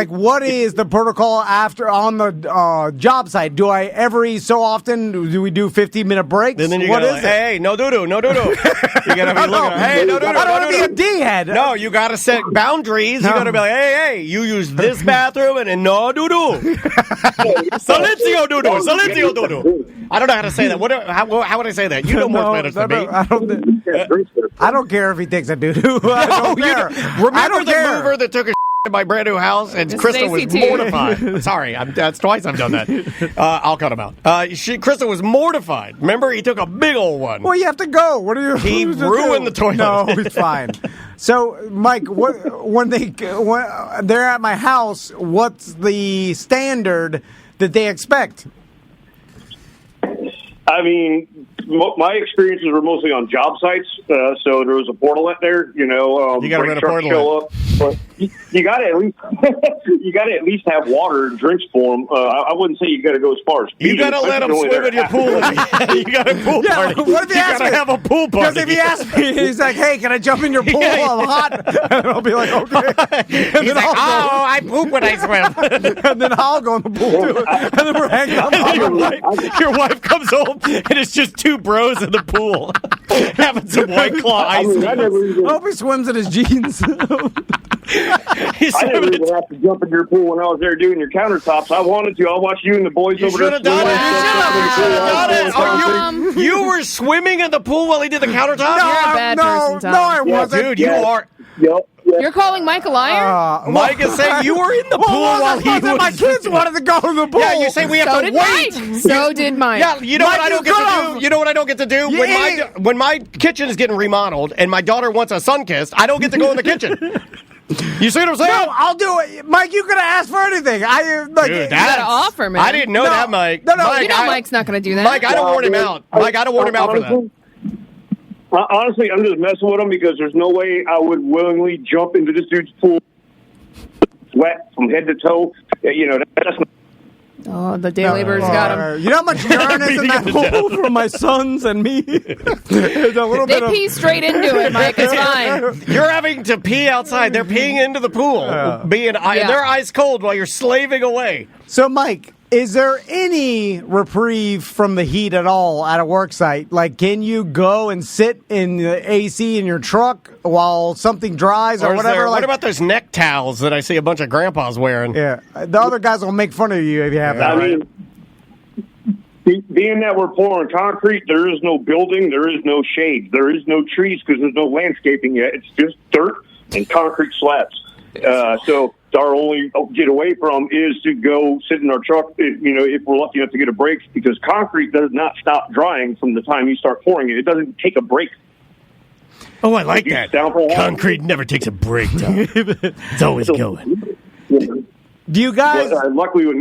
What is the protocol after on the job site? Do I every so often do we do 15-minute breaks? And then you gotta hey, no doo-doo. You got to be looking. Hey, no doo-doo. I don't want to be a D-head. No, you got to set boundaries. You got to be like, hey, you use this bathroom. And no doo-doo. Silencio doo-doo. I don't know how to say that. How would I say that? You know more Spanish than me. I don't care if he takes a doo-doo. I don't care. Remember the mover that took a in my brand new house and Krista was mortified. Sorry, that's twice I've done that. I'll cut him out. Krista was mortified. Remember, he took a big old one. Well, you have to go. What are you? He ruined the toilet. No, he's fine. So, Mike, when they're at my house, what's the standard that they expect? I mean, my experiences were mostly on job sites, so there was a portalet there. You got to rent a portalet. But you got to at least have water and drinks for them. I wouldn't say you got to go as far as you got to let them swim in your pool. You got a pool party. What if he asks me? Have a pool party. Because if he asks me, he's like, "Hey, can I jump in your pool? I'm hot." And I'll be like, "Okay." He's like, "Oh, I poop when I swim." And then I'll go in the pool too. And then we're hanging out. Your wife comes home and it's just two bros in the pool having some White Claw ice. I hope he swims in his jeans. I didn't even have to jump in your pool when I was there doing your countertops. I wanted to. I watched you and the boys over there. You should have done it. You were swimming in the pool while he did the countertops? You're a bad person, Tom. No, I wasn't. Dude, you are. Yep. You're calling Mike a liar? Mike is saying you were in the pool while he was. My kids wanted to go to the pool. Yeah, you say we have So to did wait. Mike. So did Mike. Yeah, you know Mike, what I don't you get to could've. do? You know what I don't get to do? When my kitchen is getting remodeled and my daughter wants a sun kissed, I don't get to go in the kitchen. You see what I'm saying? No, I'll do it. Mike, you could have asked for anything. Dude, You gotta offer, man. I didn't know that, Mike. No, Mike, You know Mike's not going to do that. Mike, I don't warn him out. Mike, I don't warn him out for that. Honestly, I'm just messing with him because there's no way I would willingly jump into this dude's pool wet from head to toe. You know, that's not. Oh, the day laborers got him. You know how much urine is in that pool for my sons and me? There's a little They bit of... pee straight into it, Mike. It's fine. You're having to pee outside. They're peeing into the pool. They're ice cold while you're slaving away. So, Mike, is there any reprieve from the heat at all at a work site? Like, can you go and sit in the AC in your truck while something dries or whatever? What about those neck towels that I see a bunch of grandpas wearing? Yeah, the other guys will make fun of you if you have that. I mean, being that we're pouring concrete, there is no building, there is no shade, there is no trees because there's no landscaping yet. It's just dirt and concrete slabs. So our only get away from is to go sit in our truck, if we're lucky enough to get a break, because concrete does not stop drying from the time you start pouring it. It doesn't take a break. Oh, I like that. Concrete never takes a break, Tom. It's always going. Do you guys... luckily, with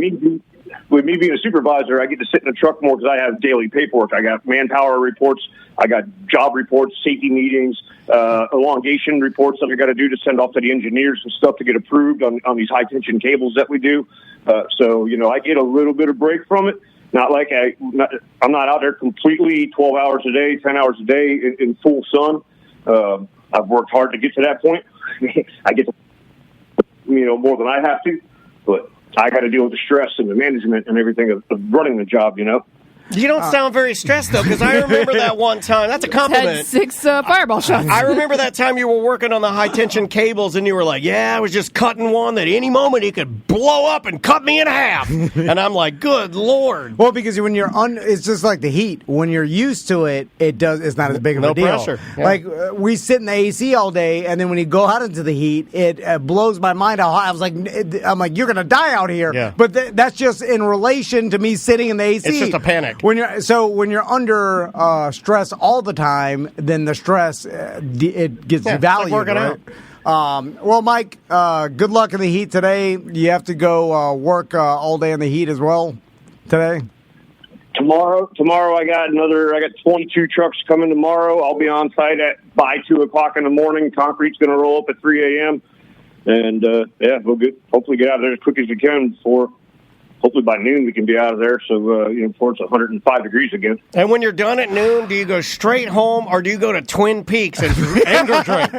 me being a supervisor, I get to sit in the truck more because I have daily paperwork. I got manpower reports. I got job reports, safety meetings, elongation reports that I got to do to send off to the engineers and stuff to get approved on these high-tension cables that we do. So, I get a little bit of break from it. Not like I'm not out there completely 12 hours a day, 10 hours a day in full sun. I've worked hard to get to that point. I get to, more than I have to, but I got to deal with the stress and the management and everything of running the job, You don't sound very stressed, though, because I remember that one time. That's a compliment. Had 6 fireball shots. I remember that time you were working on the high-tension cables, and you were like, yeah, I was just cutting one that any moment he could blow up and cut me in half. And I'm like, good Lord. Well, because when you're it's just like the heat. When you're used to it, it's not as big of a deal. No pressure. Yeah. Like, we sit in the AC all day, and then when you go out into the heat, it blows my mind how hot. I'm like, you're going to die out here. Yeah. But that's just in relation to me sitting in the AC. It's just a panic. When you're under stress all the time, then the stress it gets devalued. Like working out. Well, Mike, good luck in the heat today. You have to go work all day in the heat as well today. Tomorrow I got 22 trucks coming tomorrow. I'll be on site by 2:00 in the morning. Concrete's going to roll up at 3 a.m. And we'll hopefully get out of there as quick as we can before. Hopefully by noon we can be out of there, so before it's 105 degrees again. And when you're done at noon, do you go straight home or do you go to Twin Peaks and anger drink?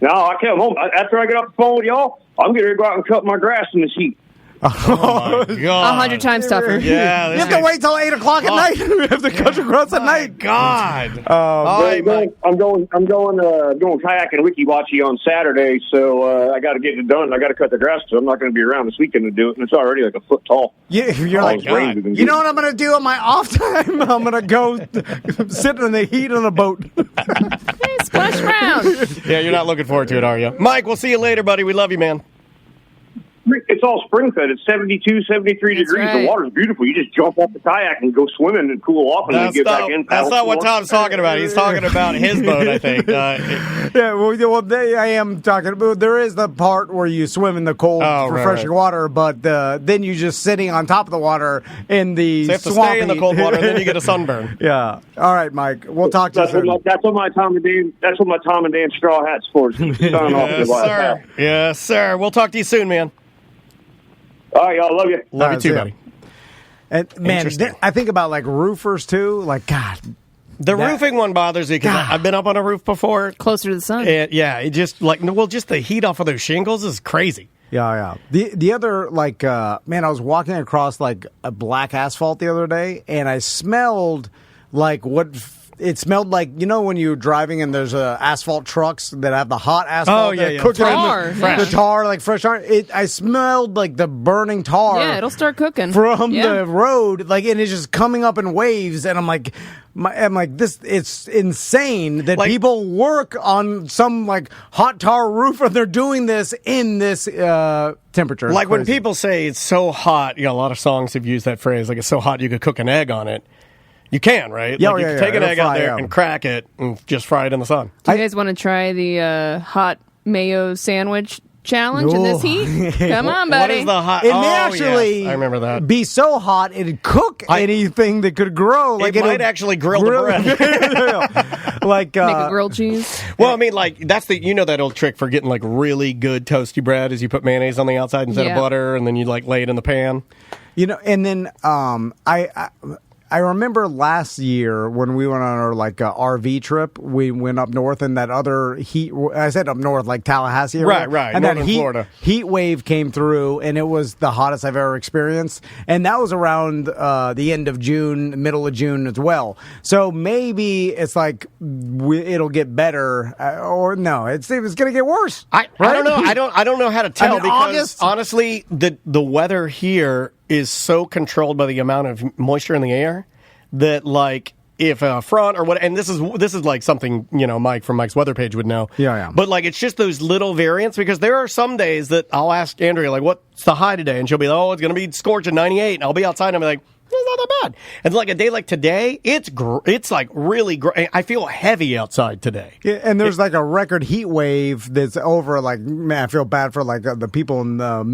No, I come home. After I get off the phone with y'all, I'm getting ready to go out and cut my grass in this heat. Oh, my God. 100 times tougher. Yeah, you have to wait till 8 o'clock at night. You have to cut your grass at night. God. I'm going kayaking wiki-watchy on Saturday, so I got to get it done. I got to cut the grass because I'm not going to be around this weekend to do it, and it's already like a foot tall. You're like, you know what I'm going to do on my off time? I'm going to go sit in the heat on a boat. Hey, splash around. Yeah, you're not looking forward to it, are you? Mike, we'll see you later, buddy. We love you, man. It's all spring fed. It's 72, 73 degrees. Right. The water's beautiful. You just jump off the kayak and go swimming and cool off, and then get back in. That's not what Tom's talking about. He's talking about his boat, I think. I am talking about. There is the part where you swim in the cold, refreshing water, but then you're just sitting on top of the water in the so you have to stay in the cold water, and then you get a sunburn. Yeah. All right, Mike. We'll talk to you soon. That's what my Tom and Dan straw hats for. Yes, sir. Yes, sir. We'll talk to you soon, man. All right, y'all. Love you. Love you too, buddy. And man, I think about like roofers too. Like, God, the roofing one bothers me because I've been up on a roof before, closer to the sun. It just just the heat off of those shingles is crazy. Yeah. The other man, I was walking across like a black asphalt the other day, and I smelled like what it smelled like, when you're driving and there's asphalt trucks that have the hot asphalt. Cooking the tar, like fresh tar. I smelled like the burning tar. Yeah, it'll start cooking from the road, and it's just coming up in waves. And I'm like, this. It's insane that people work on some hot tar roof, and they're doing this in this temperature. Like when people say it's so hot, a lot of songs have used that phrase. Like it's so hot you could cook an egg on it. You can, right? Yeah, you can take an egg out there and crack it and just fry it in the sun. Do you guys want to try the hot mayo sandwich challenge in this heat? Come on, buddy. What is the hot? It may actually I remember that. Be so hot it'd cook anything that could grow. It might actually grill the bread. Make a grilled cheese. Well, I mean, that's that old trick for getting really good toasty bread is you put mayonnaise on the outside instead of butter, and then you lay it in the pan. And then I remember last year when we went on our RV trip, we went up north and that other heat. I said up north, like Tallahassee area. Right. And Northern that Florida heat wave came through, and it was the hottest I've ever experienced. And that was around the end of June, middle of June as well. So maybe it's it'll get better, or no, it's going to get worse. I don't know. I don't know how to tell because August, honestly, the weather here is so controlled by the amount of moisture in the air that if a front or what, and this is something Mike from Mike's weather page would know. Yeah. But it's just those little variants because there are some days that I'll ask Andrea what's the high today, and she'll be like, oh, it's going to be scorching 98, and I'll be outside and I'll be like, it's not that bad. And a day like today, it's really great. I feel heavy outside today. Yeah, and there's a record heat wave that's over. Man, I feel bad for the people in the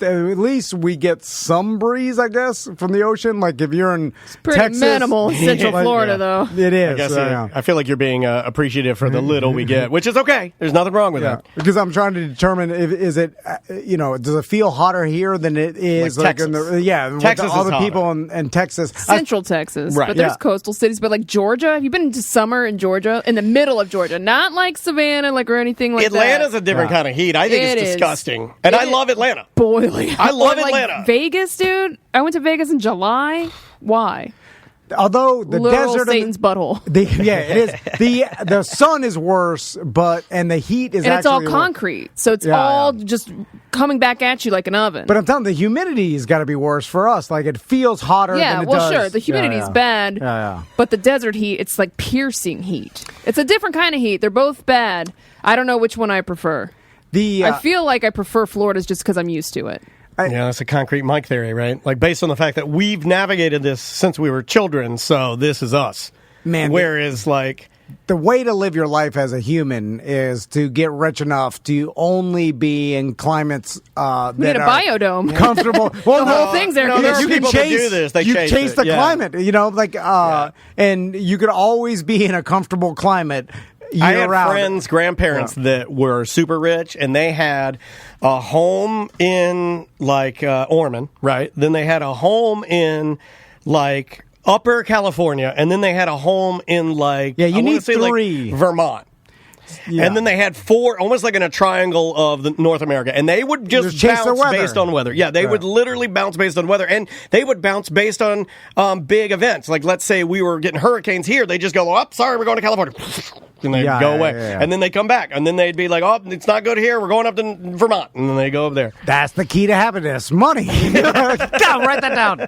at least we get some breeze, I guess, from the ocean. If you're in it's pretty Texas, minimal in Central Florida, though. It is. I guess, I feel like you're being appreciative for the little we get, which is okay. There's nothing wrong with that. Because I'm trying to determine is it does it feel hotter here than it is Texas. Texas all the people in Texas, Central Texas, right? But there's coastal cities, but Georgia. Have you been to summer in Georgia, in the middle of Georgia, not Savannah, or anything like Atlanta's a different kind of heat. I think it's disgusting, and I love Atlanta. Boiling. I love Atlanta. Vegas, dude. I went to Vegas in July. Why? Although the literal desert, Satan's butthole. It is. The sun is worse, and the heat is. And it's all concrete, so it's all just coming back at you like an oven. But I'm telling you, the humidity's got to be worse for us. It feels hotter. Yeah, than it does. Sure, the humidity's bad. Yeah. But the desert heat, it's piercing heat. It's a different kind of heat. They're both bad. I don't know which one I prefer. I feel like I prefer Florida's just because I'm used to it. That's a concrete Mike theory, right? Based on the fact that we've navigated this since we were children, so this is us. Man, whereas the way to live your life as a human is to get rich enough to only be in climates that need a biodome. Comfortable. Well, the whole thing's there. There are people that do this. They chase the climate. And you could always be in a comfortable climate. I had friends, grandparents that were super rich, and they had a home in Ormond, right? Then they had a home in Upper California, and then they had a home in you need three. Vermont. Yeah. And then they had four, almost in a triangle of North America, and they would just bounce based on weather. Yeah, they would literally bounce based on weather, and they would bounce based on big events. Let's say we were getting hurricanes here, they just go, sorry, we're going to California. And they'd go away. Yeah. And then they come back. And then they'd be it's not good here. We're going up to Vermont. And then they go up there. That's the key to happiness. Money. Write that down.